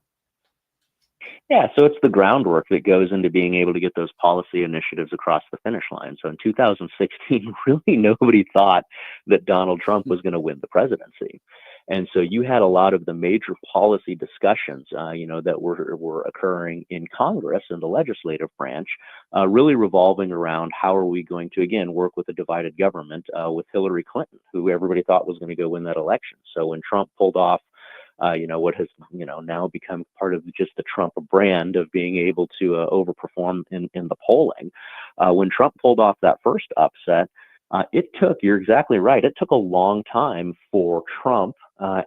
Yeah, so it's the groundwork that goes into being able to get those policy initiatives across the finish line. So in 2016, really nobody thought that Donald Trump was going to win the presidency. And so you had a lot of the major policy discussions, that were occurring in Congress and the legislative branch, really revolving around how are we going to, again, work with a divided government with Hillary Clinton, who everybody thought was going to go win that election. So when Trump pulled off what has, now become part of just the Trump brand of being able to overperform in the polling. When Trump pulled off that first upset, you're exactly right, it took a long time for Trump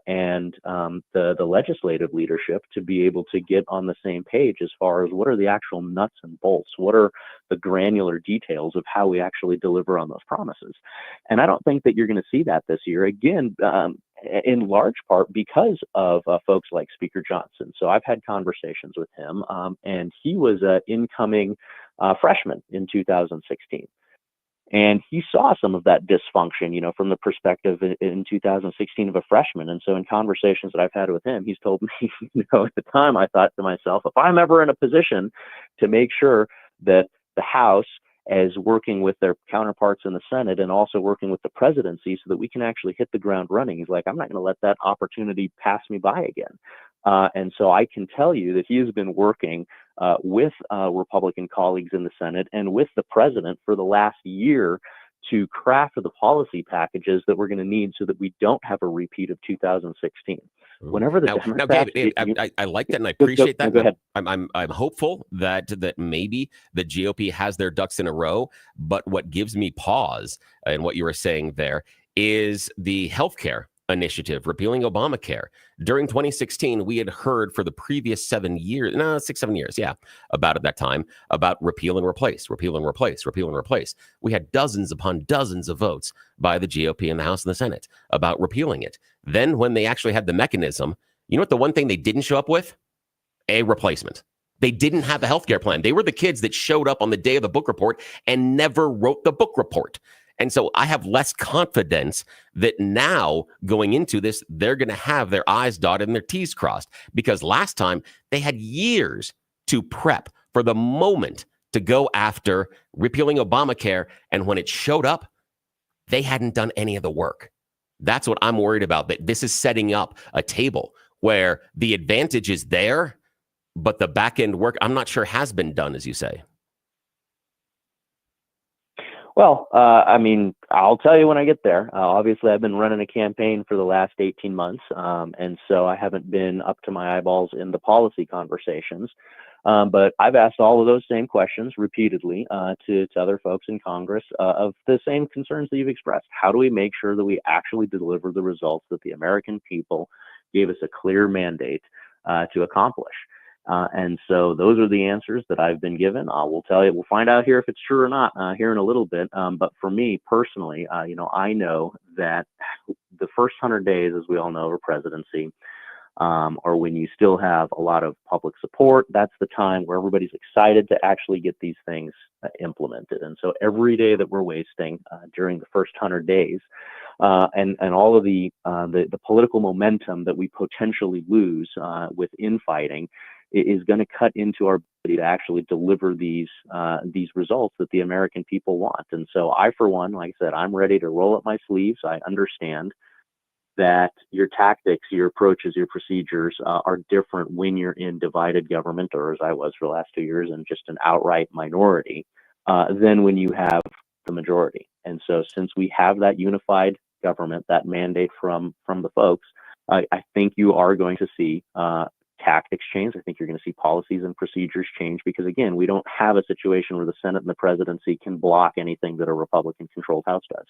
and the legislative leadership to be able to get on the same page as far as what are the actual nuts and bolts, what are the granular details of how we actually deliver on those promises. And I don't think that you're going to see that this year, again, in large part because of folks like Speaker Johnson. So I've had conversations with him, and he was an incoming freshman in 2016. And he saw some of that dysfunction, from the perspective in 2016 of a freshman. And so in conversations that I've had with him, he's told me, at the time, I thought to myself, if I'm ever in a position to make sure that the House is working with their counterparts in the Senate and also working with the presidency so that we can actually hit the ground running, he's like, I'm not going to let that opportunity pass me by again. And so I can tell you that he has been working with Republican colleagues in the Senate and with the president for the last year to craft the policy packages that we're going to need so that we don't have a repeat of 2016. Whenever the Democrats, Gabe, I like that and I appreciate that. Go ahead. I'm hopeful that maybe the GOP has their ducks in a row. But what gives me pause in what you were saying there is the healthcare initiative, repealing Obamacare. During 2016, we had heard for the previous 7 years, 7 years, about at that time, about repeal and replace, repeal and replace, repeal and replace. We had dozens upon dozens of votes by the GOP in the House and the Senate about repealing it. Then when they actually had the mechanism, you know what the one thing they didn't show up with? A replacement. They didn't have a healthcare plan. They were the kids that showed up on the day of the book report and never wrote the book report. And so I have less confidence that now going into this, they're going to have their I's dotted and their T's crossed, because last time they had years to prep for the moment to go after repealing Obamacare. And when it showed up, they hadn't done any of the work. That's what I'm worried about, that this is setting up a table where the advantage is there, but the back end work, I'm not sure has been done, as you say. Well, I I'll tell you when I get there. Obviously, I've been running a campaign for the last 18 months, and so I haven't been up to my eyeballs in the policy conversations. But I've asked all of those same questions repeatedly to other folks in Congress of the same concerns that you've expressed. How do we make sure that we actually deliver the results that the American people gave us a clear mandate to accomplish? And so those are the answers that I've been given. We'll tell you, we'll find out here if it's true or not here in a little bit. But for me personally, I know that the first 100 days, as we all know, of a presidency, or when you still have a lot of public support, that's the time where everybody's excited to actually get these things implemented. And so every day that we're wasting during the first 100 days, and all of the political momentum that we potentially lose with infighting is going to cut into our ability to actually deliver these results that the American people want. And so I, for one, like I said, I'm ready to roll up my sleeves. I understand that your tactics, your approaches, your procedures are different when you're in divided government, or as I was for the last 2 years, in just an outright minority, than when you have the majority. And so since we have that unified government, that mandate from the folks, I think you are going to see tactics change. I think you're going to see policies and procedures change because, again, we don't have a situation where the Senate and the presidency can block anything that a Republican-controlled House does.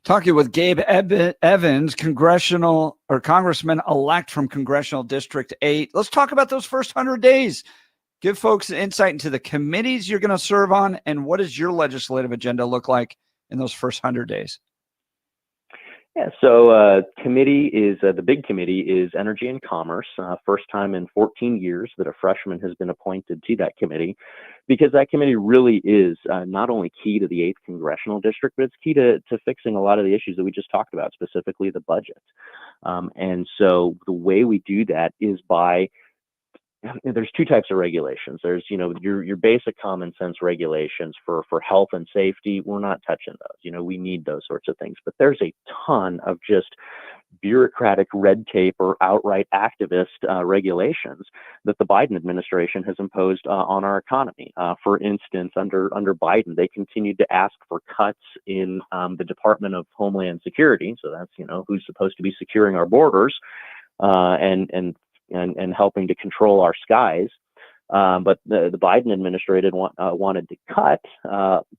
Talking with Gabe Evans, congressional or congressman-elect from Congressional District 8. Let's talk about those first 100 days. Give folks an insight into the committees you're going to serve on and what does your legislative agenda look like in those first 100 days? Yeah, so committee is the big committee is Energy and Commerce. First time in 14 years that a freshman has been appointed to that committee, because that committee really is not only key to the 8th congressional district, but it's key to fixing a lot of the issues that we just talked about, specifically the budget. And so the way we do that is by there's two types of regulations. There's, your basic common sense regulations for health and safety. We're not touching those. We need those sorts of things. But there's a ton of just bureaucratic red tape or outright activist regulations that the Biden administration has imposed on our economy. For instance, under Biden, they continued to ask for cuts in the Department of Homeland Security. So that's, who's supposed to be securing our borders and helping to control our skies. But the Biden administration wanted to cut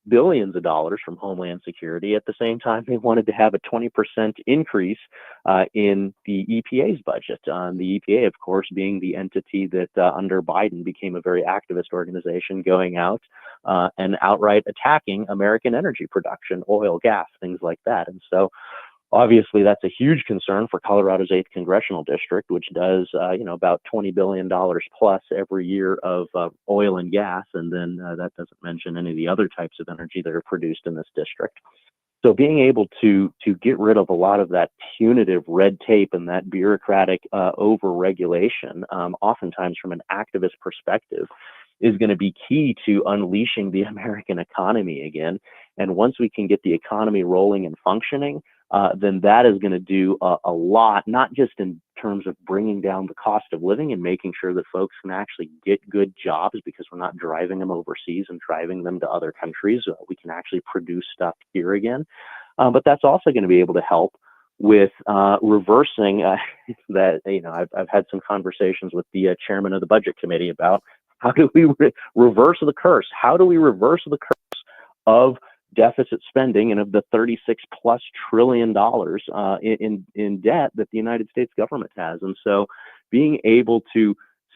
billions of dollars from Homeland Security. At the same time, they wanted to have a 20% increase in the EPA's budget. The EPA, of course, being the entity that under Biden became a very activist organization, going out and outright attacking American energy production, oil, gas, things like that. And so obviously, that's a huge concern for Colorado's 8th congressional district, which does, about $20 billion plus every year of oil and gas. And then that doesn't mention any of the other types of energy that are produced in this district. So being able to get rid of a lot of that punitive red tape and that bureaucratic over-regulation, oftentimes from an activist perspective, is going to be key to unleashing the American economy again. And once we can get the economy rolling and functioning, then that is going to do a lot, not just in terms of bringing down the cost of living and making sure that folks can actually get good jobs because we're not driving them overseas and driving them to other countries. We can actually produce stuff here again. But that's also going to be able to help with reversing that. I've had some conversations with the chairman of the budget committee about how do we reverse the curse? How do we reverse the curse of deficit spending and of the $36+ trillion in debt that the United States government has? And so being able to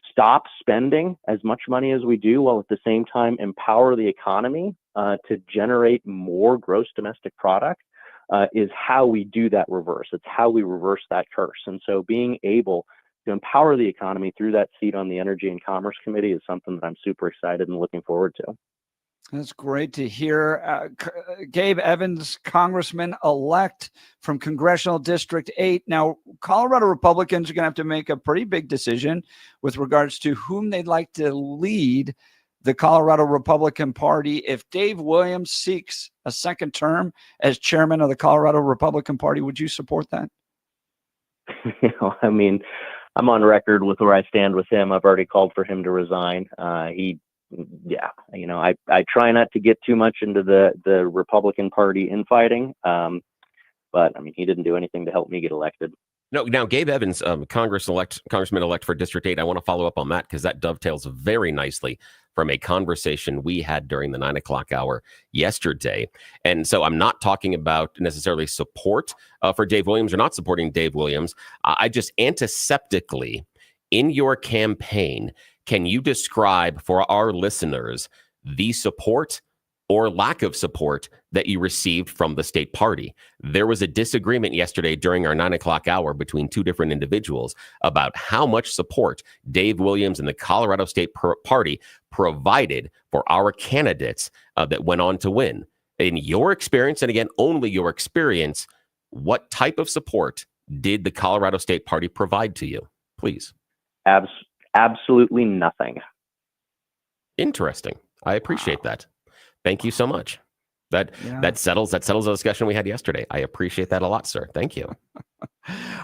stop spending as much money as we do while at the same time empower the economy to generate more gross domestic product is how we do that reverse. It's how we reverse that curse. And so being able to empower the economy through that seat on the Energy and Commerce Committee is something that I'm super excited and looking forward to. That's great to hear. Gabe Evans, Congressman-elect from Congressional District 8. Now, Colorado Republicans are going to have to make a pretty big decision with regards to whom they'd like to lead the Colorado Republican Party. If Dave Williams seeks a second term as chairman of the Colorado Republican Party, would you support that? I'm on record with where I stand with him. I've already called for him to resign. He yeah, you know, I try not to get too much into the Republican Party infighting, but I mean, he didn't do anything to help me get elected. No, now Gabe Evans, congressman-elect for District 8, I want to follow up on that because that dovetails very nicely from a conversation we had during the 9 o'clock hour yesterday. And so I'm not talking about necessarily support for Dave Williams or not supporting Dave Williams. I just antiseptically, in your campaign, can you describe for our listeners the support or lack of support that you received from the state party? There was a disagreement yesterday during our 9 o'clock hour between two different individuals about how much support Dave Williams and the Colorado State Party provided for our candidates that went on to win. In your experience, and again, only your experience, what type of support did the Colorado State Party provide to you? Please. Absolutely nothing. Interesting. I appreciate that. Thank you so much. That settles the discussion we had yesterday. I appreciate that a lot, sir. Thank you.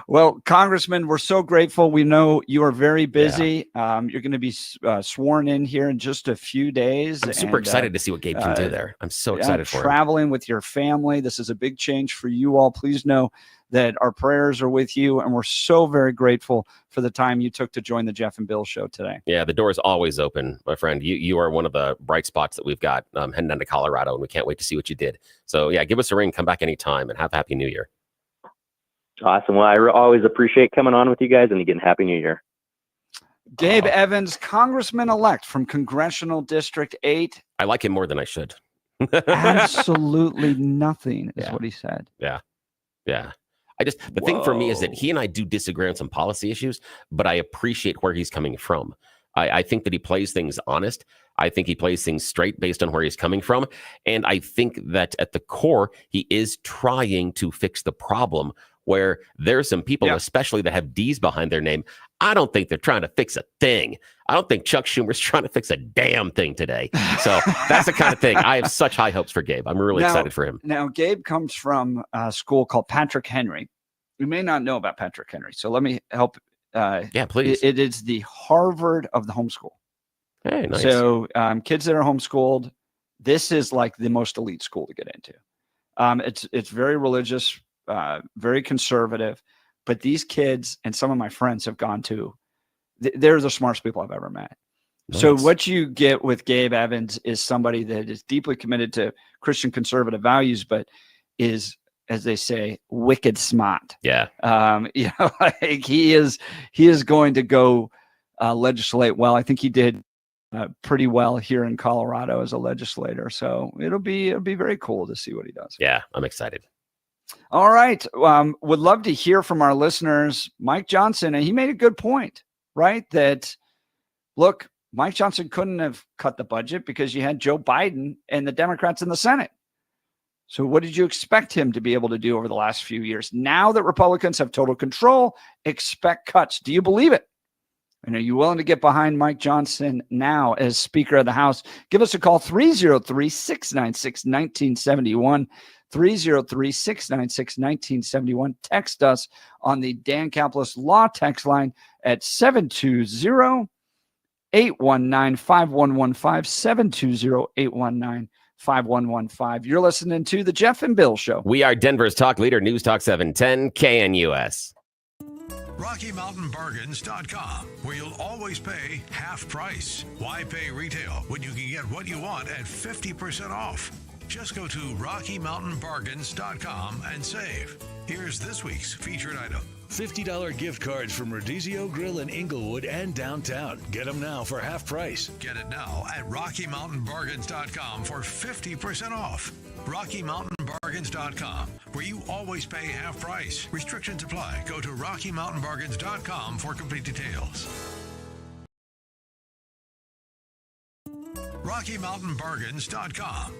Well, Congressman, we're so grateful. We know you are very busy. Yeah. You're going to be sworn in here in just a few days. I'm super excited to see what Gabe can do there. I'm so excited for him. Traveling with your family. This is a big change for you all. Please know that our prayers are with you, and we're so very grateful for the time you took to join the Jeff and Bill show today. Yeah, the door is always open, my friend. You are one of the bright spots that we've got heading down to Colorado, and we can't wait to see what you did. So, yeah, give us a ring. Come back anytime, and have a Happy New Year. Awesome. Well, I always appreciate coming on with you guys, and again, Happy New Year. Gabe Evans, Congressman-elect from Congressional District 8. I like him more than I should. Absolutely nothing is what he said. Yeah. The thing for me is that he and I do disagree on some policy issues, but I appreciate where he's coming from. I think that he plays things honest. I think he plays things straight based on where he's coming from. And I think that at the core, he is trying to fix the problem where there's some people, especially that have D's behind their name. I don't think they're trying to fix a thing. I don't think Chuck Schumer's trying to fix a damn thing today. So that's the kind of thing. I have such high hopes for Gabe. I'm really excited for him. Now, Gabe comes from a school called Patrick Henry. You may not know about Patrick Henry, so let me help. Please. It is the Harvard of the homeschool. Hey, nice. So kids that are homeschooled, this is like the most elite school to get into. It's very religious, very conservative, but these kids and some of my friends have gone to, they're the smartest people I've ever met. Nice. So what you get with Gabe Evans is somebody that is deeply committed to Christian conservative values, but is, as they say, wicked smart. Yeah. Like he is going to go legislate well. I think he did pretty well here in Colorado as a legislator. So it'll be very cool to see what he does. Yeah, I'm excited. All right. Would love to hear from our listeners. Mike Johnson, and he made a good point, right? That, look, Mike Johnson couldn't have cut the budget because you had Joe Biden and the Democrats in the Senate. So what did you expect him to be able to do over the last few years? Now that Republicans have total control, expect cuts. Do you believe it? And are you willing to get behind Mike Johnson now as Speaker of the House? Give us a call, 303-696-1971. 303-696-1971. Text us on the Dan Caplis Law text line at 720-819-5115, 720-819-5115. You're listening to The Jeff and Bill Show. We are Denver's talk leader, News Talk 710 KNUS. RockyMountainBargains.com, where you'll always pay half price. Why pay retail when you can get what you want at 50% off? Just go to RockyMountainBargains.com and save. Here's this week's featured item. $50 gift cards from Rodizio Grill in Inglewood and downtown. Get them now for half price. Get it now at RockyMountainBargains.com for 50% off. RockyMountainBargains.com, where you always pay half price. Restrictions apply. Go to RockyMountainBargains.com for complete details. RockyMountainBargains.com.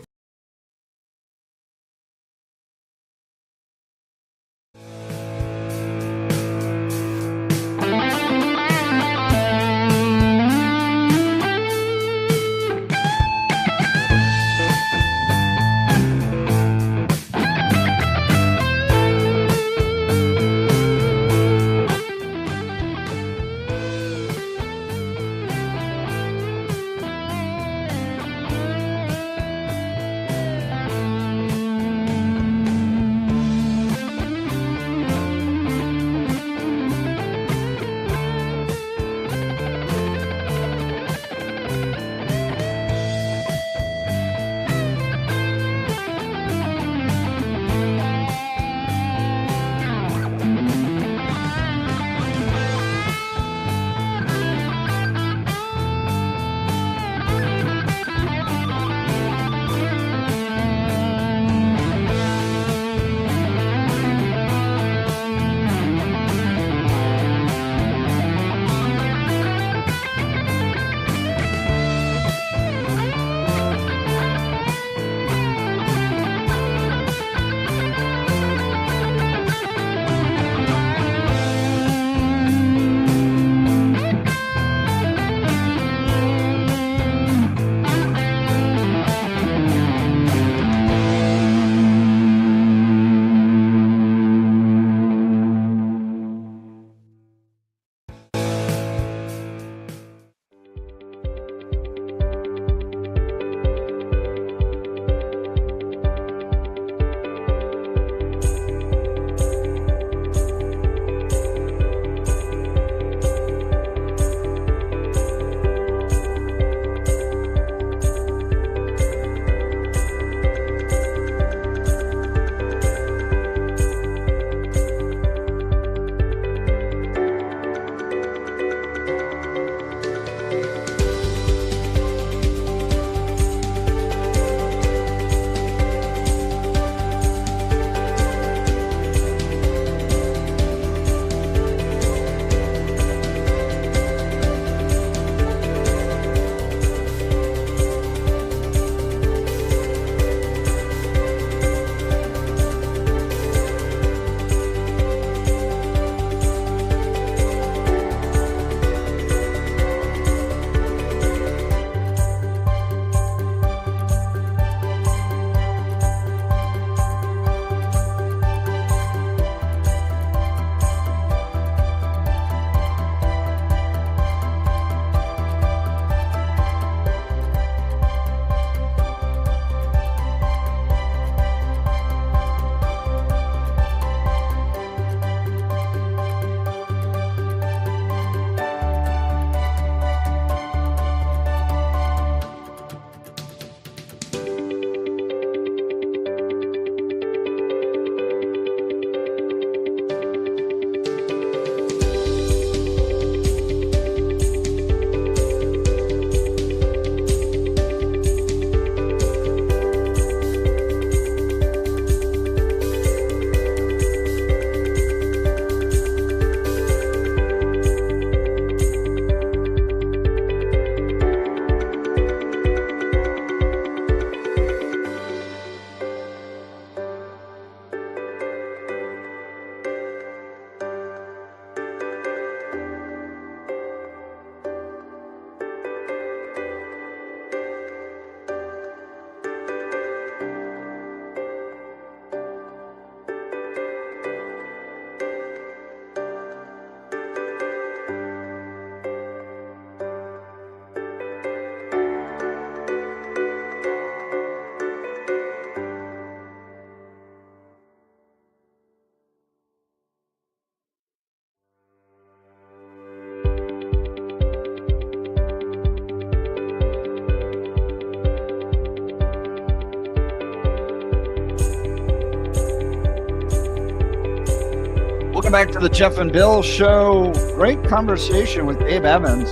Welcome back to the Jeff and Bill Show. Great conversation with Gabe Evans.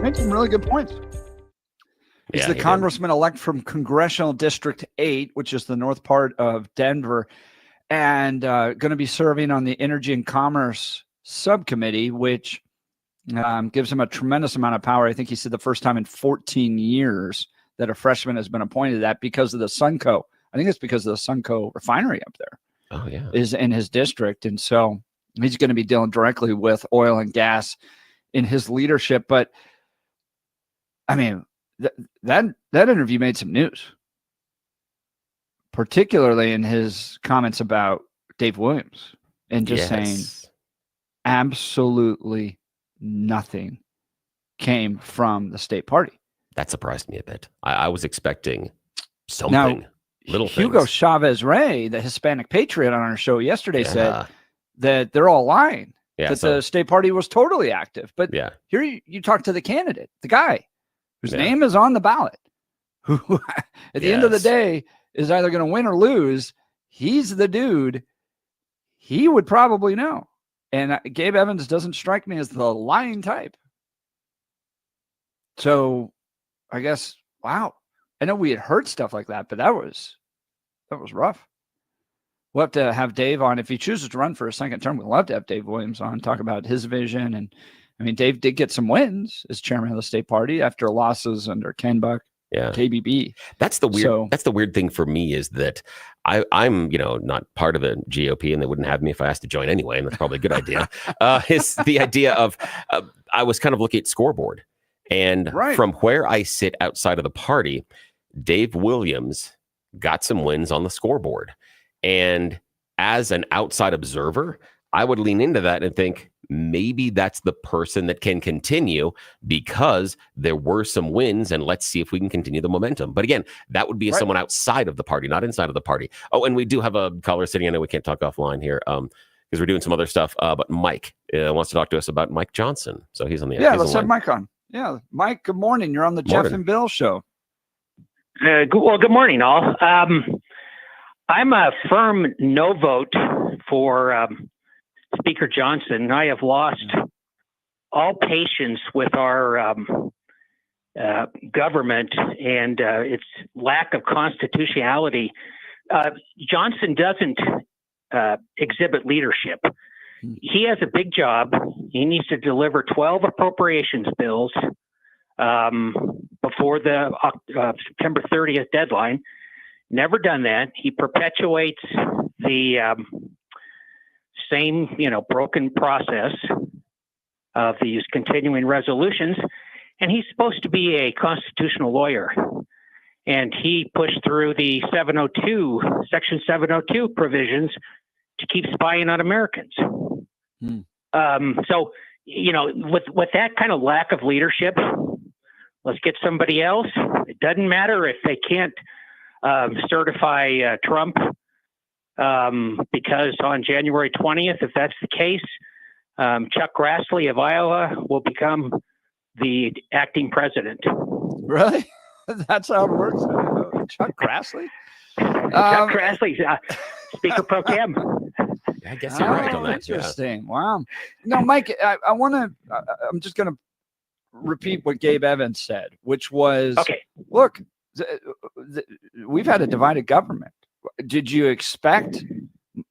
Made some really good points. He's the congressman-elect from Congressional District 8, which is the north part of Denver, and going to be serving on the Energy and Commerce Subcommittee, which gives him a tremendous amount of power. I think he said the first time in 14 years that a freshman has been appointed to that because of the Sunco. I think it's because of the Sunco refinery up there. Oh, yeah. Is in his district. And so he's going to be dealing directly with oil and gas in his leadership. But I mean, that interview made some news, particularly in his comments about Dave Williams and just saying absolutely nothing came from the state party. That surprised me a bit. I was expecting something. Now, little Hugo things. Chavez Ray, the Hispanic patriot on our show yesterday, said that they're all lying, that the state party was totally active. But here you talk to the candidate, the guy whose name is on the ballot, who at the end of the day is either going to win or lose. He's the dude. He would probably know. And Gabe Evans doesn't strike me as the lying type. So I guess, wow. I know we had heard stuff like that, but that was rough. We'll have to have Dave on. If he chooses to run for a second term, we'd love to have Dave Williams on, talk about his vision. And I mean, Dave did get some wins as chairman of the state party after losses under Ken Buck, KBB. That's the weird thing for me is that I'm not part of the GOP, and they wouldn't have me if I asked to join anyway, and that's probably a good idea. Is the idea of I was kind of looking at scoreboard, and from where I sit outside of the party, Dave Williams got some wins on the scoreboard. And as an outside observer, I would lean into that and think maybe that's the person that can continue because there were some wins, and let's see if we can continue the momentum. But again, that would be someone outside of the party, not inside of the party. Oh, and we do have a caller sitting. I know we can't talk offline here because we're doing some other stuff. But Mike wants to talk to us about Mike Johnson. So he's on the let's have Mike on. Yeah, Mike, good morning. You're on the Jeff and Bill Show. Good morning, all. I'm a firm no vote for Speaker Johnson. I have lost all patience with our government and its lack of constitutionality. Johnson doesn't exhibit leaceptive. He has a big job. He needs to deliver 12 appropriations bills before the September 30th deadline. Never done that. He perpetuates the same, broken process of these continuing resolutions. And he's supposed to be a constitutional lawyer. And he pushed through the Section 702 provisions to keep spying on Americans. So, with that kind of lack of leadership, let's get somebody else. It doesn't matter if they can't certify Trump because on January 20th, if that's the case, Chuck Grassley of Iowa will become the acting president. Really? That's how it works? Chuck Grassley? Chuck Grassley's Speaker Pro Tem. I guess you're right on that. Interesting. Wow. No, Mike, I'm just going to repeat what Gabe Evans said, which was, look, we've had a divided government. Did you expect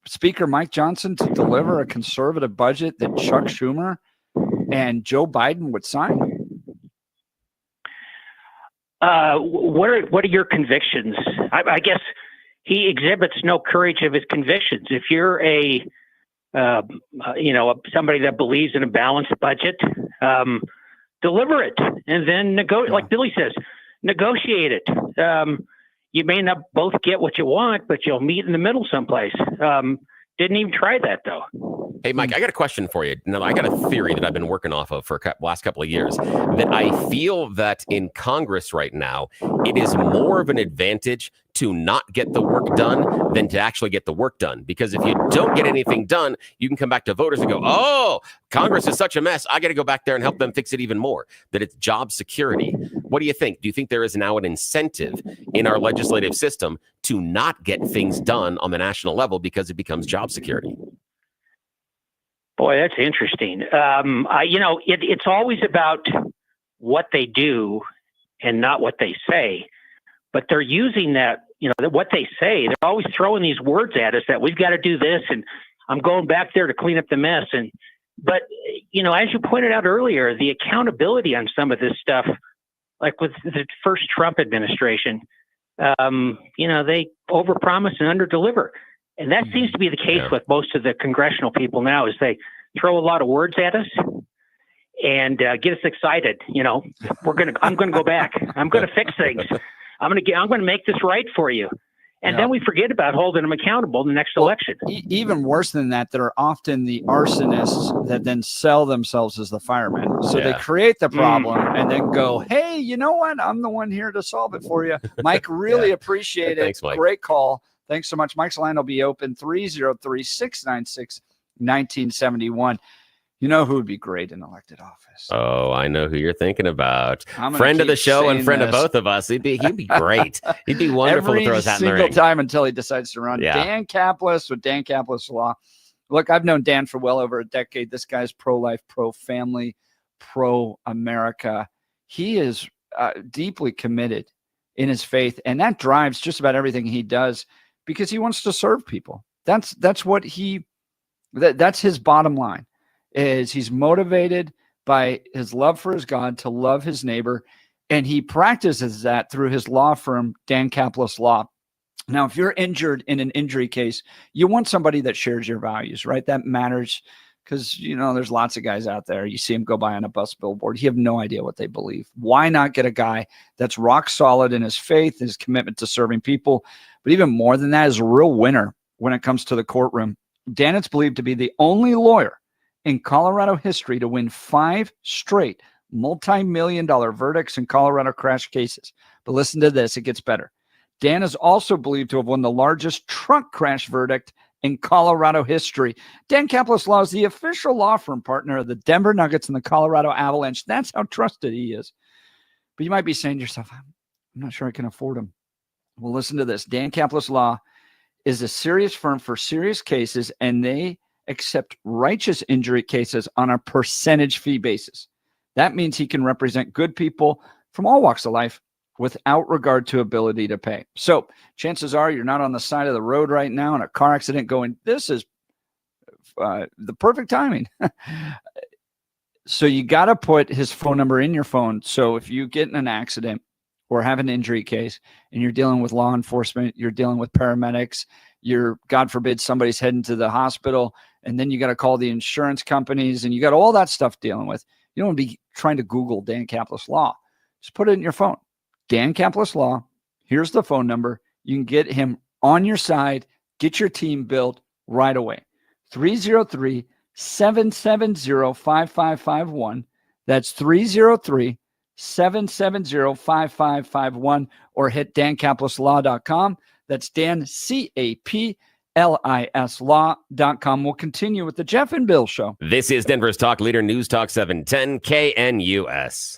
Speaker Mike Johnson to deliver a conservative budget that Chuck Schumer and Joe Biden would sign? What are your convictions? I guess he exhibits no courage of his convictions. If you're somebody that believes in a balanced budget, deliver it, and then like Billy says, negotiate it. You may not both get what you want, but you'll meet in the middle someplace. Didn't even try that, though. Hey, Mike, I got a question for you. Now, I got a theory that I've been working off of for last couple of years, that I feel that in Congress right now, it is more of an advantage to not get the work done than to actually get the work done. Because if you don't get anything done, you can come back to voters and go, oh, Congress is such a mess. I got to go back there and help them fix it even more. That it's job security. What do you think? Do you think there is now an incentive in our legislative system to not get things done on the national level because it becomes job security? Boy, that's interesting. It's always about what they do and not what they say. But they're using that, what they say. They're always throwing these words at us that we've got to do this, and I'm going back there to clean up the mess. But as you pointed out earlier, the accountability on some of this stuff, like with the first Trump administration, they overpromise and underdeliver. And that seems to be the case with most of the congressional people now, is they throw a lot of words at us and get us excited. I'm going to go back. I'm going to fix things. I'm going to make this right for you. And then we forget about holding them accountable in the next election. Even worse than that, they're often the arsonists that then sell themselves as the firemen. So they create the problem and then go, hey, you know what? I'm the one here to solve it for you. Mike, really appreciate it. Thanks, Mike. Great call. Thanks so much. Mike's line will be open 303-696-1971. You know who would be great in elected office? Oh, I know who you're thinking about. I'm gonna Friend of the keep show and saying friend of this. both of us. He'd be great. He'd be wonderful to throw his hat in the Every ring. single time until he decides to run. Yeah. Dan Caplis with Dan Caplis Law. Look, I've known Dan for well over a decade. This guy's pro-life, pro-family, pro-America. He is deeply committed in his faith, and that drives just about everything he does because he wants to serve people. That's his bottom line. Is he's motivated by his love for his God to love his neighbor, and he practices that through his law firm, Dan Caplis Law. Now, if you're injured in an injury case, you want somebody that shares your values, right? That matters because, there's lots of guys out there. You see them go by on a bus billboard. You have no idea what they believe. Why not get a guy that's rock solid in his faith, his commitment to serving people, but even more than that, is a real winner when it comes to the courtroom. Dan is believed to be the only lawyer in Colorado history to win 5 straight multi-million-dollar verdicts in Colorado crash cases. But listen to this, it gets better. Dan is also believed to have won the largest truck crash verdict in Colorado history. Dan Caplis Law is the official law firm partner of the Denver Nuggets and the Colorado Avalanche. That's how trusted he is. But you might be saying to yourself, I'm not sure I can afford him. Well, listen to this. Dan Caplis Law is a serious firm for serious cases, and they accept righteous injury cases on a percentage fee basis. That means he can represent good people from all walks of life without regard to ability to pay. So chances are you're not on the side of the road right now in a car accident going, this is the perfect timing. So you got to put his phone number in your phone. So if you get in an accident or have an injury case and you're dealing with law enforcement, you're dealing with paramedics, you're, God forbid, somebody's heading to the hospital, and then you got to call the insurance companies, and you got all that stuff dealing with. You don't want to be trying to Google Dan Caplis Law. Just put it in your phone. Dan Caplis Law. Here's the phone number. You can get him on your side, get your team built right away. 303-770-5551. That's 303-770-5551, or hit dancaplisLaw.com. That's Dan, CAPLIS law.com. We'll continue with the Jeff and Bill Show. This is Denver's Talk Leader, News Talk 710 KNUS.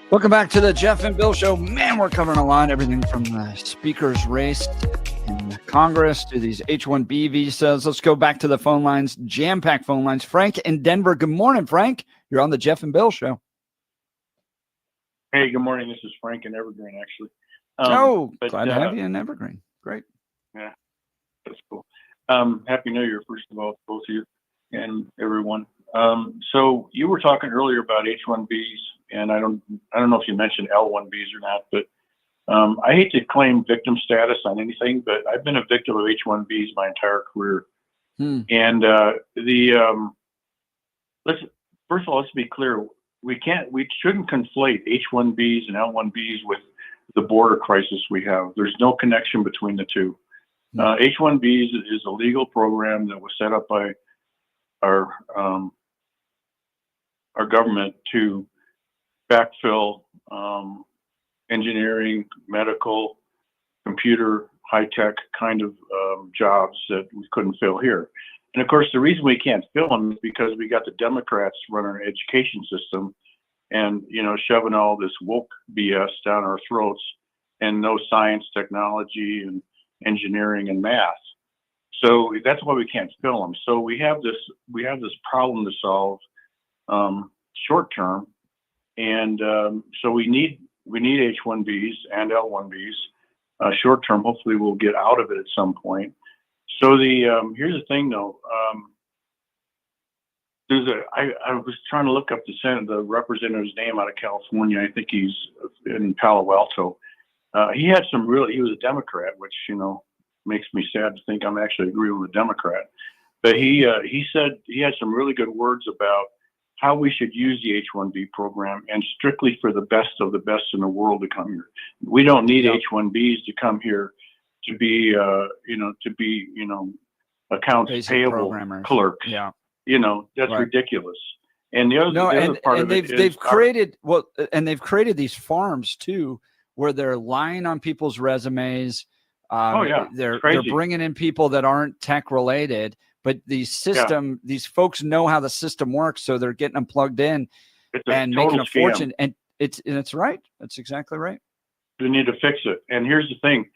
Welcome back to the Jeff and Bill Show. Man, we're covering a lot. Everything from the speaker's race in Congress to these H-1B visas. Let's go back to the phone lines, jam-packed phone lines. Frank in Denver. Good morning, Frank. You're on the Jeff and Bill Show. Hey, good morning. This is Frank in Evergreen, actually. Glad to have you in Evergreen. Great. Yeah, that's cool. Happy New Year, first of all, to both of you and everyone. So you were talking earlier about H-1Bs, and I don't know if you mentioned L-1Bs or not, but I hate to claim victim status on anything, but I've been a victim of H-1Bs my entire career. And first of all, let's be clear. We shouldn't conflate H-1Bs and L-1Bs with the border crisis we have. There's no connection between the two. H-1Bs is a legal program that was set up by our government to backfill engineering, medical, computer, high-tech kind of jobs that we couldn't fill here. And of course, the reason we can't fill them is because we got the Democrats running our education system and, shoving all this woke BS down our throats and no science, technology, and engineering and math. So that's why we can't fill them. So we have this problem to solve short term. And so we need H-1Bs and L-1Bs short term. Hopefully we'll get out of it at some point. So here's the thing though. I was trying to look up the representative's name out of California. I think he's in Palo Alto. He was a Democrat, which, makes me sad to think I'm actually agreeing with a Democrat. But he said he had some really good words about how we should use the H-1B program, and strictly for the best of the best in the world to come here. We don't need H-1Bs to come here to be, accounts Basic payable programmers. clerks. Yeah. That's Right. ridiculous. And the other part of it is they've created these farms too, where they're lying on people's resumes. They're bringing in people that aren't tech related, but these folks know how the system works, so they're getting them plugged in and making a fortune. And it's right. That's exactly right. We need to fix it. And here's the thing: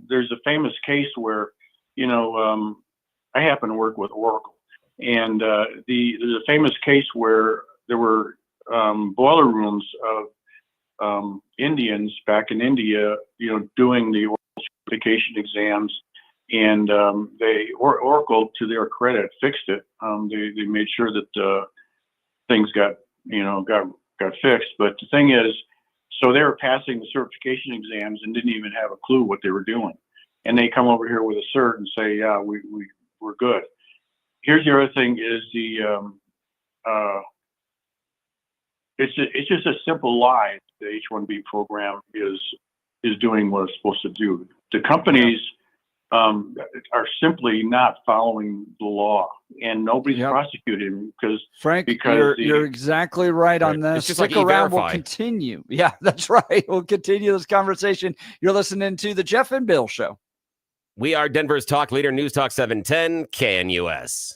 there's a famous case where, I happen to work with Oracle, and there's a famous case where there were boiler rooms of Indians back in India, doing the certification exams, and Oracle, to their credit, fixed it. They made sure that things got fixed. But the thing is, so they were passing the certification exams and didn't even have a clue what they were doing. And they come over here with a cert and say, yeah, we're good. Here's the other thing: is it's just a simple lie. The H-1B program is doing what it's supposed to do. The companies are simply not following the law, and nobody's prosecuting because Frank, you're exactly right on this. It's just Stick like around. We'll E-Verify. continue. Yeah, that's right. We'll continue this conversation. You're listening to the Jeff and Bill Show. We are Denver's talk leader, News Talk 710 KNUS.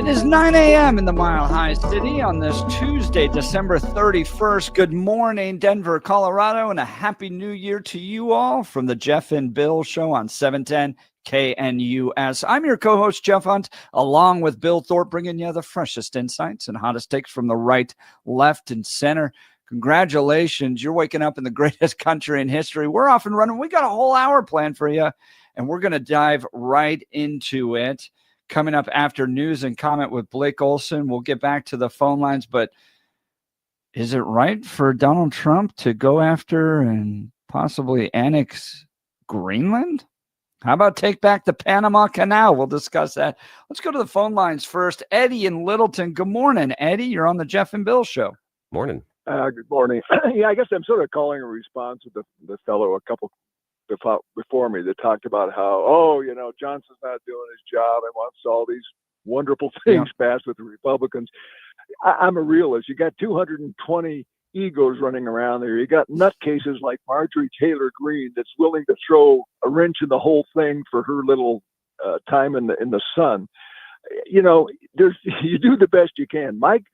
It is 9 a.m. in the Mile High City on this Tuesday, December 31st. Good morning, Denver, Colorado, and a happy new year to you all from the Jeff and Bill Show on 710 KNUS. I'm your co-host, Jeff Hunt, along with Bill Thorpe, bringing you the freshest insights and hottest takes from the right, left, and center. Congratulations. You're waking up in the greatest country in history. We're off and running. We got a whole hour planned for you, and we're going to dive right into it. Coming up after news and comment with Blake Olson. We'll get back to the phone lines, but is it right for Donald Trump to go after and possibly annex Greenland? How about take back the Panama Canal? We'll discuss that. Let's go to the phone lines first. Eddie in Littleton. Good morning, Eddie. You're on the Jeff and Bill Show. Morning. Good morning. Yeah, I guess I'm sort of calling a response to the fellow a couple before me that talked about how, Johnson's not doing his job and wants all these wonderful things passed with the Republicans. I'm a realist. You got 220 egos running around there. You got nutcases like Marjorie Taylor Greene that's willing to throw a wrench in the whole thing for her little time in the sun. You do the best you can. Mike,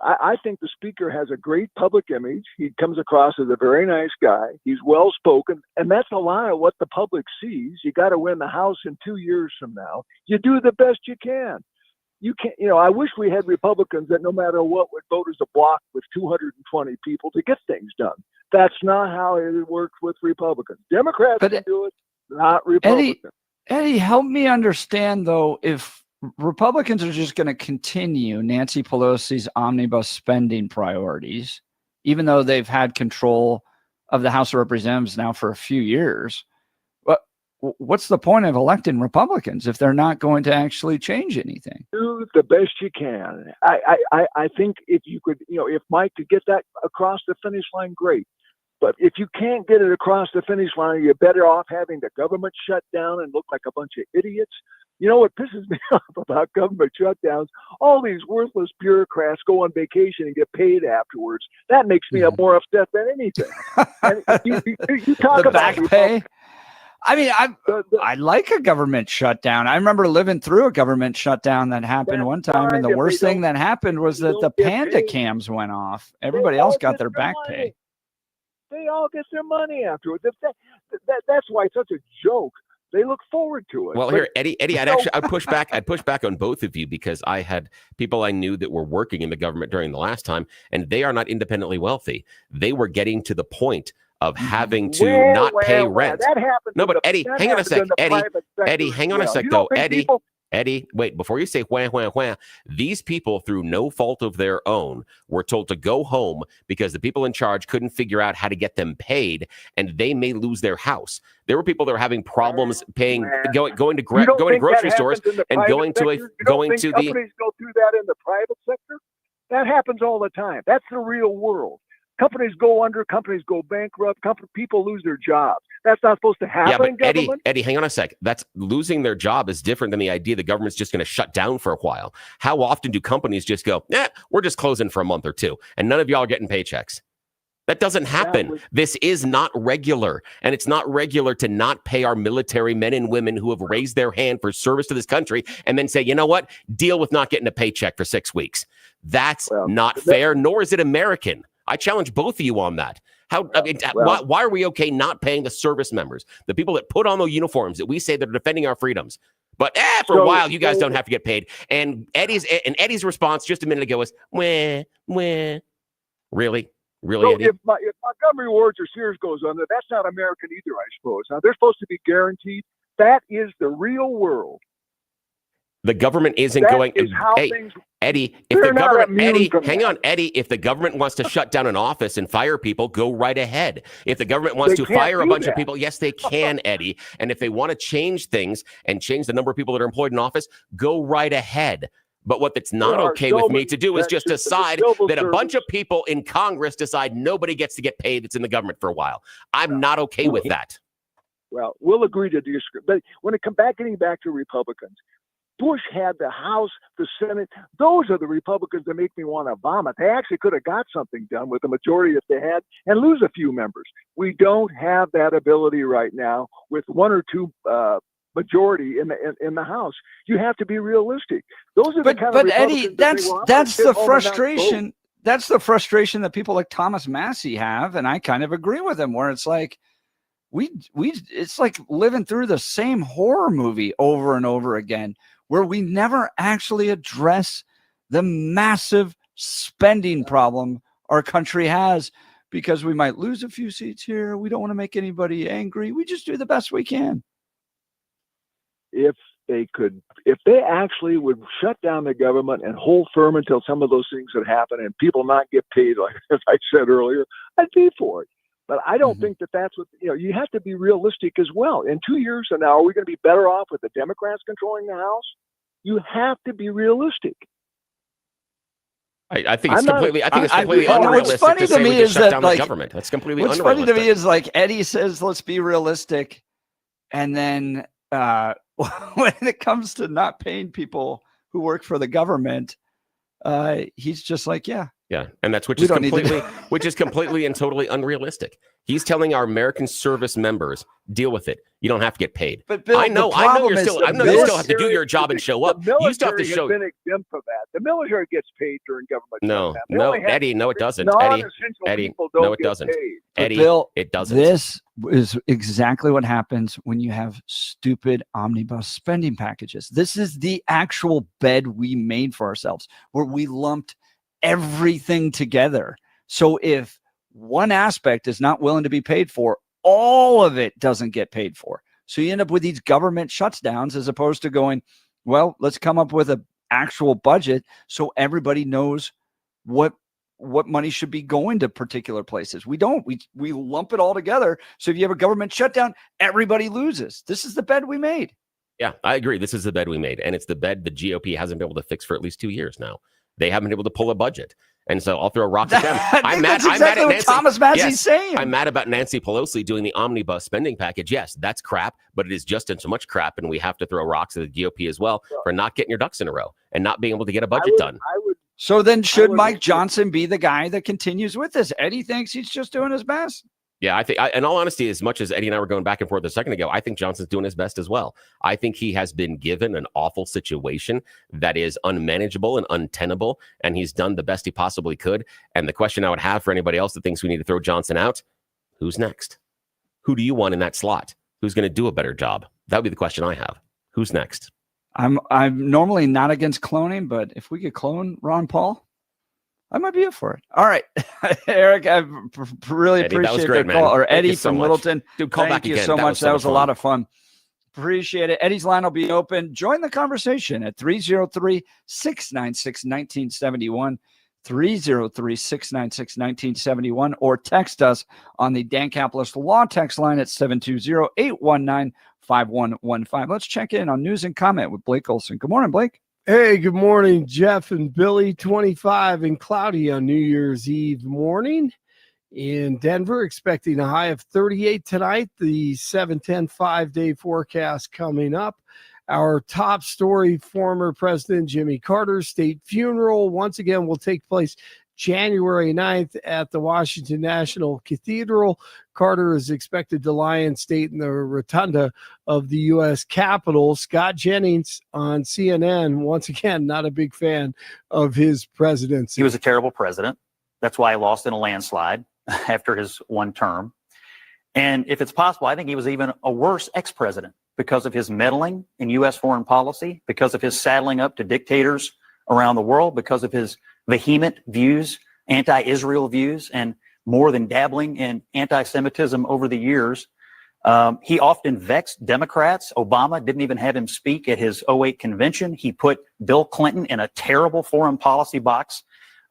I think the speaker has a great public image. He comes across as a very nice guy. He's well-spoken, and that's a lot of what the public sees. You got to win the House in 2 years from now. You do the best you can. You can't, I wish we had Republicans that no matter what would vote as a block with 220 people to get things done. That's not how it works with Republicans. Democrats can do it, not Republicans. Eddie, help me understand, though, if Republicans are just going to continue Nancy Pelosi's omnibus spending priorities, even though they've had control of the House of Representatives now for a few years. What's the point of electing Republicans if they're not going to actually change anything? Do the best you can. I think if you could, if Mike could get that across the finish line, great. But if you can't get it across the finish line, you're better off having the government shut down and look like a bunch of idiots. You know what pisses me off about government shutdowns? All these worthless bureaucrats go on vacation and get paid afterwards. That makes me more upset than anything. And you talk the about back pay. I mean, I like a government shutdown. I remember living through a government shutdown that happened one time, and the worst thing that happened was that the panda cams went off. Everybody else got their back pay. They all get their money afterwards. That's why it's such a joke. They look forward to it. Well, here, Eddie, I'd push back on both of you because I had people I knew that were working in the government during the last time, and they are not independently wealthy. They were getting to the point of having to not pay rent. That happened. No, but Eddie, hang on a sec. Eddie, hang on a sec, though. Eddie, wait, before you say wham, these people, through no fault of their own, were told to go home because the people in charge couldn't figure out how to get them paid, and they may lose their house. There were people that were having problems paying, going to grocery stores and going to companies go through that in the private sector? That happens all the time. That's the real world. Companies go under, companies go bankrupt, people lose their jobs. That's not supposed to happen in government. Eddie, hang on a sec. That's losing their job is different than the idea the government's just going to shut down for a while. How often do companies just go, we're just closing for a month or two, and none of y'all are getting paychecks? That doesn't happen. This is not regular, and it's not regular to not pay our military men and women who have raised their hand for service to this country and then say, you know what, deal with not getting a paycheck for 6 weeks. That's not fair, nor is it American. I challenge both of you on that. Why are we okay not paying the service members, the people that put on the uniforms that we say that are defending our freedoms? But for a while, you guys don't have to get paid. And Eddie's response just a minute ago was, wah. Really? Really, so Eddie? If Montgomery Ward's or Sears goes under, that's not American either, I suppose. Now, they're supposed to be guaranteed. That is the real world. The government isn't going. Eddie, if the government, hang on, Eddie, if the government wants to shut down an office and fire people, go right ahead. If the government wants to fire a bunch of people, yes, they can, Eddie. And if they want to change things and change the number of people that are employed in office, go right ahead. But what that's not okay with me to do is just decide that a bunch of people in Congress decide nobody gets to get paid that's in the government for a while. I'm not okay with that. Well, we'll agree to disagree. But when it comes back, getting back to Republicans, Bush had the House, the Senate. Those are the Republicans that make me want to vomit. They actually could have got something done with the majority if they had and lose a few members. We don't have that ability right now with one or two majority in the House. You have to be realistic. Those are the kind but of Eddie, Republicans that say, well, I'm that's gonna the sit home and not vote. frustration. That's the frustration that people like Thomas Massey have, and I kind of agree with him. Where it's like it's like living through the same horror movie over and over again, where we never actually address the massive spending problem our country has, because we might lose a few seats here. We don't want to make anybody angry. We just do the best we can. If they actually would shut down the government and hold firm until some of those things would happen and people not get paid, like as I said earlier, I'd be for it. But I don't think that's what, you have to be realistic as well. In 2 years from now, are we going to be better off with the Democrats controlling the House? You have to be realistic. I think it's completely unrealistic. What's funny to me is that, like, government. That's completely what's unrealistic. funny to me is, like, Eddie says, let's be realistic. And then when it comes to not paying people who work for the government, he's just like, yeah. Yeah, and which is completely and totally unrealistic. He's telling our American service members, deal with it. You don't have to get paid. But Bill, I know you still have to do your job and show up. You still have to show. Been exempt for that. The military gets paid during government. No, Eddie, no, it doesn't. Eddie, no, it doesn't. Eddie, Bill, it doesn't. This is exactly what happens when you have stupid omnibus spending packages. This is the actual bed we made for ourselves, where we lumped everything together. So if one aspect is not willing to be paid for, all of it doesn't get paid for. So you end up with these government shutdowns, as opposed to going, well, let's come up with an actual budget so everybody knows what money should be going to particular places. We don't. We lump it all together. So if you have a government shutdown, everybody loses. This is the bed we made. Yeah, I agree. This is the bed we made. And it's the bed the GOP hasn't been able to fix for at least 2 years now. They haven't been able to pull a budget. And so I'll throw rocks at them. I'm mad at Nancy. Thomas Massey's saying. I'm mad about Nancy Pelosi doing the omnibus spending package. Yes, that's crap, but it is just in so much crap. And we have to throw rocks at the GOP as well for not getting your ducks in a row and not being able to get a budget done. So then should Mike Johnson be the guy that continues with this? Eddie thinks he's just doing his best. Yeah, I think, in all honesty, as much as Eddie and I were going back and forth a second ago, I think Johnson's doing his best as well. I think he has been given an awful situation that is unmanageable and untenable, and he's done the best he possibly could. And the question I would have for anybody else that thinks we need to throw Johnson out, who's next? Who do you want in that slot? Who's going to do a better job? That would be the question I have. Who's next? I'm normally not against cloning, but if we could clone Ron Paul, I might be up for it. All right, Eric, I really Eddie, appreciate great, the call. man. Or Thank Eddie you so from much. Littleton. Dude, call Thank back you again. so much. So that much was a lot of fun. Appreciate it. Eddie's line will be open. Join the conversation at 303-696-1971, 303-696-1971, or text us on the Dan Capitalist Law text line at 720-819-5115. Let's check in on news and comment with Blake Olson. Good morning, Blake. Hey, good morning, Jeff and Billy. 25 and cloudy on New Year's Eve morning. In Denver, expecting a high of 38 tonight. The 7-10 5-day forecast coming up. Our top story, former President Jimmy Carter's state funeral, once again, will take place January 9th at the Washington National Cathedral. Carter is expected to lie in state in the rotunda of the U.S. Capitol. Scott Jennings on CNN, once again, not a big fan of his presidency. He was a terrible president. That's why he lost in a landslide after his one term. And if it's possible, I think he was even a worse ex-president because of his meddling in U.S. foreign policy, because of his saddling up to dictators around the world, because of his vehement views, anti-Israel views, and more than dabbling in anti-Semitism over the years. He often vexed Democrats. Obama didn't even have him speak at his 2008 convention. He put Bill Clinton in a terrible foreign policy box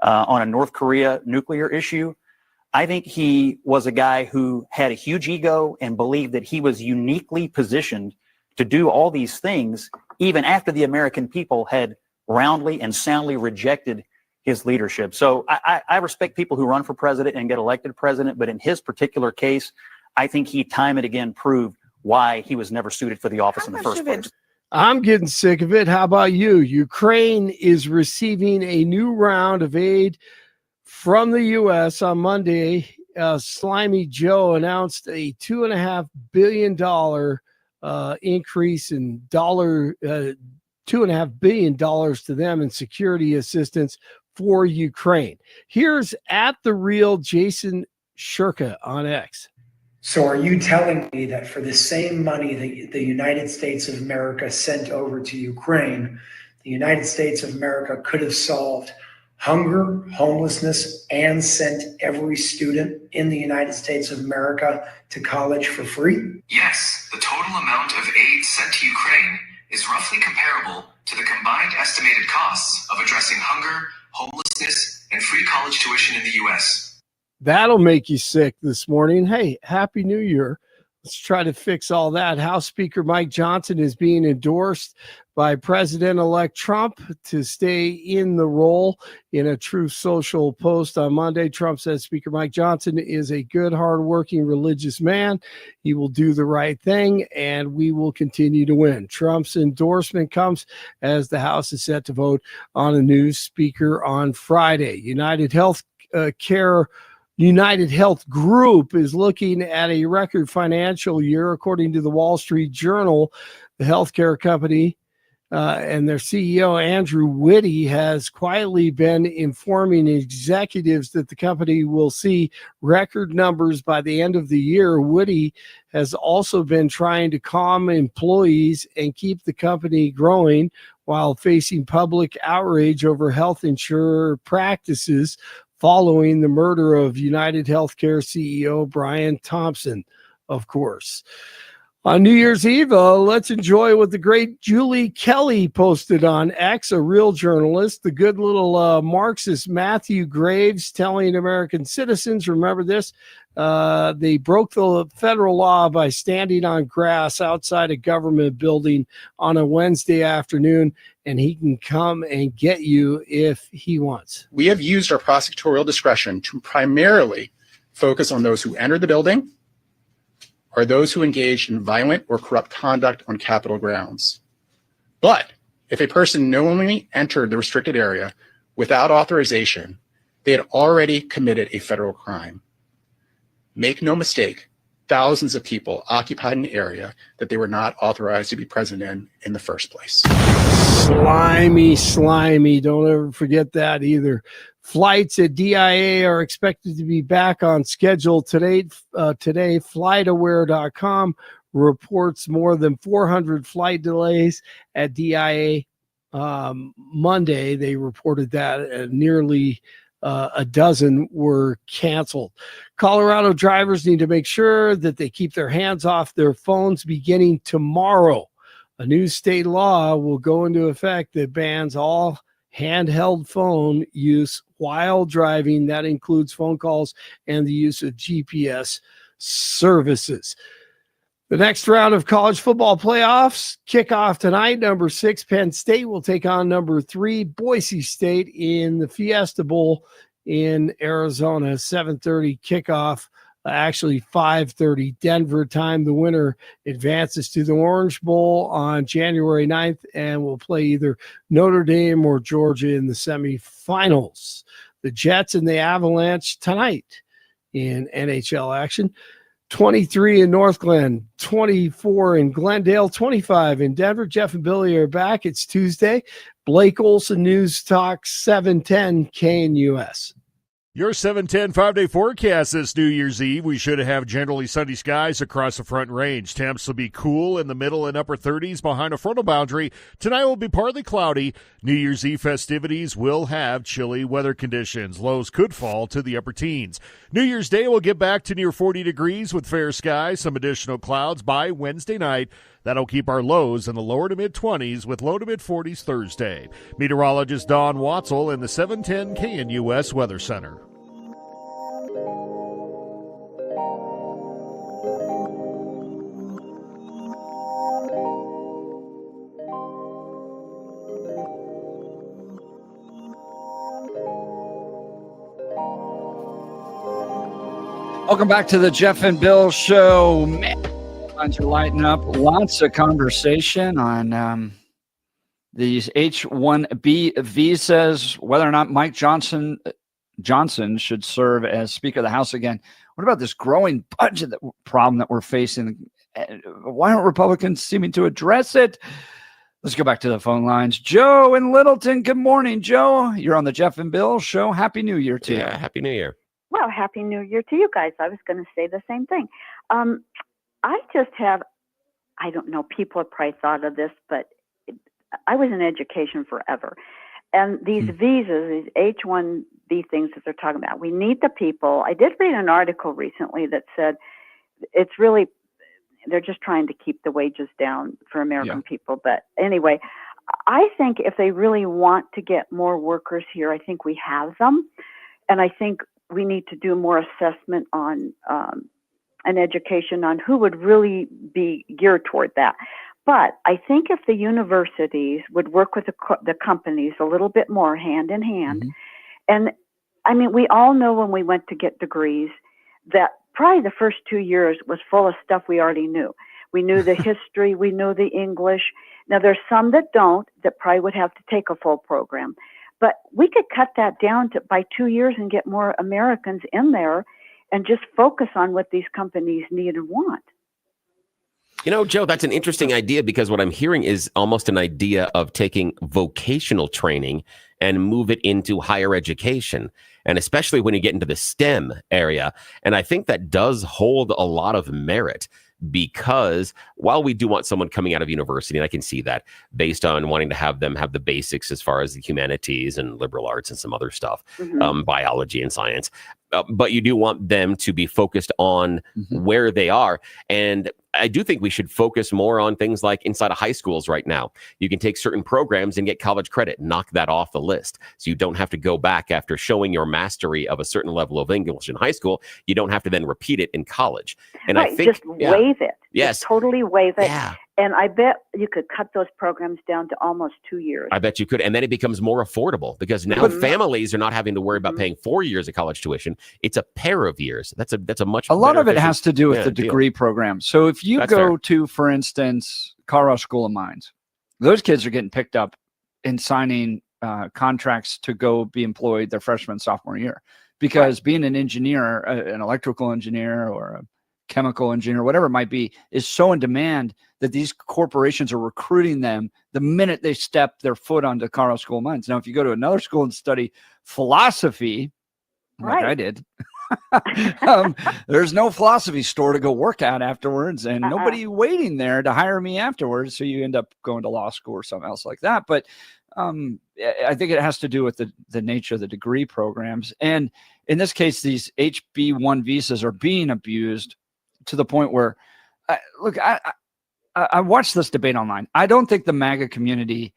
on a North Korea nuclear issue. I think he was a guy who had a huge ego and believed that he was uniquely positioned to do all these things, even after the American people had roundly and soundly rejected his leadership. So I respect people who run for president and get elected president, but in his particular case, I think he time and again proved why he was never suited for the office in the first place. I'm getting sick of it. How about you? Ukraine is receiving a new round of aid from the U.S. on Monday. Slimy Joe announced a $2.5 billion increase in $2.5 billion to them in security assistance for Ukraine. Here's at the real Jason Shirka on X. So are you telling me that for the same money that the United States of America sent over to Ukraine, the United States of America could have solved hunger, homelessness, and sent every student in the United States of America to college for free? Yes, the total amount of aid sent to Ukraine is roughly comparable to the combined estimated costs of addressing hunger, homelessness, and free college tuition in the U.S. That'll make you sick this morning. Hey, Happy New Year. Let's try to fix all that. House Speaker Mike Johnson is being endorsed by President-elect Trump to stay in the role. In a Truth Social post on Monday, Trump says Speaker Mike Johnson is a good, hardworking, religious man. He will do the right thing, and we will continue to win. Trump's endorsement comes as the House is set to vote on a new speaker on Friday. United Health Group is looking at a record financial year, according to the Wall Street Journal. The healthcare company and their CEO, Andrew Whitty, has quietly been informing executives that the company will see record numbers by the end of the year. Whitty has also been trying to calm employees and keep the company growing while facing public outrage over health insurer practices following the murder of United Healthcare CEO Brian Thompson, of course. On New Year's Eve, let's enjoy what the great Julie Kelly posted on X, a real journalist. The good little Marxist Matthew Graves telling American citizens, remember this, they broke the federal law by standing on grass outside a government building on a Wednesday afternoon, and he can come and get you if he wants. We have used our prosecutorial discretion to primarily focus on those who entered the building or those who engaged in violent or corrupt conduct on Capitol grounds. But if a person knowingly entered the restricted area without authorization, they had already committed a federal crime. Make no mistake, thousands of people occupied an area that they were not authorized to be present in the first place. Slimy. Don't ever forget that either. Flights at DIA are expected to be back on schedule today. FlightAware.com reports more than 400 flight delays at DIA. Monday, they reported that nearly a dozen were canceled. Colorado drivers need to make sure that they keep their hands off their phones beginning tomorrow. A new state law will go into effect that bans all handheld phone use while driving. That includes phone calls and the use of GPS services. The next round of college football playoffs kick off tonight. Number 6, Penn State will take on number 3, Boise State in the Fiesta Bowl in Arizona. 7:30 kickoff, actually 5:30 Denver time. The winner advances to the Orange Bowl on January 9th and will play either Notre Dame or Georgia in the semifinals. The Jets and the Avalanche tonight in NHL action. 23 in North Glen, 24 in Glendale, 25 in Denver. Jeff and Billy are back. It's Tuesday. Blake Olson, News Talk 710 KNUS. Your 710 5-day forecast this New Year's Eve. We should have generally sunny skies across the Front Range. Temps will be cool in the middle and upper 30s behind a frontal boundary. Tonight will be partly cloudy. New Year's Eve festivities will have chilly weather conditions. Lows could fall to the upper teens. New Year's Day will get back to near 40 degrees with fair skies, some additional clouds by Wednesday night. That'll keep our lows in the lower to mid-20s with low to mid-40s Thursday. Meteorologist Don Watzel in the 710 KNUS Weather Center. Welcome back to the Jeff and Bill Show. Man, to lighten up, lots of conversation on these H-1B visas, whether or not Mike Johnson should serve as Speaker of the House again. What about this growing budget problem that we're facing Why aren't Republicans seeming to address it? Let's go back to the phone lines. Joe in Littleton. Good morning, Joe. You're on the Jeff and Bill show. Happy New Year to you. Yeah, Happy New Year. Well, Happy New Year to you guys. I was going to say the same thing. I just have, I don't know, people have probably thought of this, but I was in education forever. And these visas, these H-1B things that they're talking about, we need the people. I did read an article recently that said it's really, they're just trying to keep the wages down for American people. But anyway, I think if they really want to get more workers here, I think we have them. And I think we need to do more assessment on an education on who would really be geared toward that. But I think if the universities would work with the companies a little bit more hand in hand, and I mean, we all know when we went to get degrees that probably the first 2 years was full of stuff we already knew. We knew the history, we knew the English. Now there's some that don't, that probably would have to take a full program. But we could cut that down to by 2 years and get more Americans in there and just focus on what these companies need and want. You know, Joe, that's an interesting idea, because what I'm hearing is almost an idea of taking vocational training and move it into higher education, and especially when you get into the STEM area. And I think that does hold a lot of merit, because while we do want someone coming out of university, and I can see that based on wanting to have them have the basics as far as the humanities and liberal arts and some other stuff, biology and science, but you do want them to be focused on where they are. And I do think we should focus more on things like inside of high schools right now. You can take certain programs and get college credit, knock that off the list. So you don't have to go back after showing your mastery of a certain level of English in high school. You don't have to then repeat it in college. And right, I think just waive it. Yes. Just totally waive it. Yeah. And I bet you could cut those programs down to almost 2 years. I bet you could. And then it becomes more affordable, because now families are not having to worry about paying 4 years of college tuition. It's a pair of years. That's a much a lot better of it has to do with the deal. degree program. So if you That's go fair. to, for instance, Colorado School of Mines, those kids are getting picked up and signing contracts to go be employed their freshman and sophomore year, because being an engineer, an electrical engineer or a chemical engineer, whatever it might be, is so in demand that these corporations are recruiting them the minute they step their foot onto Colorado School of Mines. Now, if you go to another school and study philosophy, like I did, there's no philosophy store to go work at afterwards, and nobody waiting there to hire me afterwards. So you end up going to law school or something else like that. But I think it has to do with the nature of the degree programs. And in this case, these HB1 visas are being abused to the point where, I watched this debate online. I don't think the MAGA community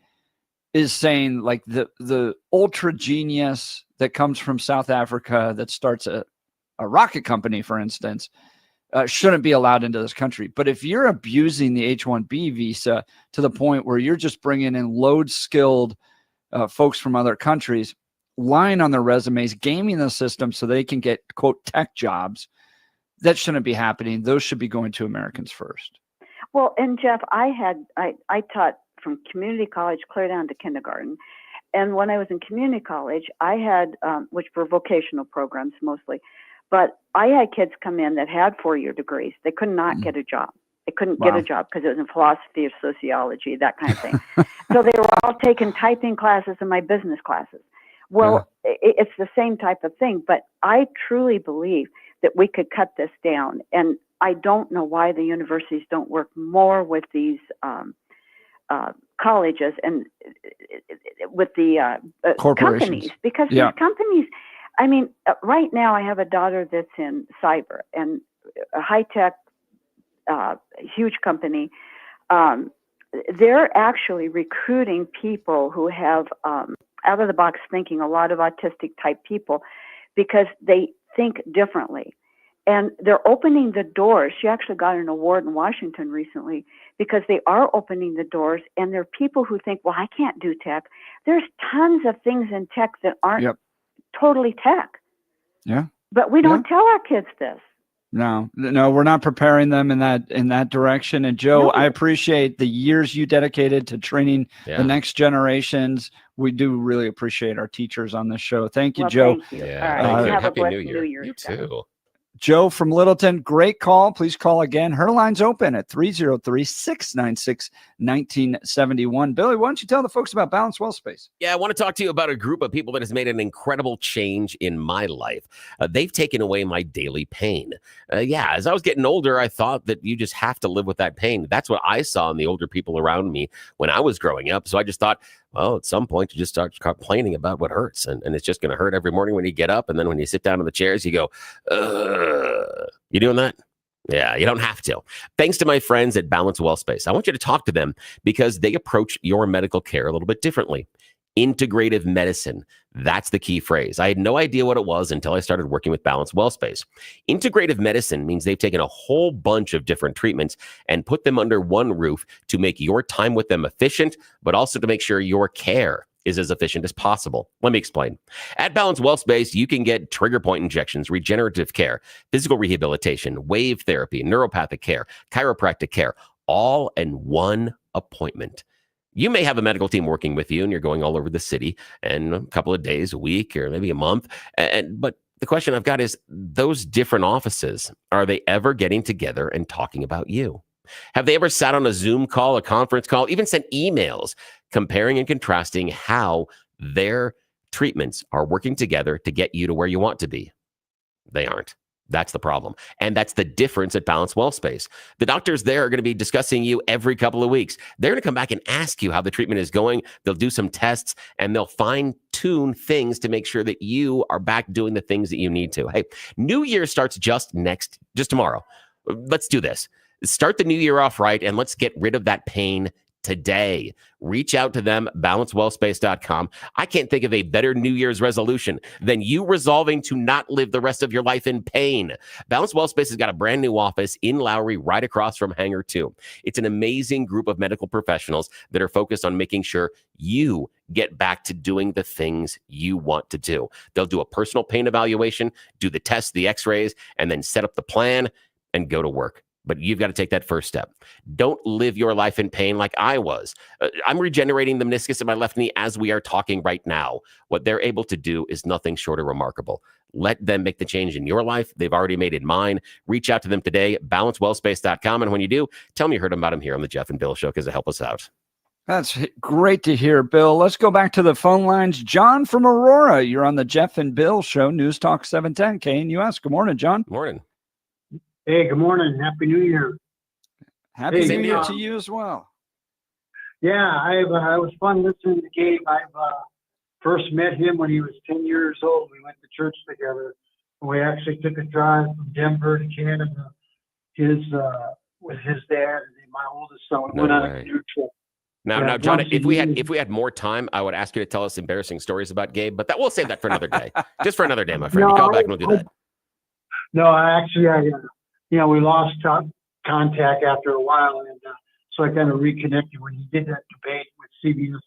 is saying like the ultra genius that comes from South Africa that starts a rocket company, for instance, shouldn't be allowed into this country. But if you're abusing the H-1B visa to the point where you're just bringing in load-skilled folks from other countries, lying on their resumes, gaming the system so they can get, quote, tech jobs, that shouldn't be happening. Those should be going to Americans first. Well, and Jeff, I taught from community college clear down to kindergarten. And when I was in community college, I had, which were vocational programs mostly, but I had kids come in that had 4-year degrees. They could not get a job. They couldn't get a job because it was in philosophy or sociology, that kind of thing. So they were all taking typing classes in my business classes. Well, it's the same type of thing, but I truly believe that we could cut this down. And I don't know why the universities don't work more with these colleges and with the companies, because these companies, I mean, right now I have a daughter that's in cyber and a high-tech, huge company. They're actually recruiting people who have out-of-the-box thinking, a lot of autistic type people, because they think differently. And they're opening the doors. She actually got an award in Washington recently because they are opening the doors. And there are people who think, well, I can't do tech. There's tons of things in tech that aren't totally tech. Yeah. But we don't tell our kids this. No, we're not preparing them in that direction. And Joe, I appreciate the years you dedicated to training the next generations. We do really appreciate our teachers on this show. Thank you, Joe. Thank you. All right. Have a blessed New Year. You too. Joe from Littleton, great call. Please call again. Her line's open at 303-696-1971. Billy, why don't you tell the folks about Balanced Wealth Space? Yeah, I want to talk to you about a group of people that has made an incredible change in my life. They've taken away my daily pain. As I was getting older, I thought that you just have to live with that pain. That's what I saw in the older people around me when I was growing up. So I just thought, well, at some point, you just start complaining about what hurts. And it's just going to hurt every morning when you get up. And then when you sit down in the chairs, you go, you doing that? Yeah, you don't have to. Thanks to my friends at Balanced Wealth Space. I want you to talk to them because they approach your medical care a little bit differently. Integrative medicine. That's the key phrase. I had no idea what it was until I started working with Balanced Wealth Space. Integrative medicine means they've taken a whole bunch of different treatments and put them under one roof to make your time with them efficient, but also to make sure your care is as efficient as possible. Let me explain. At Balanced Wealth Space, you can get trigger point injections, regenerative care, physical rehabilitation, wave therapy, neuropathic care, chiropractic care, all in one appointment. You may have a medical team working with you and you're going all over the city and a couple of days, a week, or maybe a month. But the question I've got is, those different offices, are they ever getting together and talking about you? Have they ever sat on a Zoom call, a conference call, even sent emails comparing and contrasting how their treatments are working together to get you to where you want to be? They aren't. That's the problem. And that's the difference at Balanced Wealth Space. The doctors there are going to be discussing you every couple of weeks. They're going to come back and ask you how the treatment is going. They'll do some tests and they'll fine tune things to make sure that you are back doing the things that you need to. Hey, New Year starts just tomorrow. Let's do this. Start the new year off right and let's get rid of that pain today. Reach out to them, balancedwealthspace.com. I can't think of a better New Year's resolution than you resolving to not live the rest of your life in pain. Balanced Wealth Space has got a brand new office in Lowry right across from Hangar 2. It's an amazing group of medical professionals that are focused on making sure you get back to doing the things you want to do. They'll do a personal pain evaluation, do the tests, the x-rays, and then set up the plan and go to work. But you've got to take that first step. Don't live your life in pain like I was. I'm regenerating the meniscus in my left knee as we are talking right now. What they're able to do is nothing short of remarkable. Let them make the change in your life. They've already made it mine. Reach out to them today, balancedwealthspace.com. And when you do, tell me you heard about them here on the Jeff and Bill Show because it help us out. That's great to hear, Bill. Let's go back to the phone lines. John from Aurora, you're on the Jeff and Bill Show, News Talk 710 KNUS. Good morning, John. Morning. Hey, good morning. Happy New Year. Happy New Year to you as well. Yeah, it was fun listening to Gabe. I've first met him when he was 10 years old. We went to church together. We actually took a drive from Denver to Canada. With his dad and my oldest son. We went on a canoe trip. Now, John, if we had more time, I would ask you to tell us embarrassing stories about Gabe, but we'll save that for another day. Just for another day, my friend. You call back and we'll do that. No, we lost contact after a while, and so I kind of reconnected when he did that debate with CBS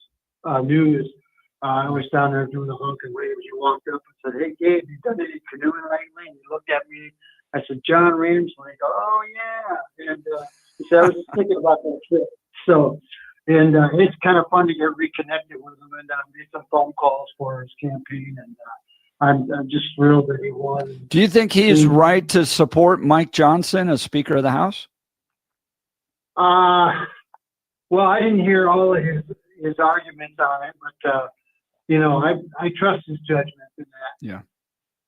News. I was down there doing the honk and wave. He walked up and said, "Hey, Gabe, you done any canoeing lately?" And he looked at me. I said, "John Ramsey." I go, "Oh yeah," and he said, "I was just thinking about that trip." So, and it's kind of fun to get reconnected with him and made some phone calls for his campaign, and I'm just thrilled that he won. Do you think he's right to support Mike Johnson as Speaker of the House? Well, I didn't hear all of his arguments on it, but I trust his judgment in that. Yeah.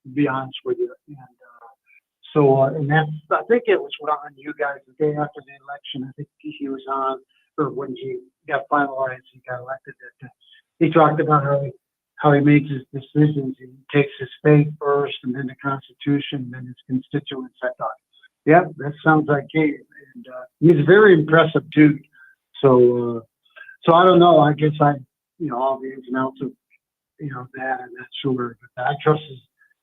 To be honest with you, and and that's, I think it was on you guys the day after the election. I think he was on, or when he got finalized, he got elected. That he talked about how he makes his decisions. He takes his faith first, and then the Constitution, and then his constituents. I thought, yeah, that sounds like Gabe, and he's a very impressive dude. So I don't know. I guess all the ins and outs of that, I'm not sure, but I trust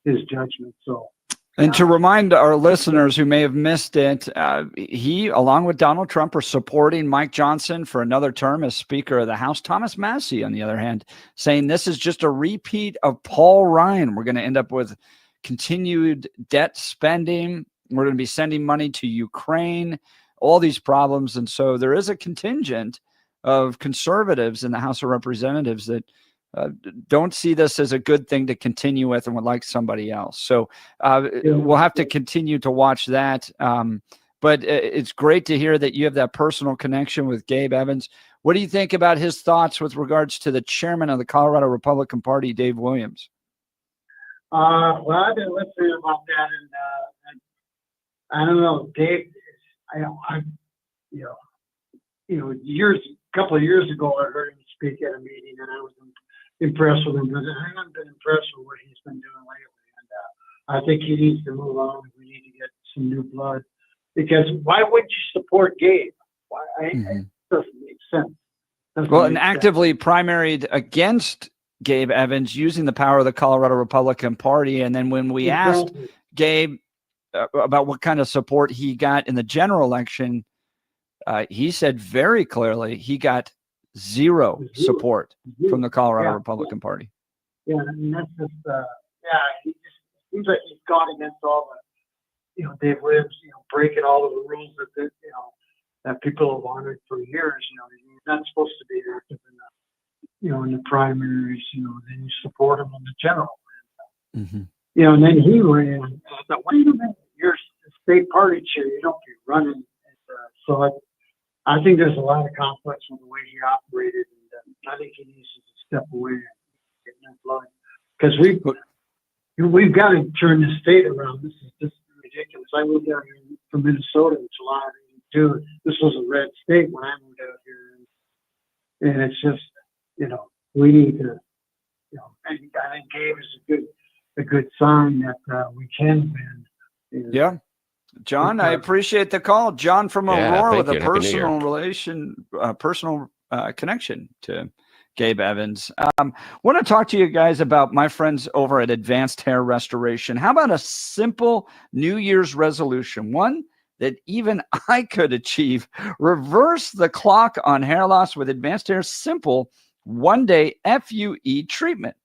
his judgment. So. And to remind our listeners who may have missed it, he, along with Donald Trump, are supporting Mike Johnson for another term as Speaker of the House. Thomas Massie, on the other hand, saying this is just a repeat of Paul Ryan. We're going to end up with continued debt spending. We're going to be sending money to Ukraine, all these problems. And so there is a contingent of conservatives in the House of Representatives that don't see this as a good thing to continue with and would like somebody else. So we'll have to continue to watch that. But it's great to hear that you have that personal connection with Gabe Evans. What do you think about his thoughts with regards to the chairman of the Colorado Republican Party, Dave Williams? Well, I've been listening about that, and I don't know, Dave. A couple of years ago, I heard him speak at a meeting, and I was impressed with him. But I haven't been impressed with what he's been doing lately, and I think he needs to move on. We need to get some new blood. Because why would you support Gabe? Why? It doesn't make sense. And actively primaried against Gabe Evans using the power of the Colorado Republican Party. And then when we asked Gabe about what kind of support he got in the general election, he said very clearly he got zero support from the Colorado Republican Party. Yeah, I mean, that's just, he just seems like he's gone against all the, Dave Williams, breaking all of the rules that people have wanted for years. He's not supposed to be active in the primaries. Then you support him in the general. And then he ran. I thought, wait a minute, you're state party chair. You don't be running. And, so I think there's a lot of conflicts with the way he operated, and I think he needs to step away and get that blood, because we've got to turn the state around. This is just ridiculous. I moved out here from Minnesota in July of '82. This was a red state when I moved out here, and it's just, we need to, I think Gabe is a good sign that we can win. Yeah. John, I appreciate the call. John from Aurora with a personal connection to Gabe Evans. Want to talk to you guys about my friends over at Advanced Hair Restoration. How about a simple New Year's resolution? One that even I could achieve. Reverse the clock on hair loss with Advanced Hair's simple one-day FUE treatment.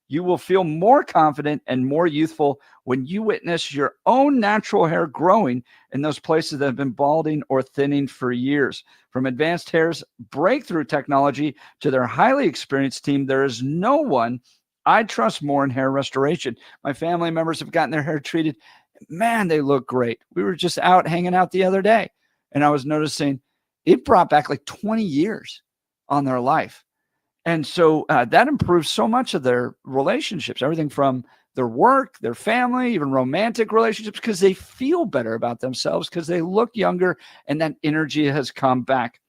You will feel more confident and more youthful when you witness your own natural hair growing in those places that have been balding or thinning for years. From Advanced Hair's breakthrough technology to their highly experienced team, there is no one I trust more in hair restoration. My family members have gotten their hair treated. Man, they look great. We were just out hanging out the other day, and I was noticing it brought back like 20 years on their life. And so that improves so much of their relationships, everything from their work, their family, even romantic relationships, because they feel better about themselves, because they look younger and that energy has come back.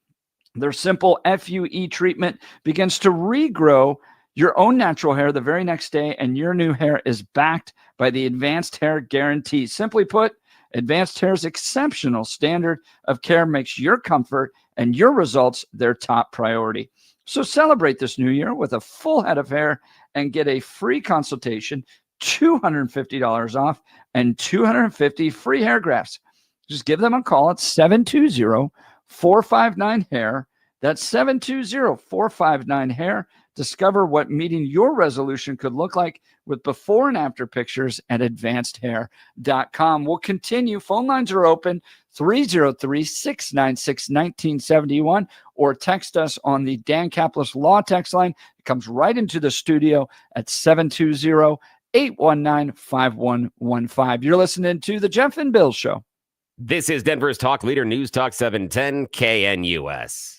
Their simple FUE treatment begins to regrow your own natural hair the very next day, and your new hair is backed by the Advanced Hair Guarantee. Simply put, Advanced Hair's exceptional standard of care makes your comfort and your results their top priority. So celebrate this new year with a full head of hair and get a free consultation, $250 off, and 250 free hair grafts. Just give them a call at 720-459-HAIR. That's 720-459-HAIR. Discover what meeting your resolution could look like with before and after pictures at advancedhair.com. We'll continue. Phone lines are open, 303-696-1971, or text us on the Dan Caplis Law text line. It comes right into the studio at 720-819-5115. You're listening to The Jeff and Bill Show. This is Denver's Talk Leader, News Talk 710 KNUS.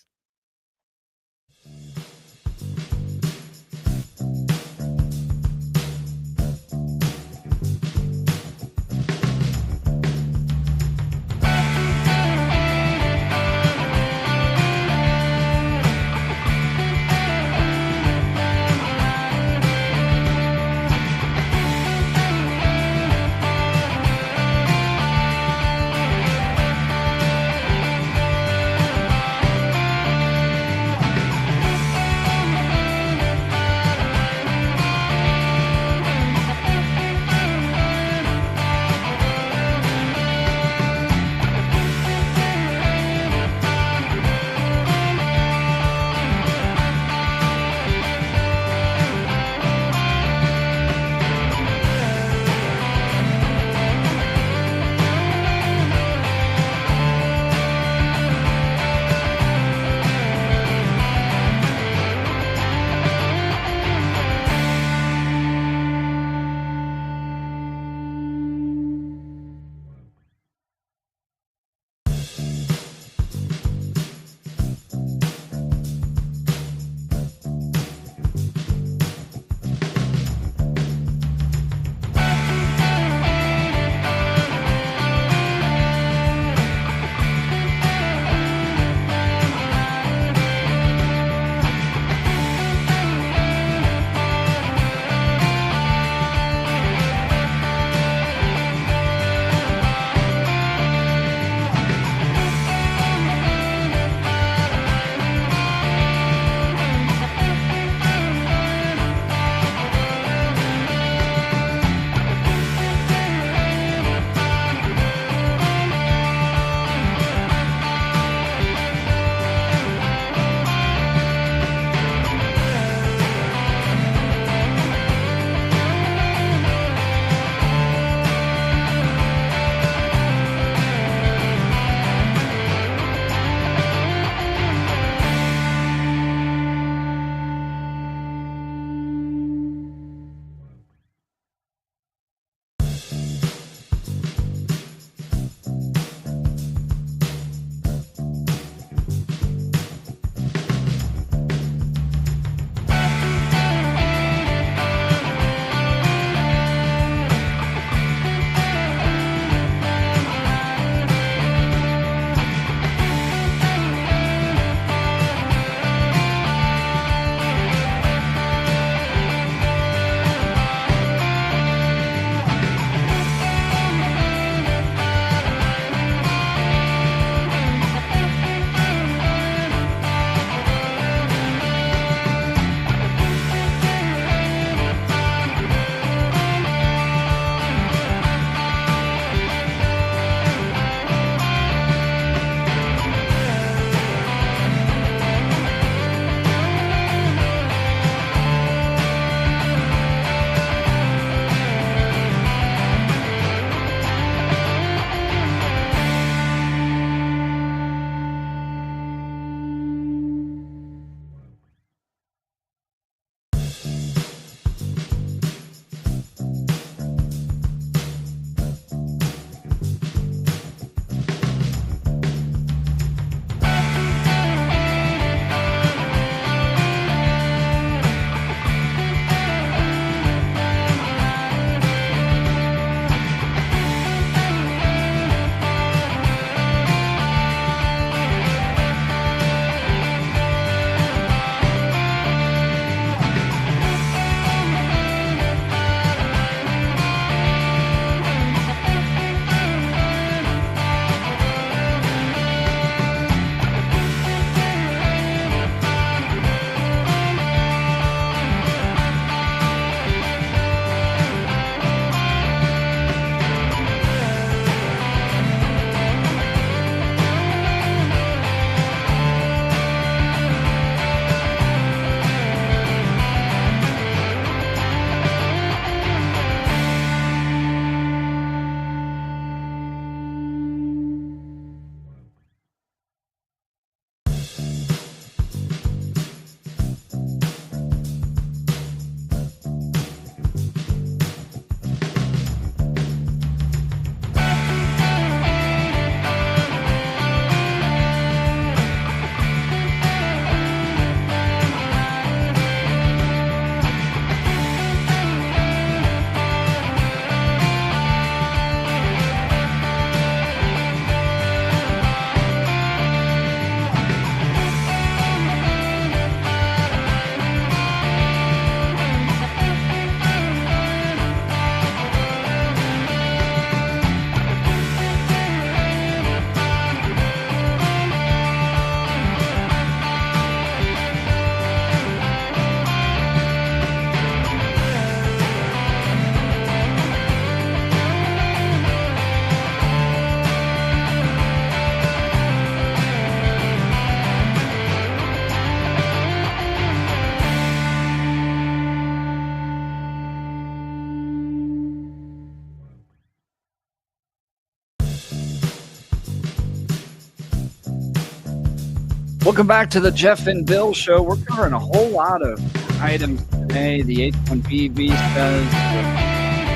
Welcome back to the Jeff and Bill Show. We're covering a whole lot of items today. The H-1B visas, the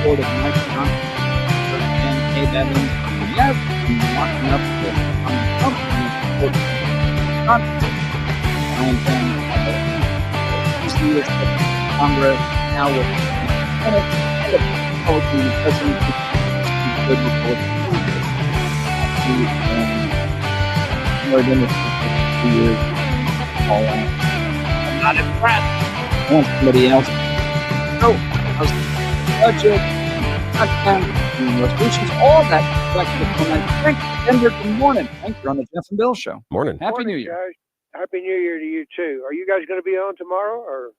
Court of Micron, and Evans. Yes, I'm walking up with Congress now with the President good report. Years. I'm not impressed. I want somebody else. So, how's the budget, resolutions, all that. Frank, Denver, good morning. Frank, you're on the Jeff and Bill Show. Morning. Happy New Year. Guys. Happy New Year to you too. Are you guys going to be on tomorrow or?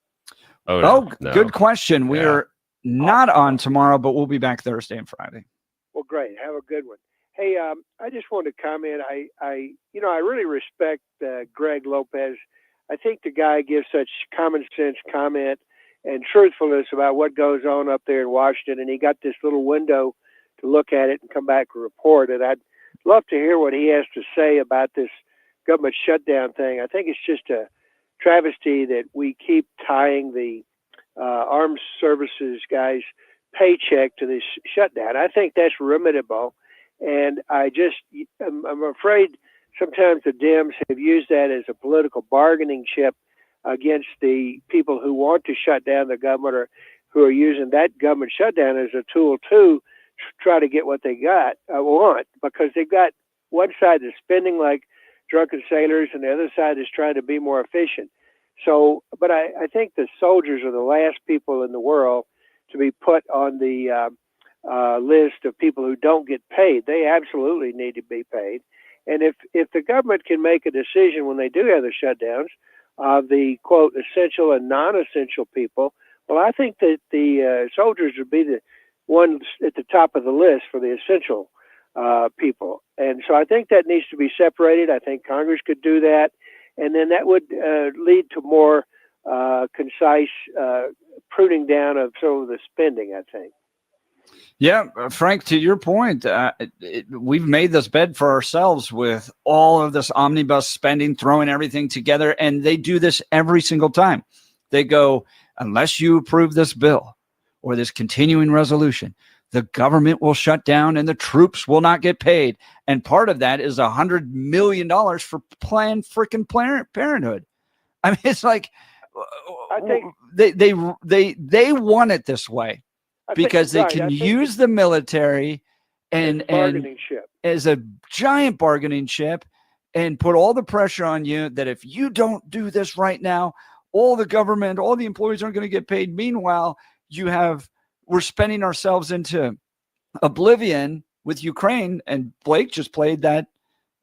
No. Good question. We are not on tomorrow, but we'll be back Thursday and Friday. Well, great. Have a good one. Hey, I just wanted to comment. I really respect Greg Lopez. I think the guy gives such common sense comment and truthfulness about what goes on up there in Washington. And he got this little window to look at it and come back and report. And I'd love to hear what he has to say about this government shutdown thing. I think it's just a travesty that we keep tying the armed services guys' paycheck to this shutdown. I think that's remediable. And I'm afraid sometimes the Dems have used that as a political bargaining chip against the people who want to shut down the government or who are using that government shutdown as a tool to try to get what they want, because they've got one side that's spending like drunken sailors and the other side is trying to be more efficient. So, but I think the soldiers are the last people in the world to be put on the list of people who don't get paid. They absolutely need to be paid. And if the government can make a decision when they do have the shutdowns of the, quote, essential and non-essential people, well, I think that the soldiers would be the ones at the top of the list for the essential people. And so I think that needs to be separated. I think Congress could do that. And then that would lead to more concise pruning down of some of the spending, I think. Yeah, Frank, to your point, we've made this bed for ourselves with all of this omnibus spending, throwing everything together, and they do this every single time. They go, unless you approve this bill or this continuing resolution, the government will shut down and the troops will not get paid. And part of that is $100 million for Planned Parenthood. I mean, it's like I think they want it this way. Because they can use the military and as a giant bargaining chip and put all the pressure on you that if you don't do this right now, all the government, all the employees aren't going to get paid. Meanwhile, we're spending ourselves into oblivion with Ukraine. And Blake just played that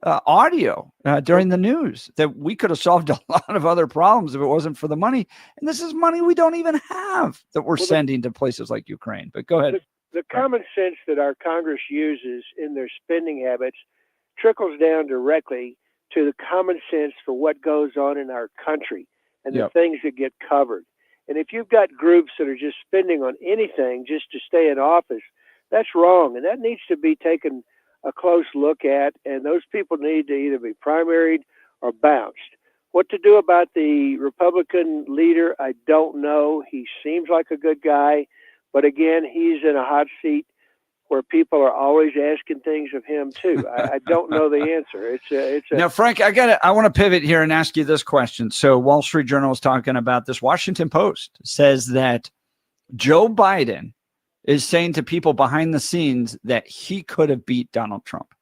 audio during the news that we could have solved a lot of other problems if it wasn't for the money. And this is money we don't even have that we're sending to places like Ukraine. But go ahead. The common sense that our Congress uses in their spending habits trickles down directly to the common sense for what goes on in our country and the things that get covered. And if you've got groups that are just spending on anything just to stay in office, that's wrong. And that needs to be taken a close look at, and those people need to either be primaried or bounced. What to do about the Republican leader, I don't know. He seems like a good guy, but again, he's in a hot seat where people are always asking things of him too. I don't know the answer. Now, Frank, I want to pivot here and ask you this question. So Wall Street Journal is talking about this. Washington Post says that Joe Biden is saying to people behind the scenes that he could have beat Donald Trump.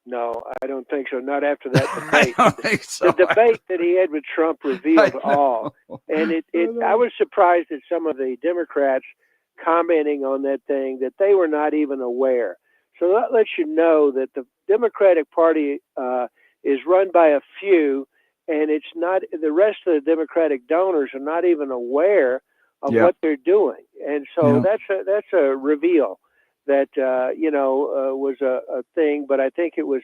No, I don't think so. Not after that debate. I don't think so. The debate that he had with Trump revealed all. And I was surprised at some of the Democrats commenting on that thing that they were not even aware. So that lets you know that the Democratic Party is run by a few, and it's not the rest of the Democratic donors are not even aware of what they're doing. And so that's a reveal that, was a thing. But I think it was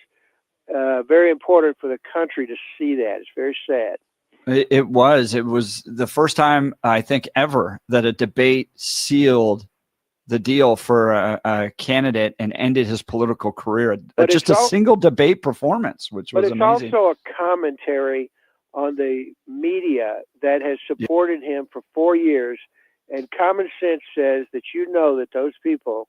very important for the country to see that. It's very sad. It was the first time, I think, ever that a debate sealed the deal for a candidate and ended his political career. But Just a single debate performance, which was amazing. But it's also a commentary on the media that has supported him for 4 years. And common sense says that that those people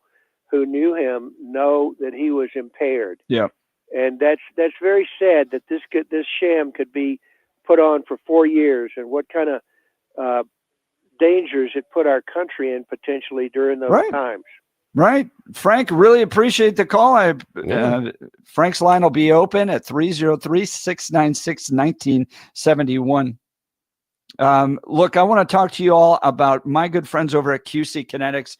who knew him know that he was impaired. Yeah. And that's very sad that this sham could be put on for 4 years, and what kind of dangers it put our country in potentially during those times. Right. Frank, really appreciate the call. Frank's line will be open at 303-696-1971. Look, I want to talk to you all about my good friends over at QC Kinetics.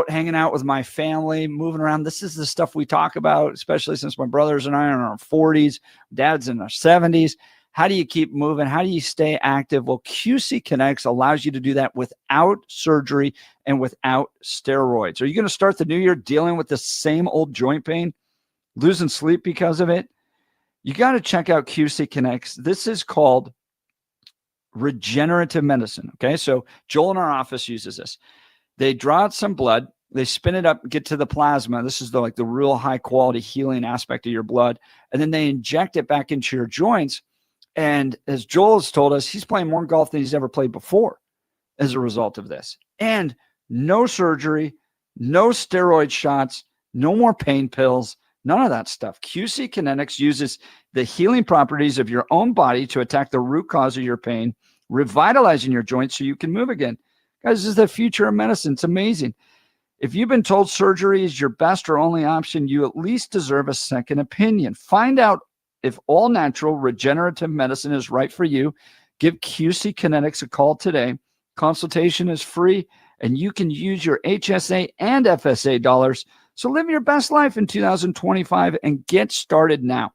Hanging out with my family, moving around. This is the stuff we talk about, especially since my brothers and I are in our 40s, dad's in our 70s. How do you keep moving? How do you stay active? Well, QC Kinetics allows you to do that without surgery and without steroids. Are you going to start the new year dealing with the same old joint pain, losing sleep because of it? You got to check out QC Kinetics. This is called regenerative medicine. Okay, so Joel in our office uses this. They draw out some blood, they spin it up, get to the plasma. This is the real high quality healing aspect of your blood. And then they inject it back into your joints. And as Joel has told us, he's playing more golf than he's ever played before as a result of this. And no surgery, no steroid shots, no more pain pills, none of that stuff. QC Kinetics uses the healing properties of your own body to attack the root cause of your pain, revitalizing your joints so you can move again. Guys, this is the future of medicine. It's amazing. If you've been told surgery is your best or only option, you at least deserve a second opinion. Find out if all natural regenerative medicine is right for you. Give QC Kinetics a call today. Consultation is free, and you can use your HSA and FSA dollars. So live your best life in 2025 and get started now.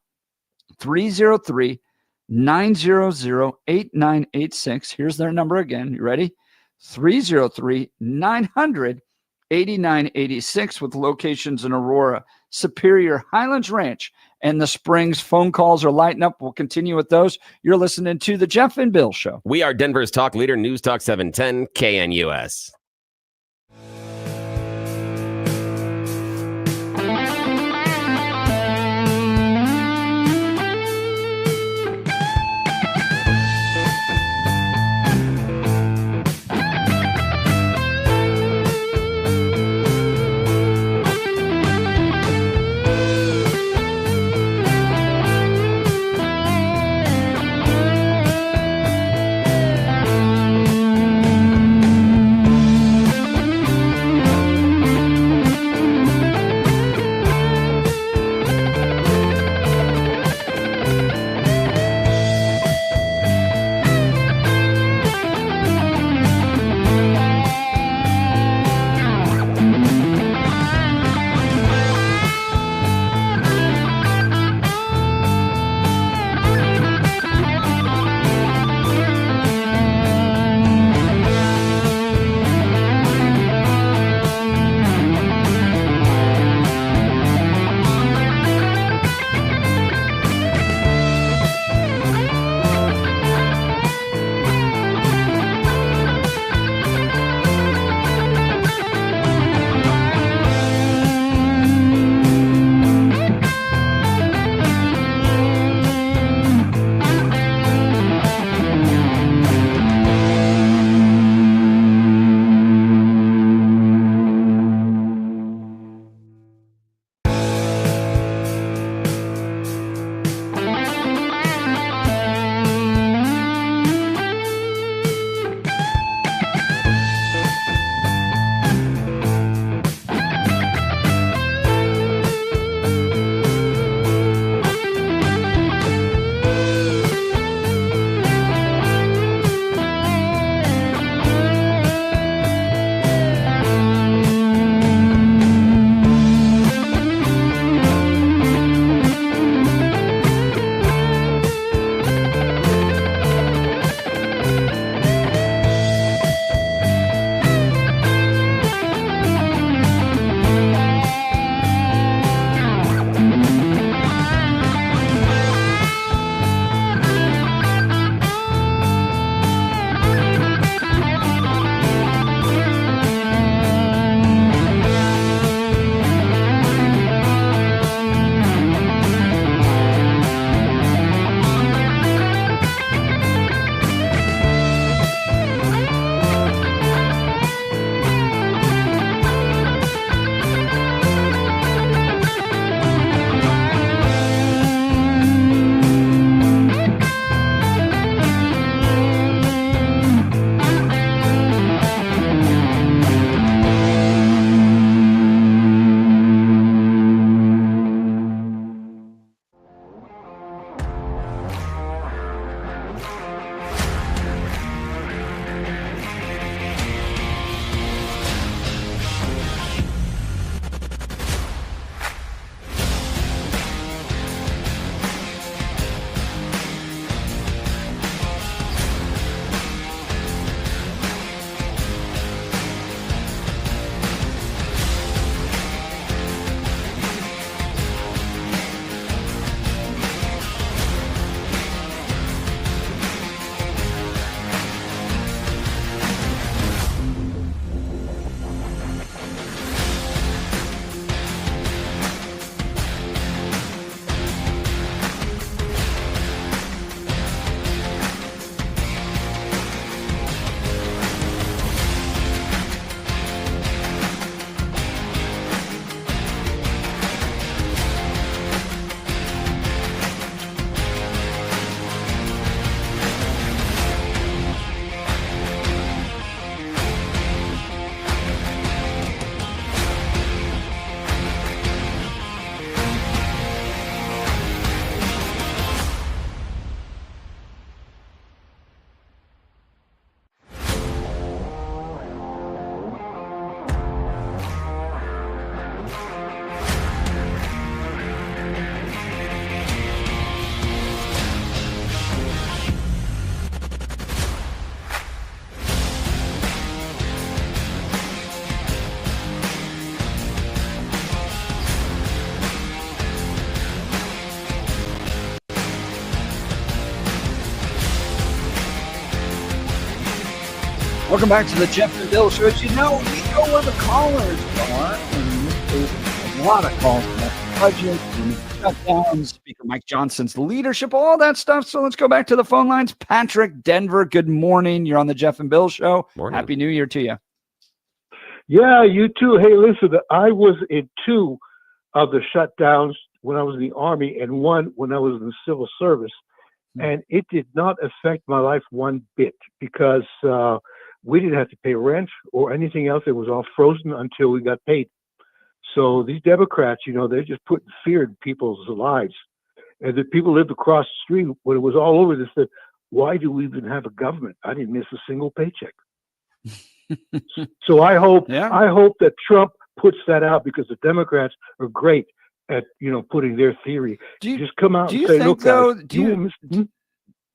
303-900-8986. Here's their number again. You ready? 303-900-8986 with locations in Aurora, Superior, Highlands Ranch, and the Springs. Phone calls are lighting up. We'll continue with those. You're listening to The Jeff and Bill Show. We are Denver's talk leader, News Talk 710 KNUS. Welcome back to the Jeff and Bill Show. As you know, we go where the callers are. And there's a lot of calls about the budget and shutdown, Speaker Mike Johnson's leadership, all that stuff. So let's go back to the phone lines. Patrick, Denver, good morning. You're on the Jeff and Bill Show. Morning. Happy New Year to you. Yeah, you too. Hey, listen, I was in 2 of the shutdowns when I was in the Army and 1 when I was in the civil service. And it did not affect my life one bit because we didn't have to pay rent or anything else. It was all frozen until we got paid. So these Democrats, they're just putting fear in people's lives. And the people lived across the street when it was all over. They said, why do we even have a government? I didn't miss a single paycheck. So I hope that Trump puts that out because the Democrats are great at putting their theory. Just come out and say, look, guys,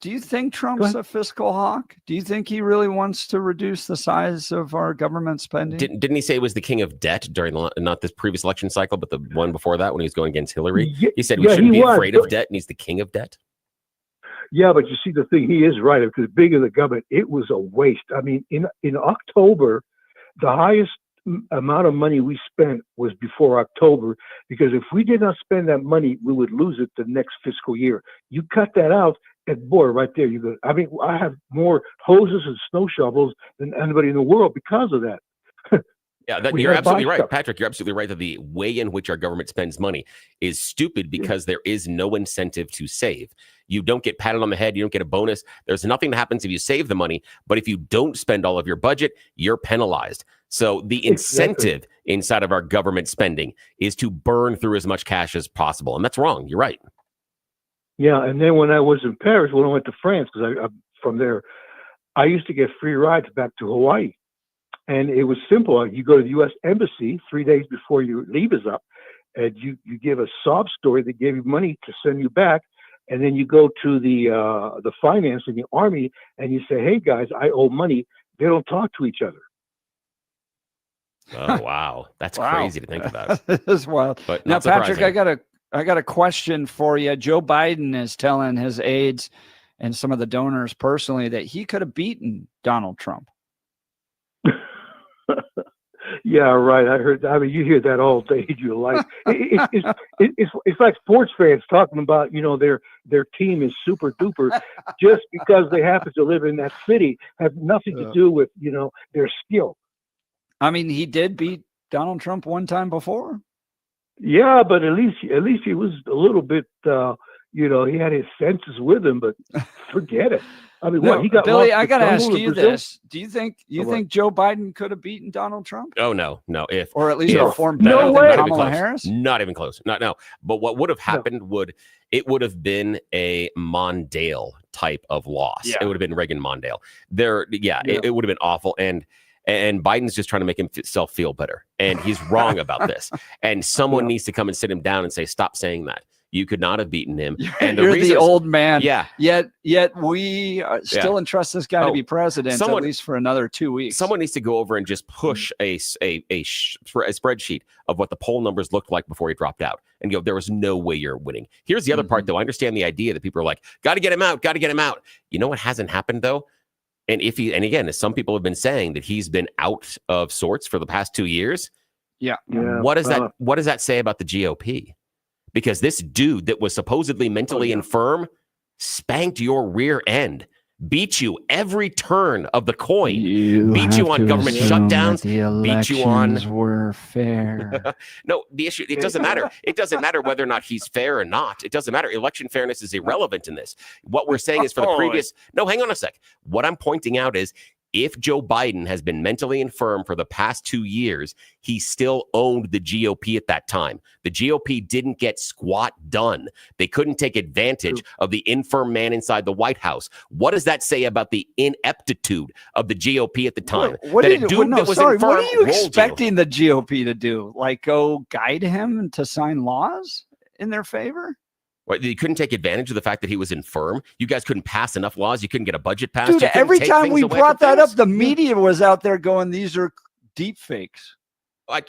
do you think Trump's a fiscal hawk? Do you think he really wants to reduce the size of our government spending? Didn't he say it was the king of debt during not this previous election cycle, but the one before that when he was going against Hillary? He said we shouldn't be afraid of debt, and he's the king of debt. Yeah, but you see, the thing, he is right, because bigger the government, it was a waste. I mean, in October, the highest amount of money we spent was before October, because if we did not spend that money, we would lose it the next fiscal year. You cut that out, and boy, right there, you go. I mean, I have more hoses and snow shovels than anybody in the world because of that. Yeah, you're absolutely right, Patrick. You're absolutely right that the way in which our government spends money is stupid because there is no incentive to save. You don't get patted on the head. You don't get a bonus. There's nothing that happens if you save the money. But if you don't spend all of your budget, you're penalized. So the incentive inside of our government spending is to burn through as much cash as possible. And that's wrong. You're right. Yeah, and then when I was in Paris, when I went to France, because I'm from there, I used to get free rides back to Hawaii. And it was simple. You go to the U.S. Embassy 3 days before your leave is up, and you give a sob story. They gave you money to send you back, and then you go to the finance in the Army, and you say, "Hey guys, I owe money." They don't talk to each other. Oh wow, that's crazy to think about. That's wild. But now, Patrick, I got a question for you. Joe Biden is telling his aides and some of the donors personally that he could have beaten Donald Trump. Yeah, right. I heard. I mean, you hear that all day in your life. It's like sports fans talking about, their team is super duper just because they happen to live in that city, have nothing to do with, their skill. I mean, he did beat Donald Trump one time before. Yeah, but at least he was a little bit, he had his senses with him. But forget it. I mean, no, he got Billy, I got to ask you Brazil? this: do you think Joe Biden could have beaten Donald Trump? Oh no, or at least performed better than Kamala Harris? Not even close. No. But what would have happened would have been a Mondale type of loss. Yeah. It would have been Reagan Mondale. It would have been awful. And Biden's just trying to make himself feel better, and he's wrong about this. And someone needs to come and sit him down and say, "Stop saying that. You could not have beaten him." And You're the old man. Yeah. Yet we still entrust this guy to be president at least for another 2 weeks. Someone needs to go over and just push a spreadsheet of what the poll numbers looked like before he dropped out, and go, there was no way you're winning. Here's the other part, though. I understand the idea that people are like, got to get him out. You know what hasn't happened though? And again, as some people have been saying, that he's been out of sorts for the past 2 years. Yeah. What does that say about the GOP? Because this dude that was supposedly mentally infirm spanked your rear end, beat you every turn of the coin, beat you on government shutdowns, beat you on. Were fair. No, the issue, it doesn't matter. It doesn't matter whether or not he's fair or not. It doesn't matter. Election fairness is irrelevant in this. What we're saying is for the previous. No, hang on a sec. What I'm pointing out is, if Joe Biden has been mentally infirm for the past 2 years, he still owned the GOP at that time. The GOP didn't get squat done. They couldn't take advantage of the infirm man inside the White House. What does that say about the ineptitude of the GOP at the time? What are you expecting the GOP to do? Like go guide him to sign laws in their favor? What, you couldn't take advantage of the fact that he was infirm? You guys couldn't pass enough laws? You couldn't get a budget passed? Dude, every time we brought that up, the media was out there going, these are deep fakes.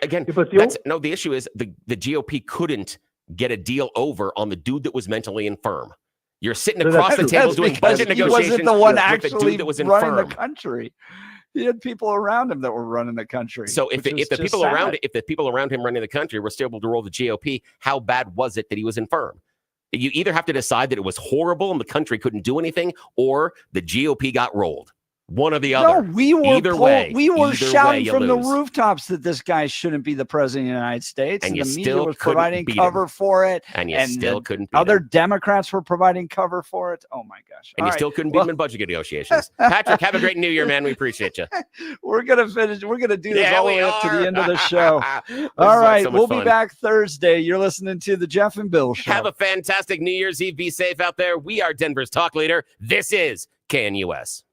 Again, the issue is the GOP couldn't get a deal over on the dude that was mentally infirm. You're sitting across the table doing budget negotiations. He wasn't the one with actually the dude that was running infirm. the country. He had people around him that were running the country. So if the people around him running the country were still able to roll the GOP, how bad was it that he was infirm? You either have to decide that it was horrible and the country couldn't do anything, or the GOP got rolled. One or the other. No, we were shouting from the lose. rooftops that this guy shouldn't be the president of the United States, And and you the media still was couldn't providing beat cover him. for it, And you still couldn't beat other him. Democrats were providing cover for it. Oh my gosh! And All you right. still couldn't beat him in budget negotiations. Patrick, have a great New Year, man. We appreciate you. We're gonna finish. We're gonna do this Yeah, all the we way up to the end of the show. This All is right, so much we'll fun. be back Thursday. You're listening to the Jeff and Bill Show. Have a fantastic New Year's Eve. Be safe out there. We are Denver's talk leader. This is KNUS.